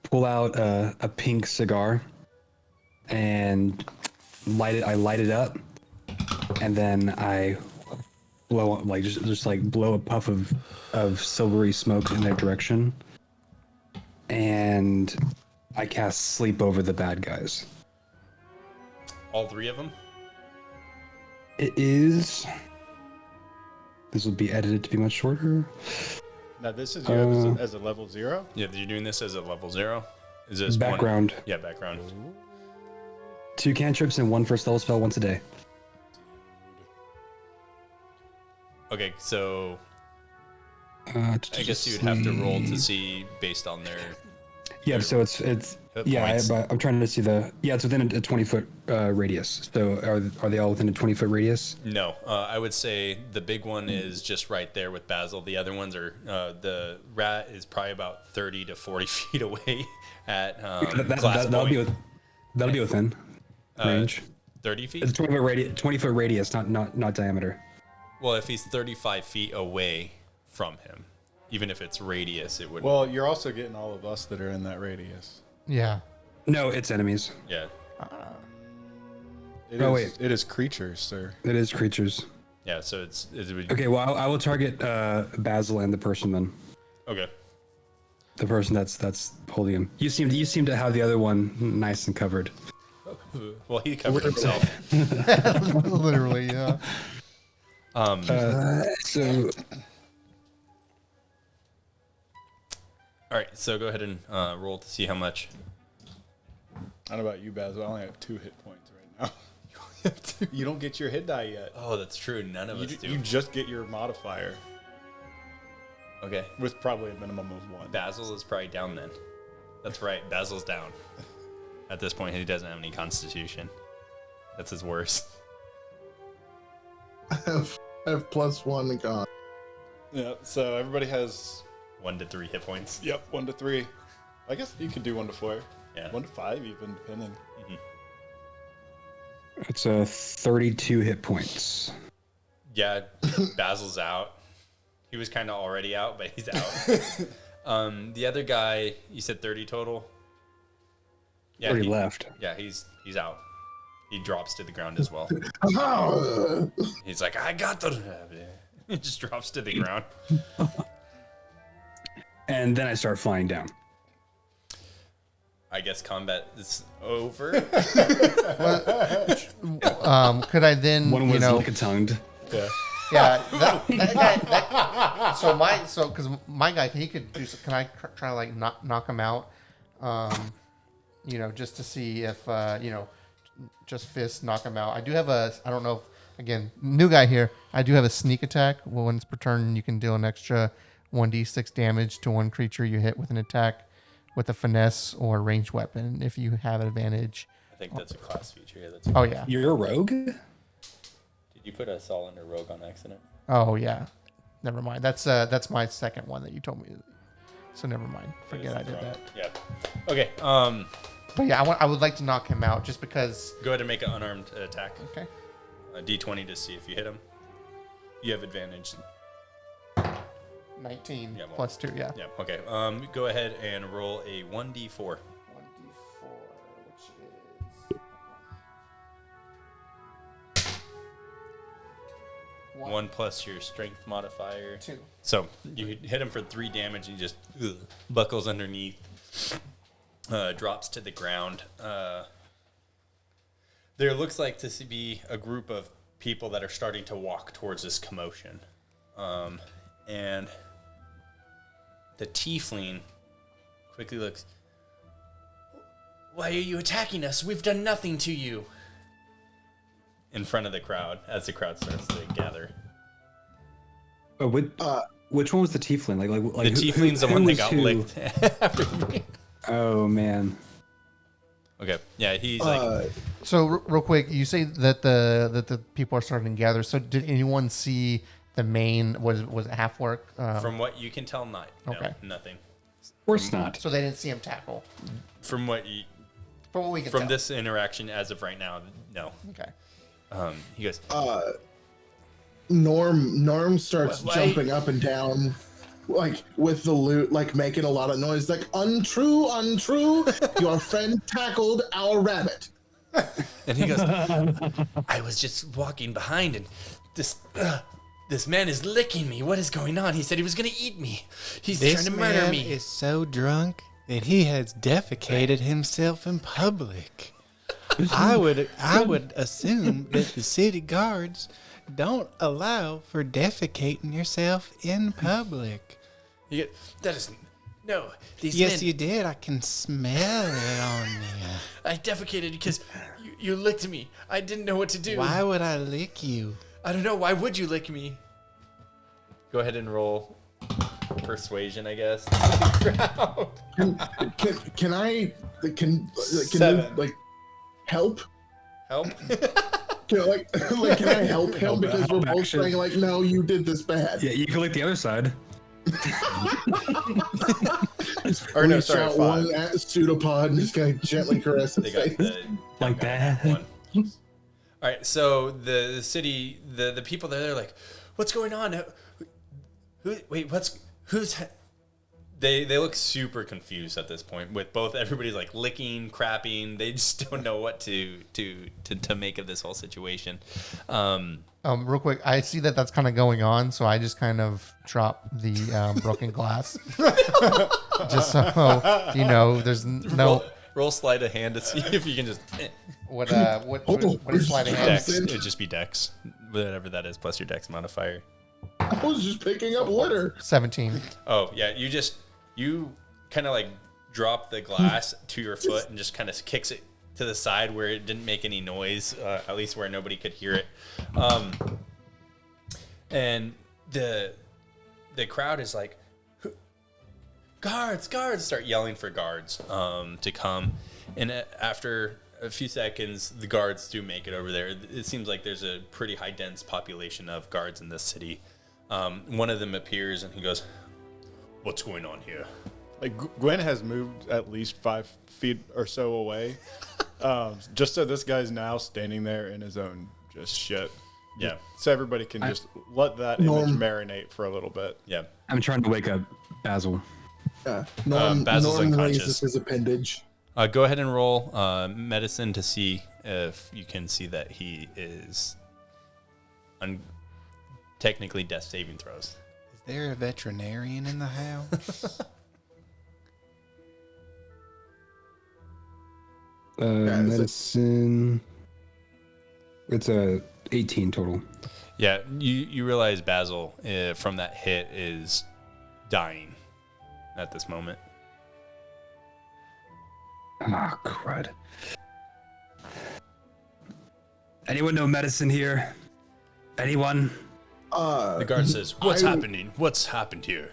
pull out a pink cigar and light it. I light it up, and then I blow blow a puff of silvery smoke in their direction, and I cast sleep over the bad guys. All 3 of them? It is. This will be edited to be much shorter. Now, this is you as a level 0? Yeah, you're doing this as a level 0? Is this Background. Yeah, background. 2 cantrips and 1 first level spell once a day. Okay, so I I guess you would have to roll to see based on their... Yeah, so it's hit yeah. points. I'm trying to see it's within a 20-foot radius. So are they all within a 20-foot radius? No, I would say the big one is just right there with Basil. The other ones are the rat is probably about 30 to 40 feet away at That'll be within range. 30 feet. It's 20-foot radius, not diameter. Well, if he's 35 feet away from him, even if it's radius, it would. Well, you're also getting all of us that are in that radius. Yeah. No, it's enemies. Yeah, It is creatures, sir. It is creatures. yeah. So it would, Okay, well I will target Basil and the person then. okay. The person that's holding him. You seem to have the other one nice and covered. Well, he covered himself. Literally, yeah. So All right, so go ahead and roll to see how much. I don't know about you, Basil. I only have 2 hit points right now. You don't get your hit die yet. Oh, that's true. None of us do. You just get your modifier Okay. with probably a minimum of 1. Basil is probably down then. That's right. Basil's down. At this point, he doesn't have any constitution. That's his worst. I have +1 and gone. Yeah, so everybody has 1 to 3 hit points. 1 to 3. I guess you could do 1 to 4. Yeah. 1 to 5 even, depending. It's a 32 hit points. Yeah, Basil's out. He was kind of already out, but he's out. The other guy, you said 30 total? Yeah, 30 left. Yeah, he's out. He drops to the ground as well. He's like, I got the rabbit. He just drops to the ground. And then I start flying down. I guess combat is over. Could I then, One was lick-a-tongued. Yeah, that guy. Because my guy, he could do. Can I try to like knock him out? Just to see if just fist knock him out. I do have a. I don't know. Again, new guy here. I do have a sneak attack. Well, once per turn, you can deal an extra 1d6 damage to one creature you hit with an attack with a finesse or ranged weapon if you have an advantage. I think that's a class feature. Yeah, that's. Oh yeah. You're a rogue? Did you put a Solin or rogue on accident? Oh yeah. Never mind. That's my second one that you told me. So never mind. Forget I did that. Yeah. Okay. But yeah, I would like to knock him out just because. Go ahead and make an unarmed attack. Okay. A D20 to see if you hit him. You have advantage. 19 Yeah, well, plus 2, yeah. Yeah. Okay. Go ahead and roll a 1d4. 1d4, which is 1 plus your strength modifier. 2. So you hit him for 3 damage. And he just buckles underneath. Drops to the ground. There looks like to be a group of people that are starting to walk towards this commotion. And the tiefling quickly looks, why are you attacking us? We've done nothing to you. In front of the crowd, as the crowd starts to gather. Oh, which one was the tiefling? Like the tiefling's the one that got licked after me. Oh, man. Okay, yeah, he's like... So, real quick, you say that the people are starting to gather. So, did anyone see the main, was it half work? From what you can tell, not. Okay. No, nothing. Of course not. So, they didn't see him tackle? From what we can from tell. this interaction as of right now, no. Okay. He goes, Norm starts jumping up and down, like with the loot, like making a lot of noise, like untrue, your friend tackled our rabbit. and he goes, I was just walking behind and this man is licking me. What is going on? He said he was going to eat me. He's trying to murder me. This man is so drunk that he has defecated himself in public. I would assume that the city guards don't allow for defecating yourself in public. That is no. Yes, you did. I can smell it on you. I defecated because you licked me. I didn't know what to do. Why would I lick you? I don't know. Why would you lick me? Go ahead and roll persuasion, I guess. Can I Seven. like help? Help? Can I help him because we're both action. saying like, no, you did this bad. Yeah, you can lick the other side. Or no, Reach sorry, out 5. one pseudopod and just kind of gently caress They his got face. the Like that. one. All right, so the city, the people there, they're like, "What's going on? Who's?" They look super confused at this point. With both everybody's like licking, crapping. They just don't know what to make of this whole situation. Real quick, I see that that's kind of going on, so I just kind of drop the broken glass, just so there's no. Roll sleight of hand to see if you can just. What is sleight of hand? Dex. It'd just be Dex, whatever that is, plus your Dex modifier. I was just picking up litter. 17. Oh yeah, you kind of like drop the glass to your foot and just kind of kicks it to the side where it didn't make any noise, at least where nobody could hear it. And the crowd is like, guards, start yelling for guards to come. And after a few seconds, the guards do make it over there. It seems like there's a pretty high dense population of guards in this city. One of them appears and he goes, "What's going on here?" Like Gwen has moved at least 5 feet or so away, Just so this guy's now standing there in his own just shit. Yeah. So everybody can just let that image marinate for a little bit. Yeah. I'm trying to wake up Basil. Basil's Norm unconscious. raises his appendage. Go ahead and roll medicine to see if you can see that he is technically death saving throws. Is there a veterinarian in the house? Medicine. It's a 18 total. Yeah, you realize Basil from that hit is dying at this moment. Ah, crud. Anyone know medicine here? Anyone? The guard says, "What's happening? What's happened here?"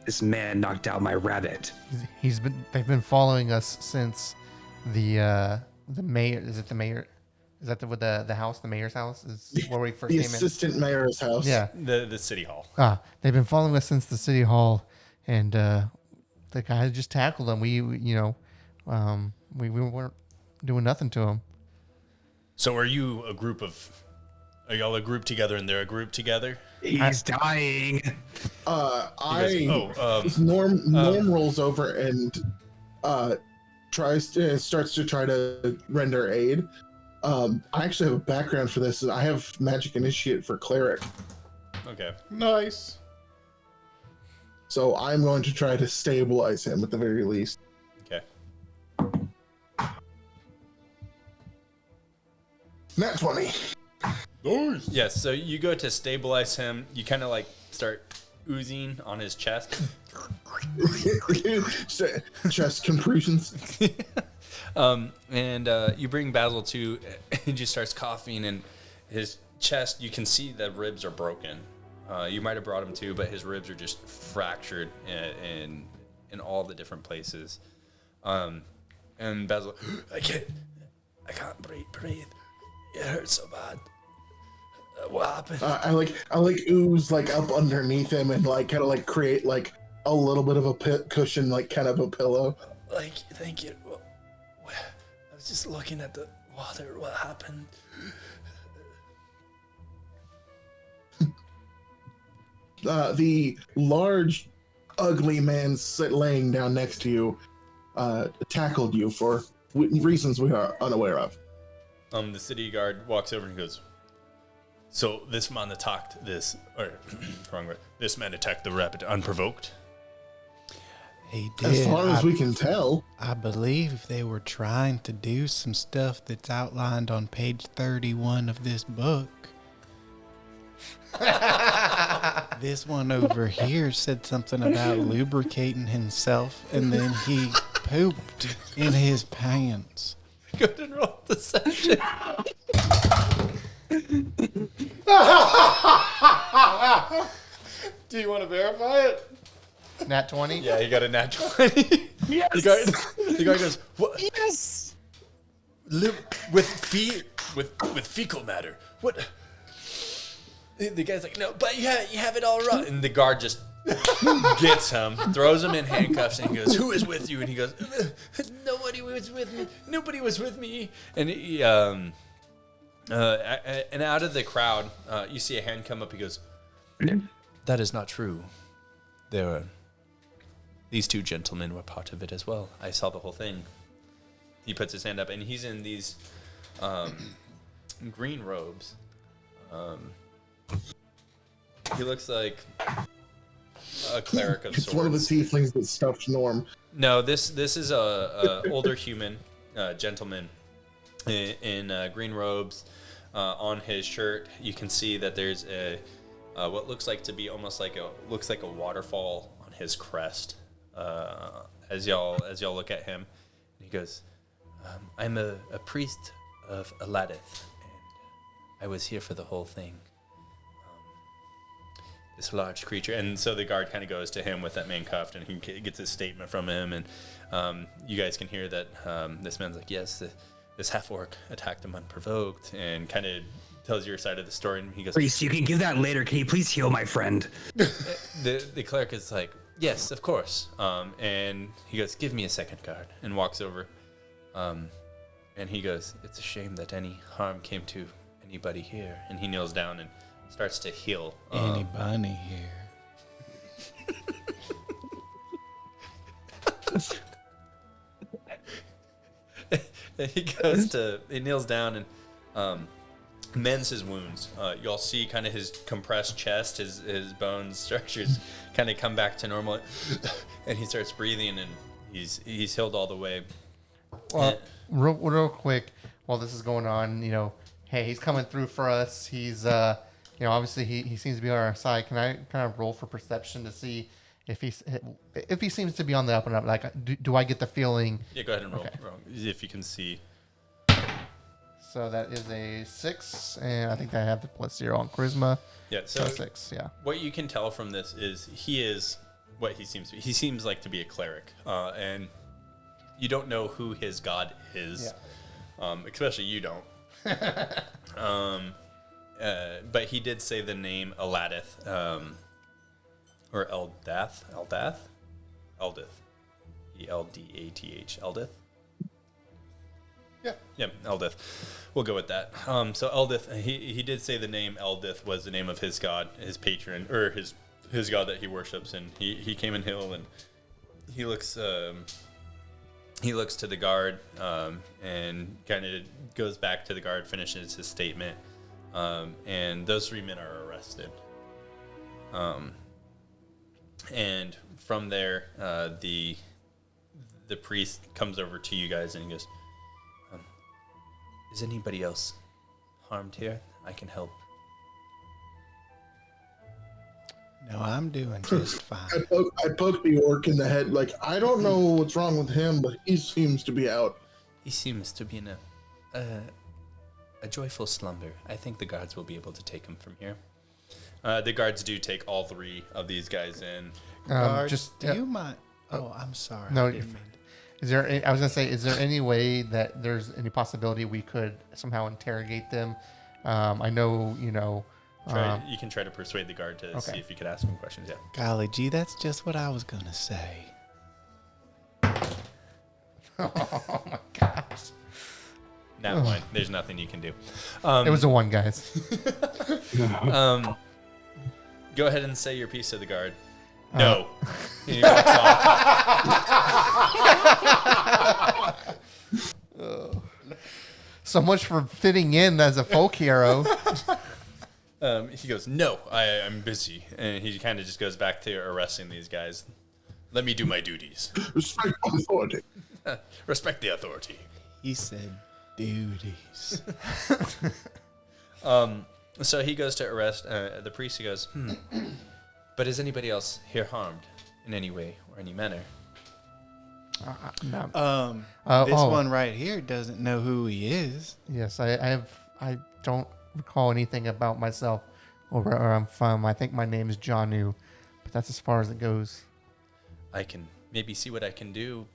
This man knocked out my rabbit. They've been following us since the mayor. Is it the mayor? Is that the house? The mayor's house is where we first The came assistant mayor's house. in. Yeah. The city hall. They've been following us since the city hall, and the guy just tackled them. We weren't doing nothing to him. So are you a group of? Are y'all a group together and they're a group together? He's dying. Norm rolls over and starts to try to render aid. I actually have a background for this. I have magic initiate for cleric, Okay. Nice. so I'm going to try to stabilize him at the very least. Okay. Nat 20. Yeah, so you go to stabilize him. You kind of like start oozing on his chest. Chest compressions. And you bring Basil to, he just starts coughing, and his chest, you can see the ribs are broken. You might have brought him to, but his ribs are just fractured in all the different places. And Basil, I can't breathe. It hurts so bad. What happened? I like ooze like up underneath him and like kind of like create like a little bit of a cushion, like kind of a pillow. Thank you. I was just looking at the water. What happened? The large, ugly man laying down next to you tackled you for reasons we are unaware of. The city guard walks over and goes, "So this man attacked this, or wrong word. This man attacked the rabbit unprovoked." He did. As far as we can tell. I believe they were trying to do some stuff that's outlined on page 31 of this book. This one over here said something about lubricating himself, and then he pooped in his pants. Go ahead and roll deception. Do you want to verify it? Nat 20? Yeah, he got a nat 20. Yes. The guy goes, "What? Yes. With fecal matter? What?" The guy's like, "No, but you have it all right." And the guard just gets him, throws him in handcuffs, and he goes, "Who is with you?" And he goes, "Nobody was with me. Nobody was with me." And he, and out of the crowd, you see a hand come up. He goes, "That is not true. These two gentlemen were part of it as well. I saw the whole thing." He puts his hand up, and he's in these green robes. He looks like a cleric of sorts. It's one of the tieflings that stuffed Norm. No, this is a older human gentleman in green robes. On his shirt, you can see that there's a what looks like to be almost like a waterfall on his crest. As y'all look at him, and he goes, "I'm a priest of Aladith, and I was here for the whole thing." This large creature, and so the guard kind of goes to him with that man cuffed, and he gets a statement from him, and you guys can hear that this man's like, "Yes, this half-orc attacked him unprovoked," and kind of tells your side of the story, and he goes, Priest, you can give that later. Can you please heal my friend? the cleric is like, "Yes, of course," and he goes, "Give me a second, guard," and walks over. And he goes, "It's a shame that any harm came to anybody here." And he kneels down and starts to heal. Any bunny here? And he kneels down and mends his wounds. You'll see kind of his compressed chest, his bone structures kind of come back to normal, and he starts breathing, and he's healed all the way. Well, real quick, while this is going on, hey, he's coming through for us. He's, obviously he seems to be on our side. Can I kind of roll for perception to see if he seems to be on the up and up? Like, do I get the feeling? Yeah, go ahead and roll. Okay. If you can see. So that is a 6, and I think I have the +0 on charisma. Yeah, so 6, yeah. What you can tell from this is he is what he seems to be. He seems like to be a cleric, and you don't know who his god is, especially you don't. But he did say the name Eladith, or Eldath, Eldith, Eldath, Eldith. Yeah, Eldith. We'll go with that. So Eldith, he did say the name Eldith was the name of his god, his patron, or his god that he worships, and he came in hill, and he looks to the guard, and kind of goes back to the guard, finishes his statement, and those 3 men are arrested. And from there, the priest comes over to you guys and he goes, "Is anybody else harmed here? I can help." No, I'm doing just fine. I poked the orc in the head, like, I don't know what's wrong with him, but he seems to be out. He seems to be in a joyful slumber. I think the guards will be able to take him from here. The guards do take all 3 of these guys in. Guards, do you mind? Oh, I'm sorry. No, I didn't mean to. I was gonna say, is there any way that there's any possibility we could somehow interrogate them? I know, You can try to persuade the guard to see if you could ask him questions. Yeah. Golly gee, that's just what I was gonna say. Oh my gosh! That one. There's nothing you can do. It was a 1, guys. Go ahead and say your piece to the guard. No. And he walks off. So much for fitting in as a folk hero. He goes, "No, I'm busy," and he kind of just goes back to arresting these guys. "Let me do my duties." Respect authority. Respect the authority. He said duties. So he goes to arrest the priest. He goes, "But is anybody else here harmed in any way or any manner?" No. This one right here doesn't know who he is. Yes, I don't recall anything about myself or where I'm from. I think my name is Jonu, but that's as far as it goes. I can maybe see what I can do.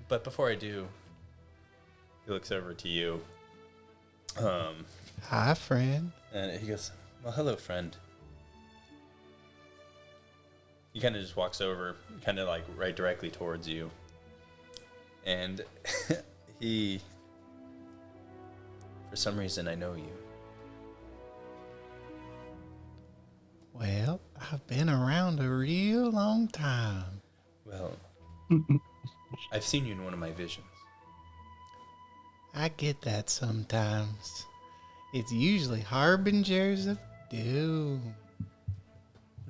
But before I do, he looks over to you. Hi, friend. And he goes, "Well, hello, friend." He kind of just walks over, kind of like right directly towards you. And he, for some reason, I know you. Well, I've been around a real long time. Well, I've seen you in one of my visions. I get that sometimes. It's usually harbingers of doom.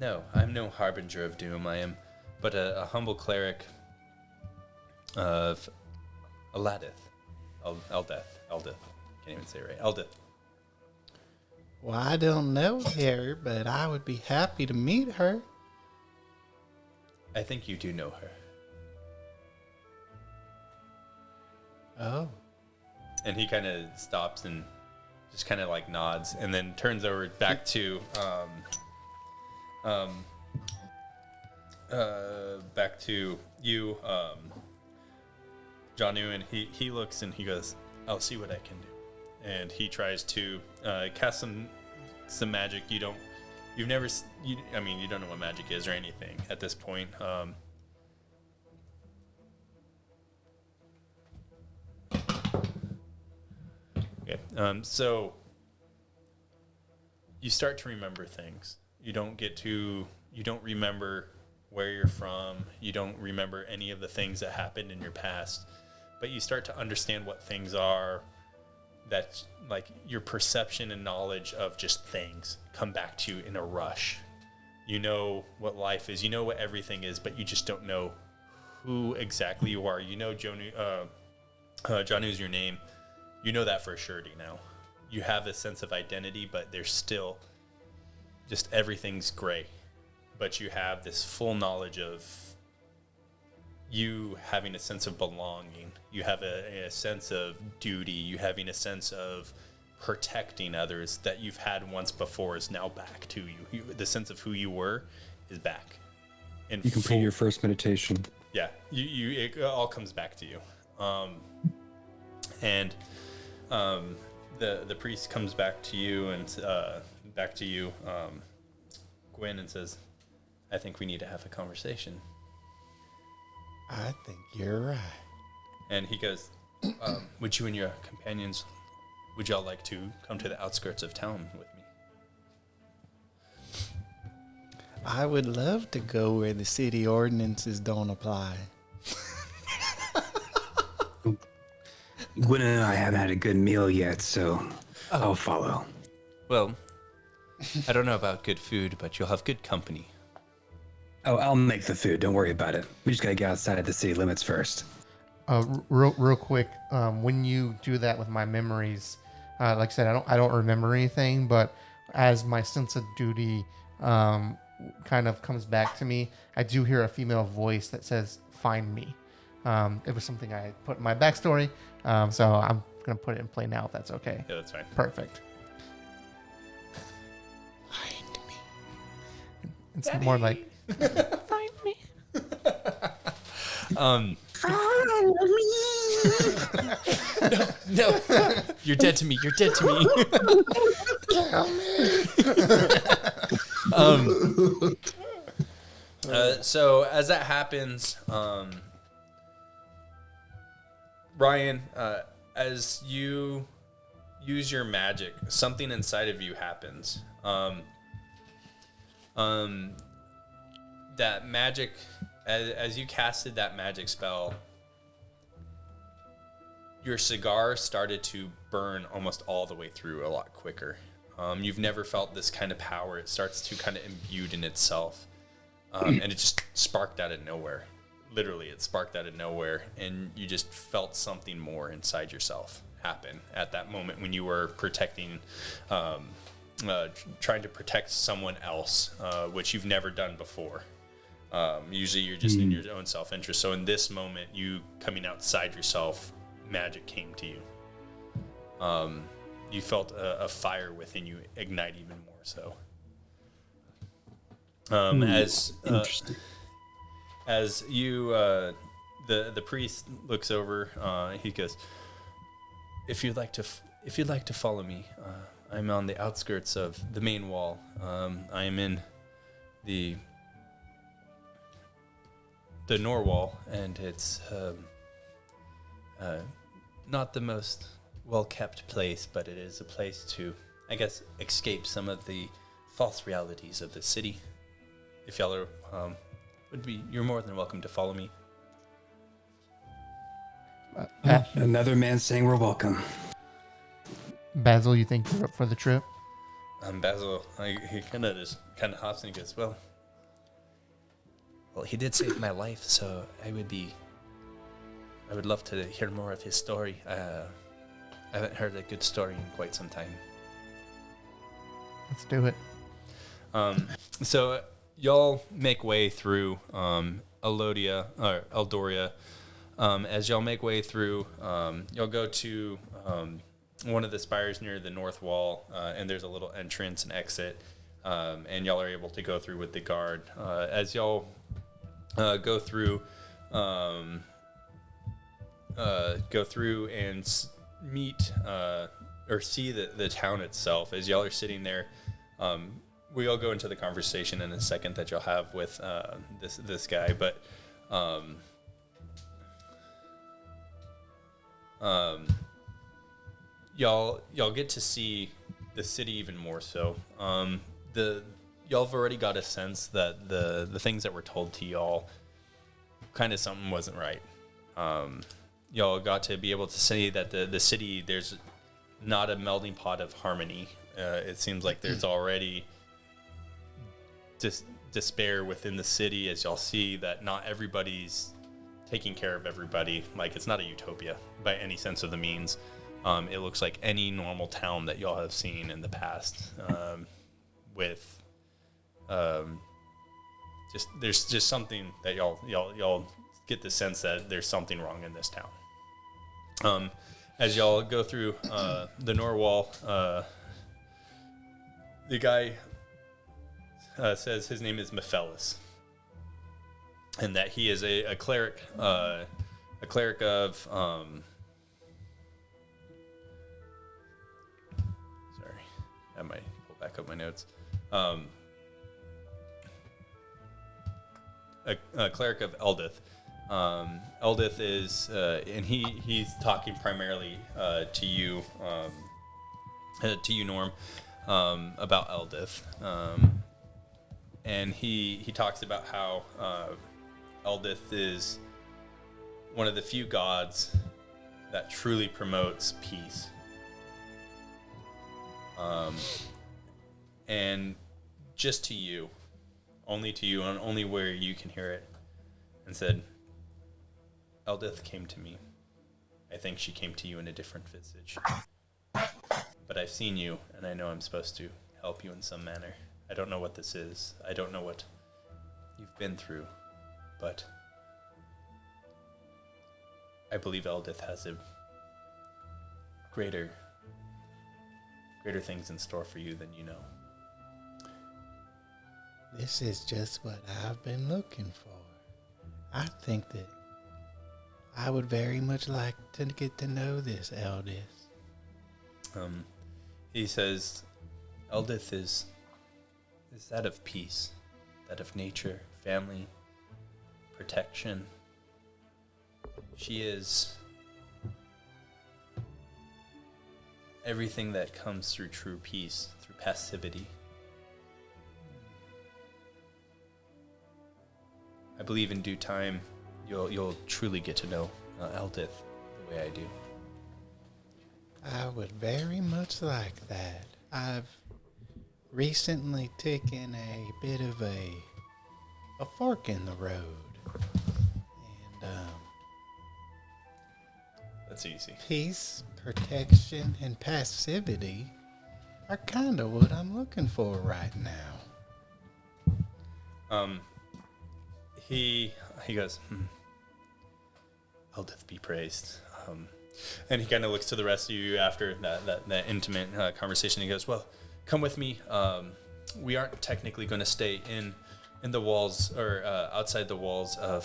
No, I'm no harbinger of doom. I am but a humble cleric of Eladith. Eldith. Can't even say it right. Eldith. Well, I don't know her, but I would be happy to meet her. I think you do know her. Oh. And he kind of stops and just kind of like nods and then turns over back to you, Jonu, and he looks and he goes, "I'll see what I can do." And he tries to cast some magic. You don't know what magic is or anything at this point. Okay. So you start to remember things. You don't remember where you're from. You don't remember any of the things that happened in your past, but you start to understand what things are. That's like your perception and knowledge of just things come back to you in a rush. You know what life is. You know what everything is, but you just don't know who exactly you are. You know Jonu is your name. You know that for surety now. You have a sense of identity, but there's still just everything's gray. But you have this full knowledge of you having a sense of belonging. You have a sense of duty. You having a sense of protecting others that you've had once before is now back to you. The sense of who you were is back. And You complete your first meditation. yeah, it all comes back to you. The priest comes back to you Gwen, and says, I think we need to have a conversation. I think you're right. And he goes, would you and your companions, would y'all like to come to the outskirts of town with me? I would love to go where the city ordinances don't apply. Gwen and I haven't had a good meal yet, so I'll follow. Well, I don't know about good food, but you'll have good company. Oh, I'll make the food. Don't worry about it. We just gotta get outside of the city limits first. Real quick, when you do that with my memories, like I said, I don't remember anything, but as my sense of duty kind of comes back to me, I do hear a female voice that says, "Find me." It was something I put in my backstory, so I'm gonna put it in play now if that's okay. Yeah, that's fine. Perfect. Find me. It's more like Find me. No, you're dead to me. You're dead to me. So as that happens, Ryan, as you use your magic, something inside of you happens. That magic, as you casted that magic spell, your cigar started to burn almost all the way through a lot quicker. You've never felt this kind of power. It starts to kind of imbued in itself. And it just sparked out of nowhere. Literally, it sparked out of nowhere. And you just felt something more inside yourself happen at that moment when you were protecting, trying to protect someone else, which you've never done before. Usually you're just in your own self-interest. So in this moment, you coming outside yourself, magic came to you. You felt a fire within you ignite even more so. As you, the priest looks over, he goes, if you'd like to follow me, I'm on the outskirts of the main wall. I am in the Norwall, and it's not the most well-kept place, but it is a place to, I guess, escape some of the false realities of the city. If y'all are, you're more than welcome to follow me. Another man saying we're welcome. Basil, you think you're up for the trip? Basil, he kind of hops and he goes, well, he did save my life, so I would love to hear more of his story. I haven't heard a good story in quite some time. Let's do it. So y'all make way through Eldoria. As y'all make way through, y'all go to one of the spires near the north wall, and there's a little entrance and exit, and y'all are able to go through with the guard. As y'all go through and meet or see the town itself. As y'all are sitting there, we'll go into the conversation in a second that you'll have with this guy, but y'all get to see the city even more so. Y'all have already got a sense that the things that were told to y'all, kind of something wasn't right. Y'all got to be able to say that the city, there's not a melting pot of harmony. It seems like there's already despair within the city, as y'all see that not everybody's taking care of everybody. Like, it's not a utopia by any sense of the means. It looks like any normal town that y'all have seen in the past, with there's just something that y'all get the sense that there's something wrong in this town. As y'all go through the Norwall, the guy says his name is Mephelis, and that he is a cleric of sorry, I might pull back up my notes. A cleric of Eldith. Eldith is, and he's talking primarily to you, Norm, about Eldith. And he talks about how Eldith is one of the few gods that truly promotes peace. And just to you, and only where you can hear it, and said, Eldith came to me. I think she came to you in a different visage. But I've seen you, and I know I'm supposed to help you in some manner. I don't know what this is. I don't know what you've been through, but I believe Eldith has a greater things in store for you than you know. This is just what I've been looking for. I think that I would very much like to get to know this Eldith. He says, Eldith is that of peace, that of nature, family, protection. She is everything that comes through true peace, through passivity. I believe in due time, you'll truly get to know Eldith the way I do. I would very much like that. I've recently taken a bit of a fork in the road. And that's easy. Peace, protection, and passivity are kind of what I'm looking for right now. He goes, Eldith be praised. And he kind of looks to the rest of you after that intimate conversation. He goes, well, come with me. We aren't technically going to stay in the walls or outside the walls of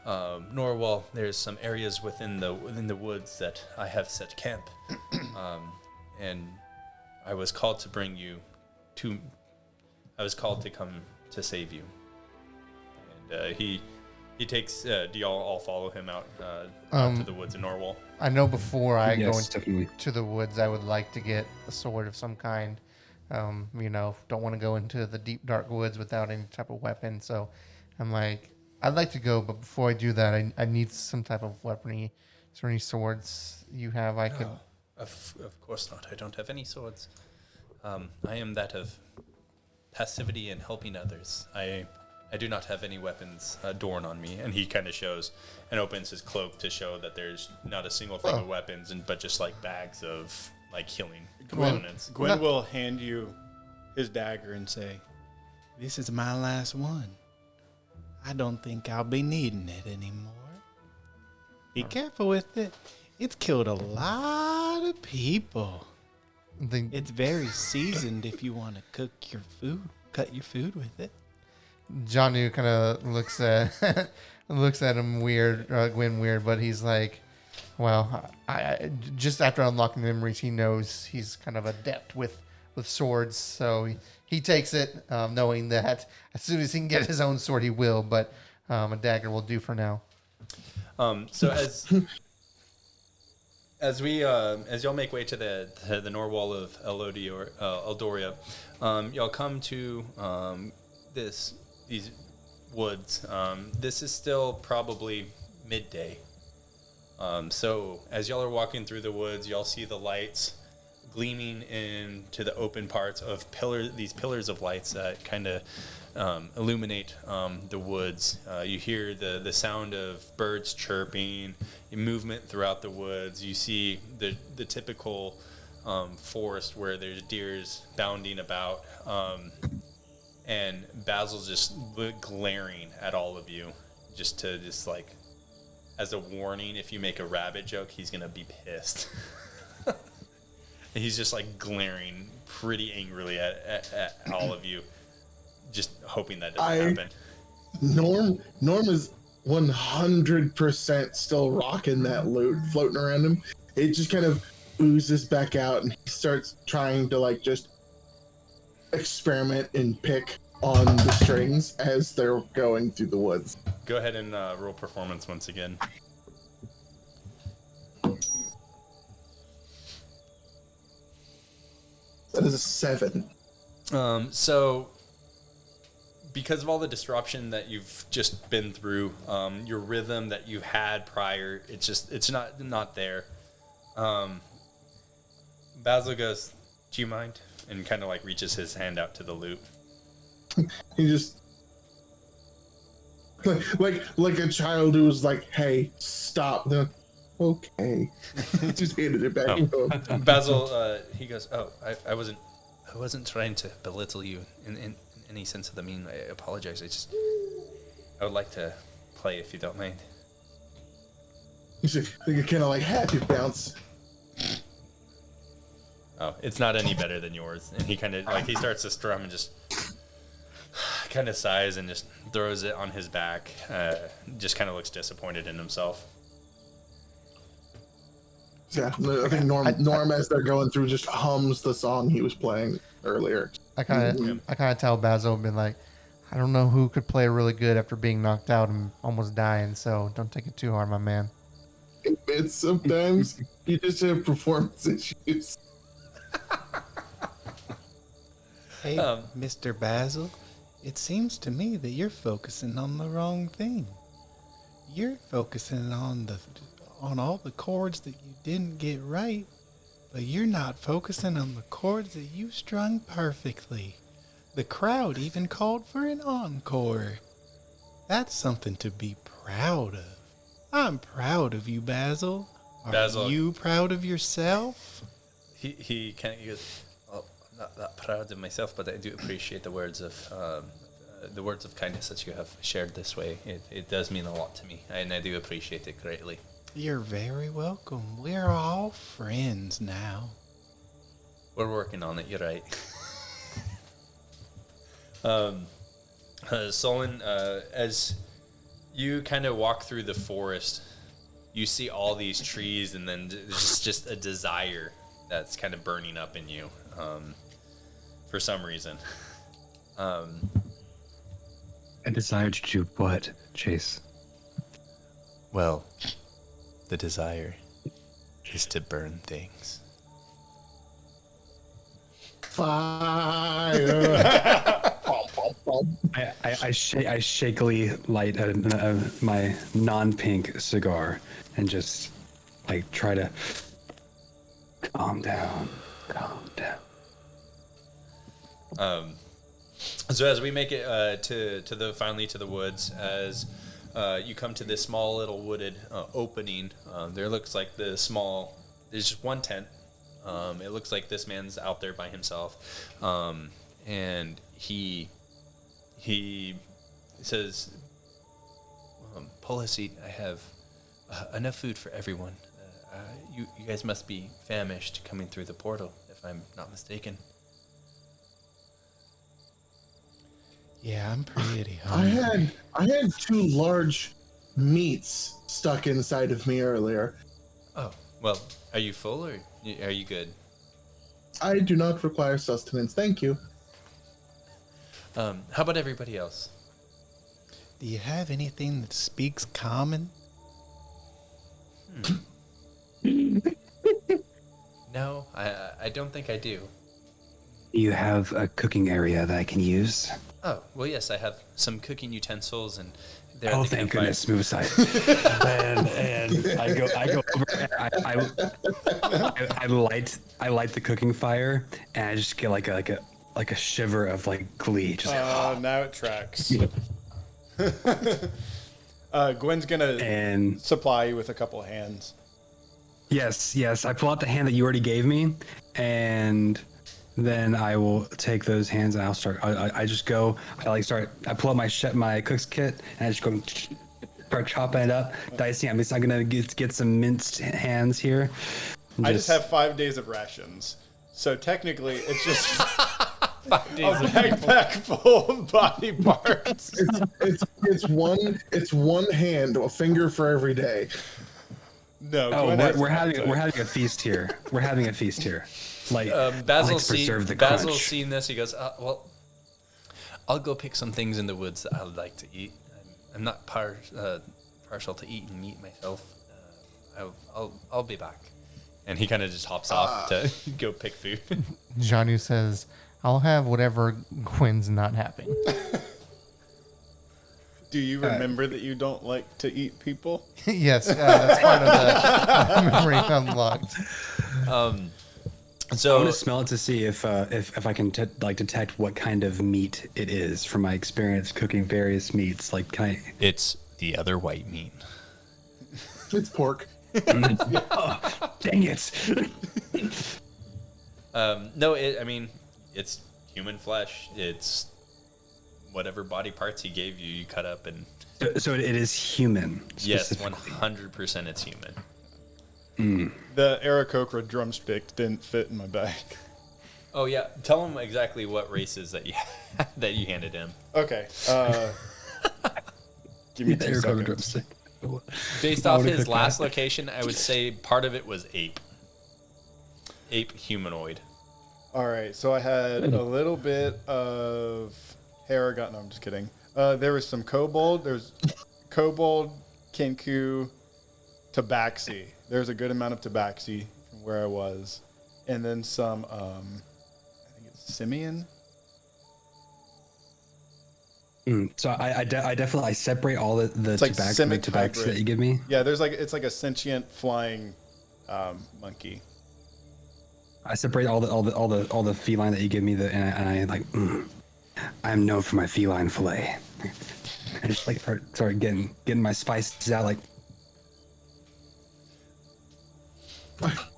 Norwall. There's some areas within the woods that I have set camp. And I was called to bring you to. I was called to come to save you. And he takes. Do y'all all follow him out to the woods in Norwall? I know before I go definitely. into the woods, I would like to get a sword of some kind. Don't want to go into the deep, dark woods without any type of weapon. So I'm like, I'd like to go, but before I do that, I need some type of weaponry. Is there any swords you have I could... Of course not. I don't have any swords. I am that of passivity and helping others. I do not have any weapons adorned on me. And he kind of shows and opens his cloak to show that there's not a single thing of weapons, but just like bags of like healing components. Gwen will hand you his dagger and say, This is my last one. I don't think I'll be needing it anymore. Be careful with it. It's killed a lot of people. It's very seasoned if you want to cut your food with it. Jonu kind of looks at him weird, Gwen weird, but he's like, well, I just after unlocking the memories, he knows he's kind of adept with swords, so he takes it, knowing that as soon as he can get his own sword, he will. But a dagger will do for now. So as y'all make way to the north wall of Eldoria, y'all come to these woods. This is still probably midday. So as y'all are walking through the woods, y'all see the lights gleaming into the open parts of these pillars of lights that kind of illuminate the woods. You hear the sound of birds chirping, movement throughout the woods. You see the typical forest where there's deers bounding about, and Basil's just glaring at all of you, just like as a warning. If you make a rabbit joke, he's gonna be pissed. And he's just like glaring pretty angrily at all of you, just hoping that doesn't happen. Norm is 100% still rocking that loot floating around him. It just kind of oozes back out, and he starts trying to like just experiment and pick on the strings as they're going through the woods. Go ahead and roll performance once again. That is a 7. So because of all the disruption that you've just been through, your rhythm that you had prior, it's not there. Basil goes, "Do you mind?" and kind of like reaches his hand out to the loot. He just like a child who was like, "Hey, stop!" They're like, okay, just handed it back. Oh. Basil, he goes, "Oh, I wasn't trying to belittle you in any sense of the mean. I apologize. I would like to play if you don't mind." You should kind of like happy bounce. Oh, it's not any better than yours. And he kind of like he starts to strum and just kind of sighs and just throws it on his back. Just kind of looks disappointed in himself. Yeah, I think Norm, as they're going through, just hums the song he was playing earlier. I kind of tell Basil, been like, I don't know who could play really good after being knocked out and almost dying, so don't take it too hard, my man. It's sometimes you just have performance issues. Hey, Mr. Basil, it seems to me that you're focusing on the wrong thing. You're focusing on all the chords that you didn't get right, but you're not focusing on the chords that you strung perfectly. The crowd even called for an encore. That's something to be proud of. I'm proud of you, Basil. Are you proud of yourself? He goes, "Oh, I'm not that proud of myself, but I do appreciate the words of kindness that you have shared this way. It does mean a lot to me, and I do appreciate it greatly." You're very welcome. We're all friends now. We're working on it, you're right. Solin, as you kind of walk through the forest, you see all these trees, and then there's just a desire that's kind of burning up in you for some reason. A desire to do what, Chase? Well, the desire is to burn things. Fire! I shakily light my non-pink cigar and just like try to calm down. So as we make it finally to the woods, as you come to this small little wooded opening, there looks like there's just one tent. It looks like this man's out there by himself, and he says, "Pull a seat. I have enough food for everyone. You guys must be famished coming through the portal, if I'm not mistaken." Yeah, I'm pretty hungry. I had 2 large meats stuck inside of me earlier. Oh, well, are you full or are you good? I do not require sustenance, thank you. How about everybody else? Do you have anything that speaks common? No, I don't think I do. You have a cooking area that I can use. Oh, well, yes, I have some cooking utensils and they're Oh, at the thank campfire. goodness! Move aside. and I go over. I light the cooking fire, and I just get like a shiver of like glee. Just Now it tracks. Gwen's gonna and supply you with a couple of hands. yes. I pull out the hand that you already gave me, and then I will take those hands and I'll start. I just go. I pull out my cook's kit and I just go start chopping it up, dicing. I'm gonna get some minced hands here. I just have 5 days of rations, so technically it's just 5 days a backpack full of body parts. It's one hand, a finger for every day. No, Oh, Gwen has we're to having have we're having a feast here. We're having a feast here. Like Basil's crunch. seen this. He goes, well, I'll go pick some things in the woods that I would like to eat. I'm not partial to eating meat myself. I'll be back. And he kind of just hops off to go pick food. Jonu says, I'll have whatever Gwen's not having. Do you remember that you don't like to eat people? Yes, that's part of the memory unlocked. So I want to smell it to see if I can detect what kind of meat it is from my experience cooking various meats. Like, can I? it's the other white meat. It's pork. Oh, dang it! No, it's human flesh. It's whatever body parts he gave you, you cut up and. So it is human. Yes, Specifically. 100% it's human. The Aarakocra drumstick didn't fit in my bag. Oh yeah, tell him exactly what races that you that you handed him. Okay. Give me 2 seconds. Based off his last location, I would say part of it was ape. Ape humanoid. All right, so I had a little bit of Harrigan. No, I'm just kidding. There was some kobold. There's kobold, kinku, tabaxi. There's a good amount of tabaxi from where I was, and then some. I think it's simian. So I definitely separate all the like tobacco simic that hybrid. you give me. Yeah, it's like a sentient flying monkey. I separate all the feline that you give me, and I like. I'm known for my feline fillet. I just like start getting my spices out. Like,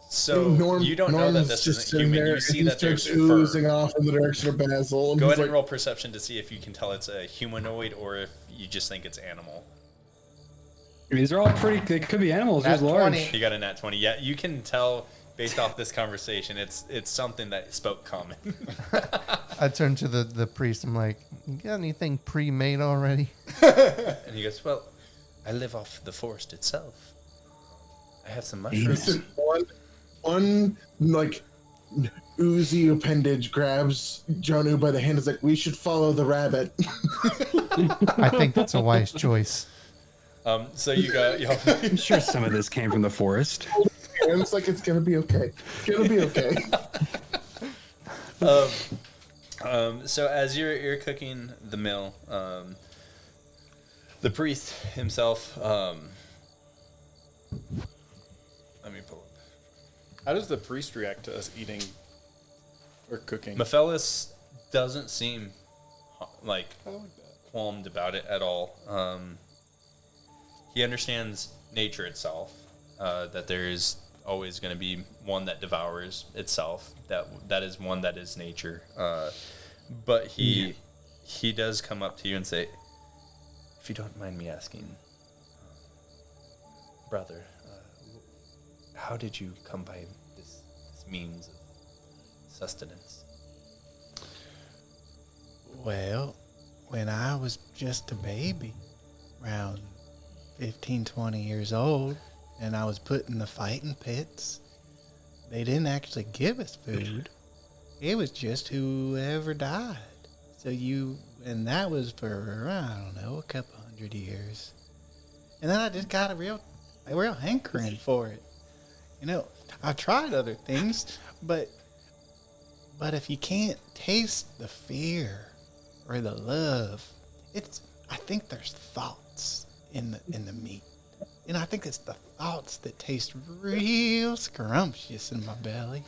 So you don't know that Norman's this just isn't sitting human. there You see and he that there's starts oozing fur. off in the direction of Basil. And Go he's ahead and like, roll perception to see if you can tell it's a humanoid or if you just think it's animal. these are all pretty. They could be animals. Nat There's large. 20. You got a nat 20. Yeah, you can tell based off this conversation. It's something that spoke common. I turn to the priest. I'm like, you got anything pre-made already? And he goes, well, I live off the forest itself. I have some mushrooms. Listen, one like oozy appendage grabs Jonu by the hand. Is like, we should follow the rabbit. I think that's a wise choice. So you got. I'm sure some of this came from the forest. And it's like, it's gonna be okay. It's gonna be okay. So as you're cooking the meal, the priest himself. Let me pull up. How does the priest react to us eating or cooking? Mephiles doesn't seem like qualmed about it at all. He understands nature itself, that there is always going to be one that devours itself. That is one that is nature. But he does come up to you and say, if you don't mind me asking, brother, how did you come by this means of sustenance? Well, when I was just a baby, around 15, 20 years old, and I was put in the fighting pits, they didn't actually give us food. It was just whoever died. And that was for, I don't know, a couple 100 years. And then I just got a real hankering for it. You know, I've tried other things, but if you can't taste the fear or the love, I think there's thoughts in the meat. And I think it's the thoughts that taste real scrumptious in my belly.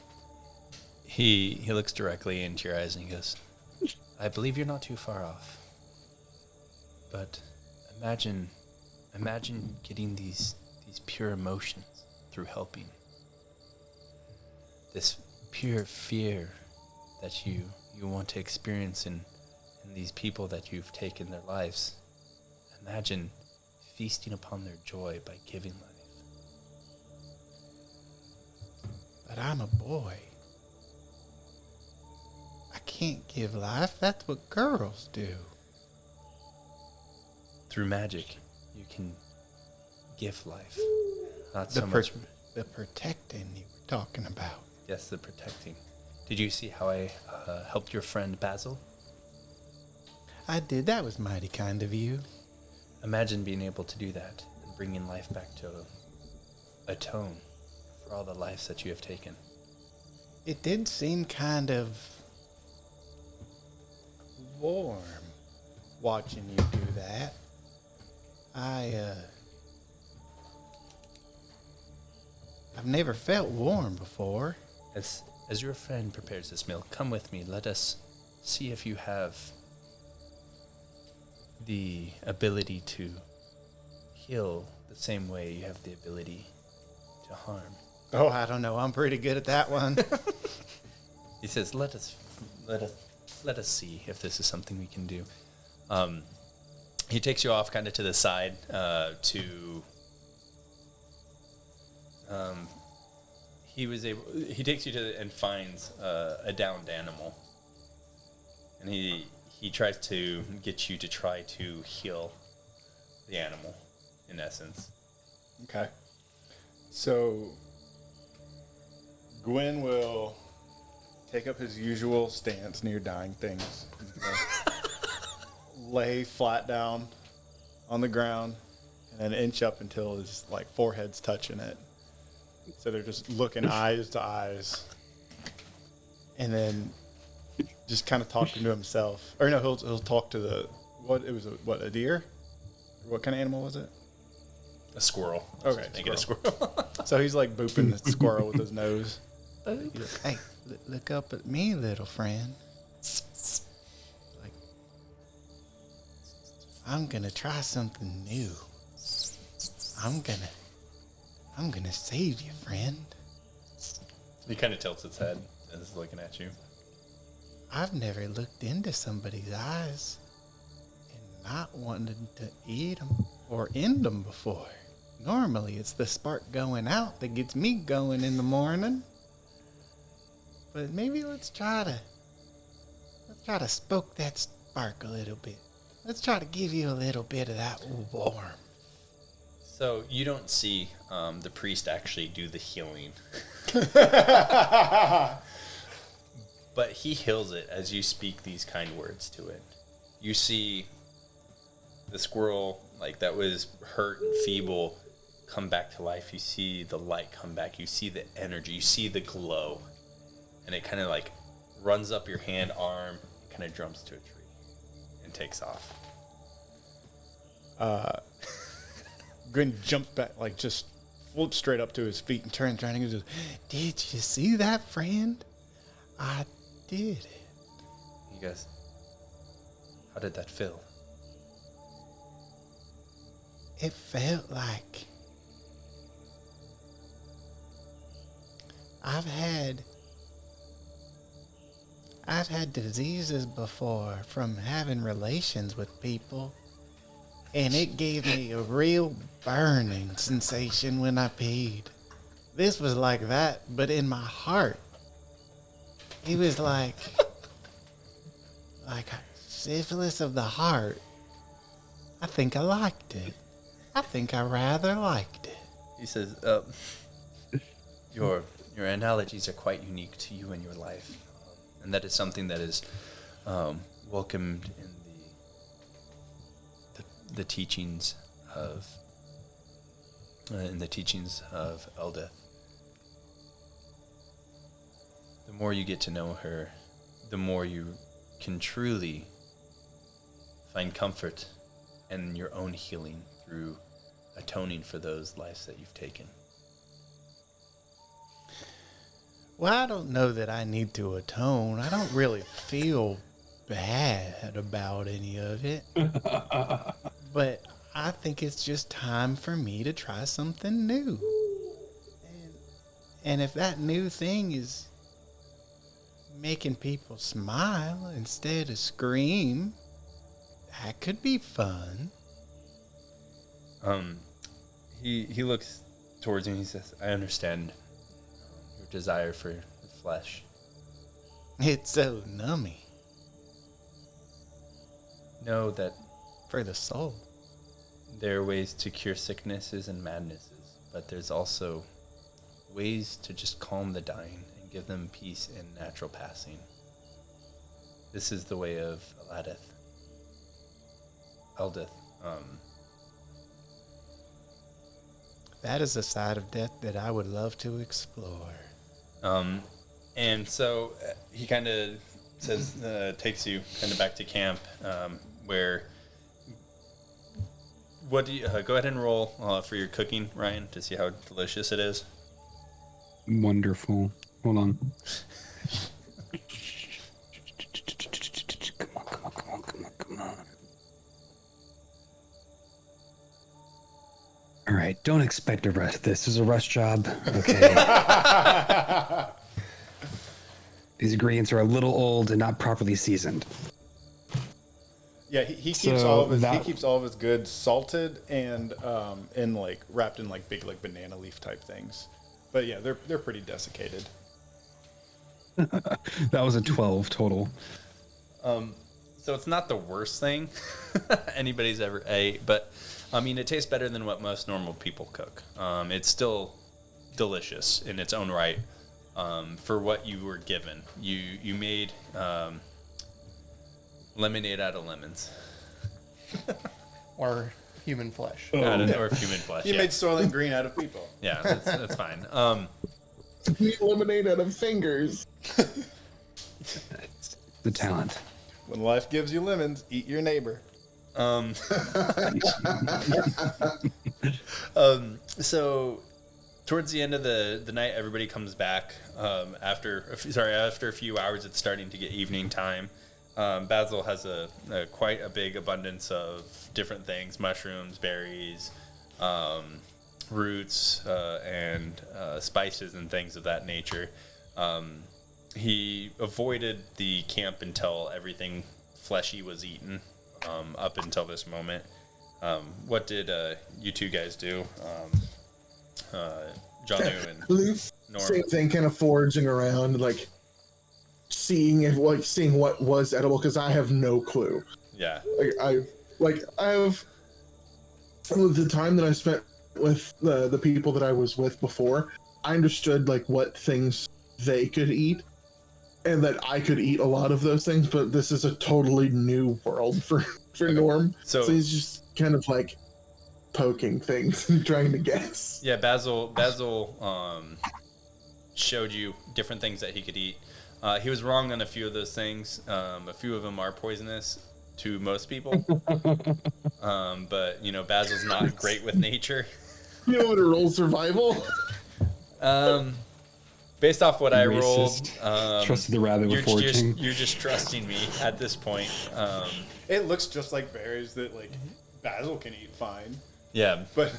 He looks directly into your eyes and he goes, I believe you're not too far off. But imagine getting these pure emotions through helping. This pure fear that you want to experience in these people that you've taken their lives. Imagine feasting upon their joy by giving life. But I'm a boy. I can't give life. That's what girls do. Through magic, you can give life. Not The so much. The protecting you were talking about. Yes, the protecting. Did you see how I helped your friend Basil? I did. That was mighty kind of you. Imagine being able to do that and bringing life back to atone for all the lives that you have taken. It did seem kind of warm watching you do that. I've never felt warm before. As your friend prepares this meal, come with me. Let us see if you have the ability to heal the same way you have the ability to harm. Oh, I don't know. I'm pretty good at that one. He says, let us see if this is something we can do. He takes you off kind of to the side he takes you to and finds a downed animal. And he tries to get you to try to heal the animal, in essence. Okay. So Gwen will take up his usual stance near dying things. Lay flat down on the ground and then inch up until his forehead's touching it. So they're just looking eyes to eyes. And then just kind of talking to himself. Or no, he'll talk to a deer? What kind of animal was it? A squirrel. Okay, Make it a squirrel. So he's booping the squirrel with his nose. Hey, look up at me, little friend. I'm gonna try something new. I'm gonna save you, friend. He kind of tilts its head as it's looking at you. I've never looked into somebody's eyes and not wanted to eat them or end them before. Normally, it's the spark going out that gets me going in the morning. But maybe let's try to stoke that spark a little bit. Let's try to give you a little bit of that warmth. So you don't see the priest actually do the healing. But he heals it as you speak these kind words to it. You see the squirrel, that was hurt and feeble, come back to life. You see the light come back. You see the energy. You see the glow. And it kind of runs up your hand, arm, kind of jumps to a tree and takes off. Gwen jumps back, just flips straight up to his feet and turns around and goes, Did you see that, friend? I did it. He goes, how did that feel? It felt like I've had diseases before from having relations with people, and it gave me a real burning sensation when I peed. This was like that, but in my heart. It was like syphilis of the heart. I think I liked it. I think I rather liked it. He says, your analogies are quite unique to you and your life. And that is something that is welcomed in the teachings of Eldeth. more you get to know her, the more you can truly find comfort and your own healing through atoning for those lives that you've taken. Well, I don't know that I need to atone. I don't really feel bad about any of it. But I think it's just time for me to try something new. And if that new thing is making people smile instead of scream, that could be fun. He looks towards you and he says, I understand your desire for the flesh. It's so nummy Know that for the soul. there are ways to cure sicknesses and madnesses, but there's also ways to just calm the dying and give them peace in natural passing. This is the way of Eldith. That is a side of death that I would love to explore. And so he kind of says, takes you kind of back to camp, where. What do you go ahead and roll for your cooking, Ryan, to see how delicious it is? Wonderful. Hold on. Come on. All right, don't expect a rush. This is a rush job, okay? These ingredients are a little old and not properly seasoned. Yeah, he keeps So all of his that- he keeps all of his goods salted and in like wrapped in like big like banana leaf type things. But yeah, they're pretty desiccated. That was a 12 total. So it's not the worst thing anybody's ever ate, but I mean, it tastes better than what most normal people cook. It's still delicious in its own right for what you were given. You made lemonade out of lemons. Or human flesh. Or human flesh. He yeah. made Soylent Green out of people. Yeah, that's fine. Make lemonade out of fingers. The talent. When life gives you lemons, eat your neighbor. So towards the end of the night, everybody comes back. After a few hours, it's starting to get evening time. Basil has quite a big abundance of different things: mushrooms, berries, roots, and spices and things of that nature. He avoided the camp until everything fleshy was eaten. Up until this moment, what did you two guys do? Jonu and Norm. Same thing, kind of foraging around, like seeing what was edible, because I have no clue. Yeah. I have the time that I spent with the people that I was with before. I understood like what things they could eat, and that I could eat a lot of those things. But this is a totally new world for Norm. So He's just kind of like poking things and trying to guess. yeah, Basil showed you different things that he could eat. He was wrong on a few of those things. A few of them are poisonous to most people. But Basil's not great with nature. You know what to roll survival? Based off what I Racist. rolled, Trusted the rabbit with foraging. you're just trusting me at this point. It looks just like berries that like Basil can eat fine, Yeah, but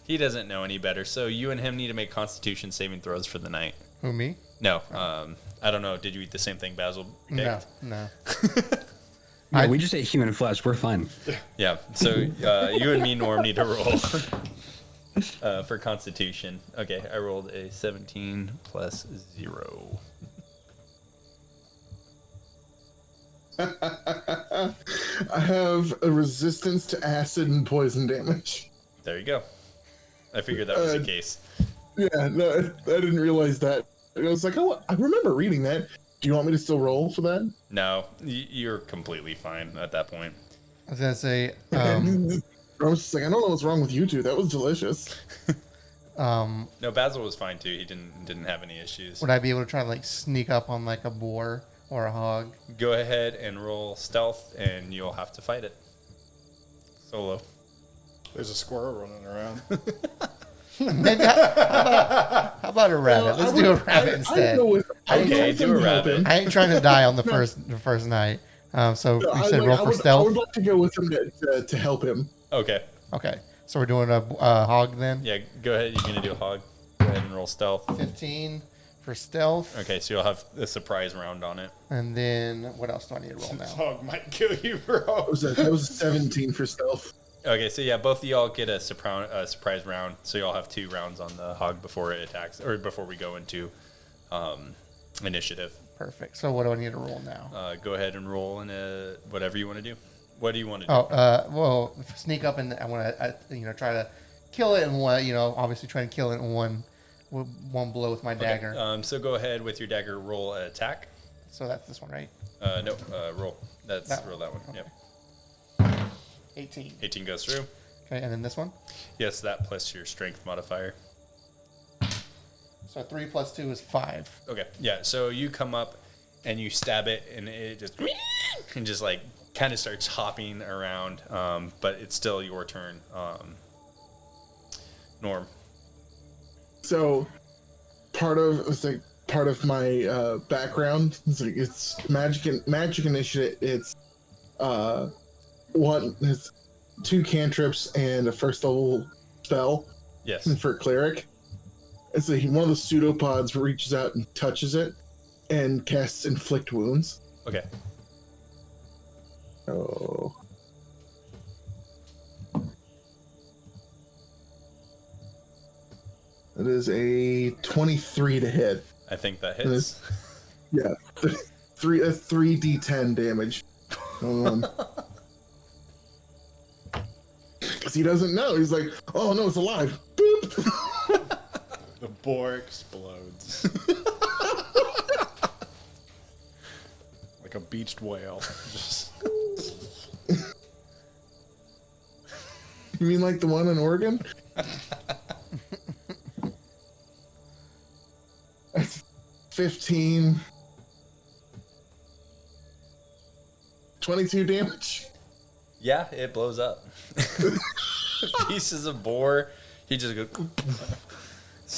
he doesn't know any better. So you and him need to make Constitution saving throws for the night. Who, me? No, I don't know. Did you eat the same thing Basil picked? No. Yeah, we just ate human flesh. We're fine. Yeah. So you and me, Norm, need to roll for Constitution. Okay, I rolled a 17 plus 0. I have a resistance to acid and poison damage. There you go. I figured that was the case. Yeah, no, I didn't realize that. I was like, oh, I remember reading that. Do you want me to still roll for that? No, you're completely fine at that point. I was gonna say, I was just like, I don't know what's wrong with you two. That was delicious. No, Basil was fine too. He didn't have any issues. would I be able to try to like sneak up on like a boar or a hog? Go ahead and roll stealth, and you'll have to fight it solo. There's a squirrel running around. Maybe, how about a rabbit? Let's do a rabbit instead. Okay, do a rabbit. I ain't trying to die on the first night. So you said roll for I stealth. would like to go with him to help him. Okay. Okay, so we're doing a hog then. Yeah, go ahead. You're gonna do a hog. Go ahead and roll stealth. 15 for stealth, Okay, so you'll have a surprise round on it. and then what else do I need to roll now? Dog might kill you, bro. That was 17 for stealth. Okay, so yeah, both of y'all get a surprise round. So y'all have 2 rounds on the hog before it attacks, or before we go into initiative. Perfect. So what do I need to roll now? Go ahead and roll in whatever you want to do. What do you want to do? Well, sneak up and I want to, try to kill it in one. Obviously try to kill it in one blow with my dagger. So go ahead with your dagger. Roll an attack. So that's this one, right? No, roll. Roll that one. Okay. Yep. 18. 18 goes through. Okay, and then this one. Yes, that plus your strength modifier. So 3 plus 2 is 5. Okay. Yeah. So you come up and you stab it, and it just like kind of starts hopping around. But it's still your turn. Norm. So part of my background. It's magic initiative. It's it's 2 cantrips and a first level spell. Yes. And for cleric, it's one of the pseudopods reaches out and touches it and casts inflict wounds. Okay. Oh. It is a 23 to hit. I think that hits. Yeah. 3d10 damage. Because he doesn't know. He's like, oh no, it's alive. Boop. The boar explodes. Like a beached whale. Just You mean like the one in Oregon? That's 15. 22 damage. Yeah, it blows up. Pieces of boar. He just goes.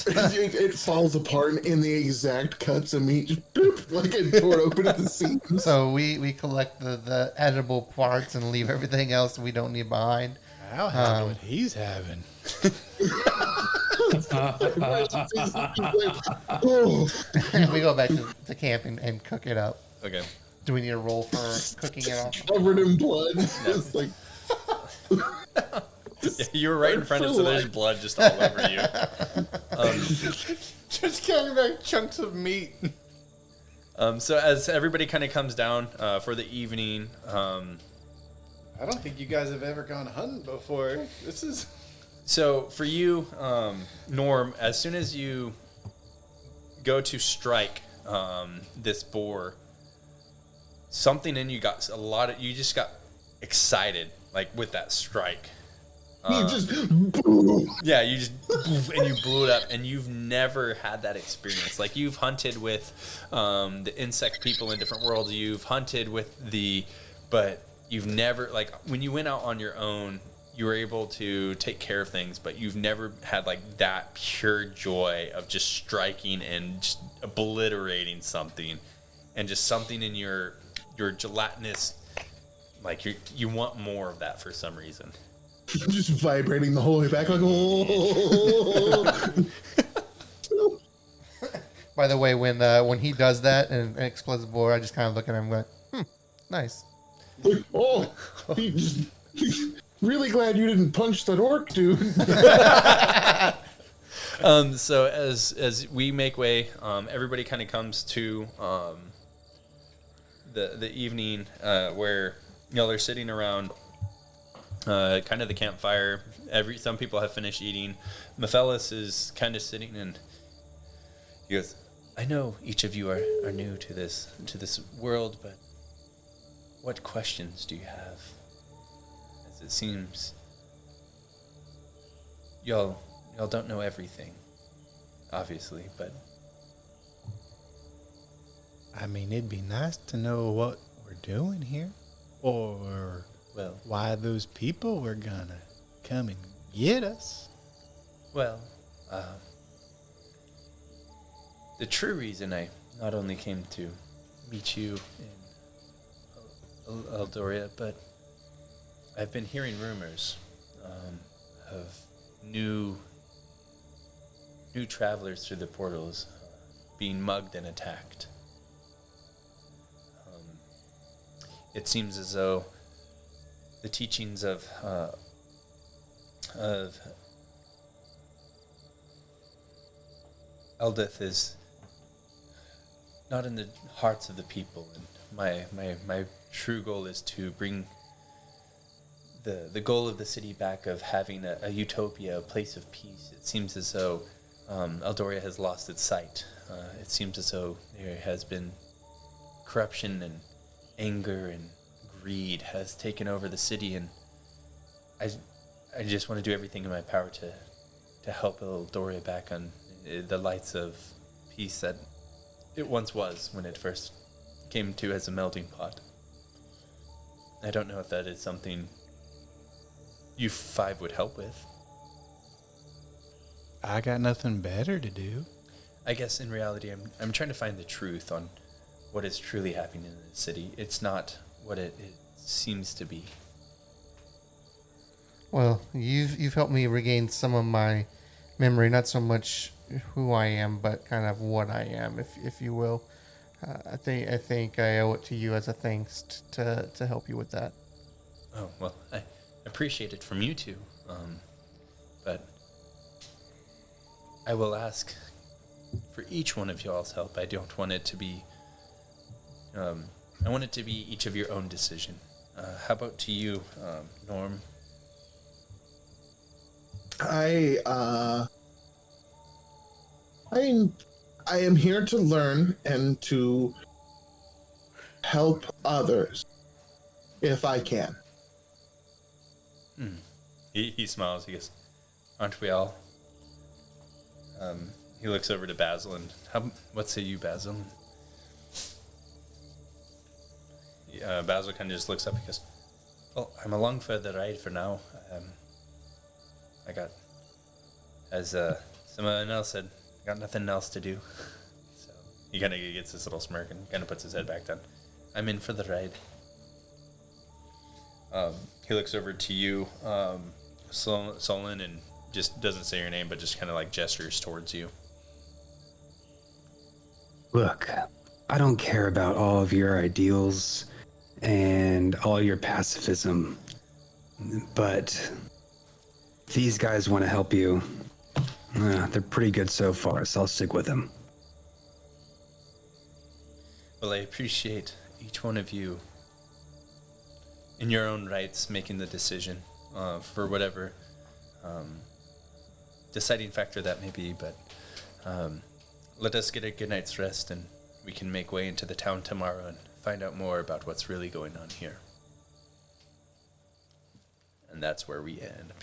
It falls apart and in the exact cuts of meat, just boop, like it tore open at the seams. So we collect the edible parts and leave everything else we don't need behind. I'll have what he's having. Oh, We go back to camp and cook it up. Okay. Do we need a roll for cooking it off? covered in blood. It's like Yeah, you were right in front of it, so there's blood just all over you. Just carrying back chunks of meat. So as everybody kind of comes down for the evening, I don't think you guys have ever gone hunting before. This is... so for you, Norm, as soon as you go to strike this boar, something in you got you just got excited, like with that strike. you just boom. Yeah, you just and you blew it up, and you've never had that experience. Like you've hunted with the insect people in different worlds. You've hunted with but you've never, like when you went out on your own, you were able to take care of things, but you've never had like that pure joy of just striking and just obliterating something, and just something in your gelatinous, like you want more of that for some reason. Just vibrating the whole way back, like oh. By the way, when he does that and explodes the boar, I just kind of look at him and go, nice. Like, oh, really glad you didn't punch that orc, dude. So as we make way, everybody kind of comes to the evening where they're sitting around kind of the campfire. Some people have finished eating. Mephiles is kind of sitting, and he goes, "I know each of you are new to this world, but what questions do you have? As it seems, y'all y'all don't know everything, obviously, but I mean, it'd be nice to know what we're doing here. Or, well, why those people were gonna come and get us. well, the true reason I not only came to meet you in Eldoria, but I've been hearing rumors of new travelers through the portals being mugged and attacked. It seems as though the teachings of Eldith is not in the hearts of the people, and my true goal is to bring the goal of the city back, of having a utopia, a place of peace. It seems as though Eldoria has lost its sight. It seems as though there has been corruption and anger and greed has taken over the city, and I just want to do everything in my power to help Eldoria back on the lights of peace that it once was when it first came to as a melting pot. I don't know if that is something you five would help with. I got nothing better to do. I guess in reality, I'm trying to find the truth on what is truly happening in the city. It's not what it seems to be. Well, you've helped me regain some of my memory, not so much who I am, but kind of what I am, if you will. I think I owe it to you as a thanks to help you with that. Oh, well, I appreciate it from you two, but I will ask for each one of y'all's help. I don't want it to be, I want it to be each of your own decision. How about to you, Norm? I am here to learn and to help others if I can. He smiles. He goes, "Aren't we all?" He looks over to Basil and, what say you, Basil? Basil kind of just looks up and goes, "Well, I'm along for the ride for now. I got, as someone else said, I got nothing else to do." So he kind of gets this little smirk and kind of puts his head back down. "I'm in for the ride." He looks over to you, Solin, and just doesn't say your name, but just kind of like gestures towards you. Look, I don't care about all of your ideals and all your pacifism, but these guys want to help you. They're pretty good so far, so I'll stick with them. Well, I appreciate each one of you in your own rights making the decision for whatever deciding factor that may be, but let us get a good night's rest and we can make way into the town tomorrow and find out more about what's really going on here. And that's where we end.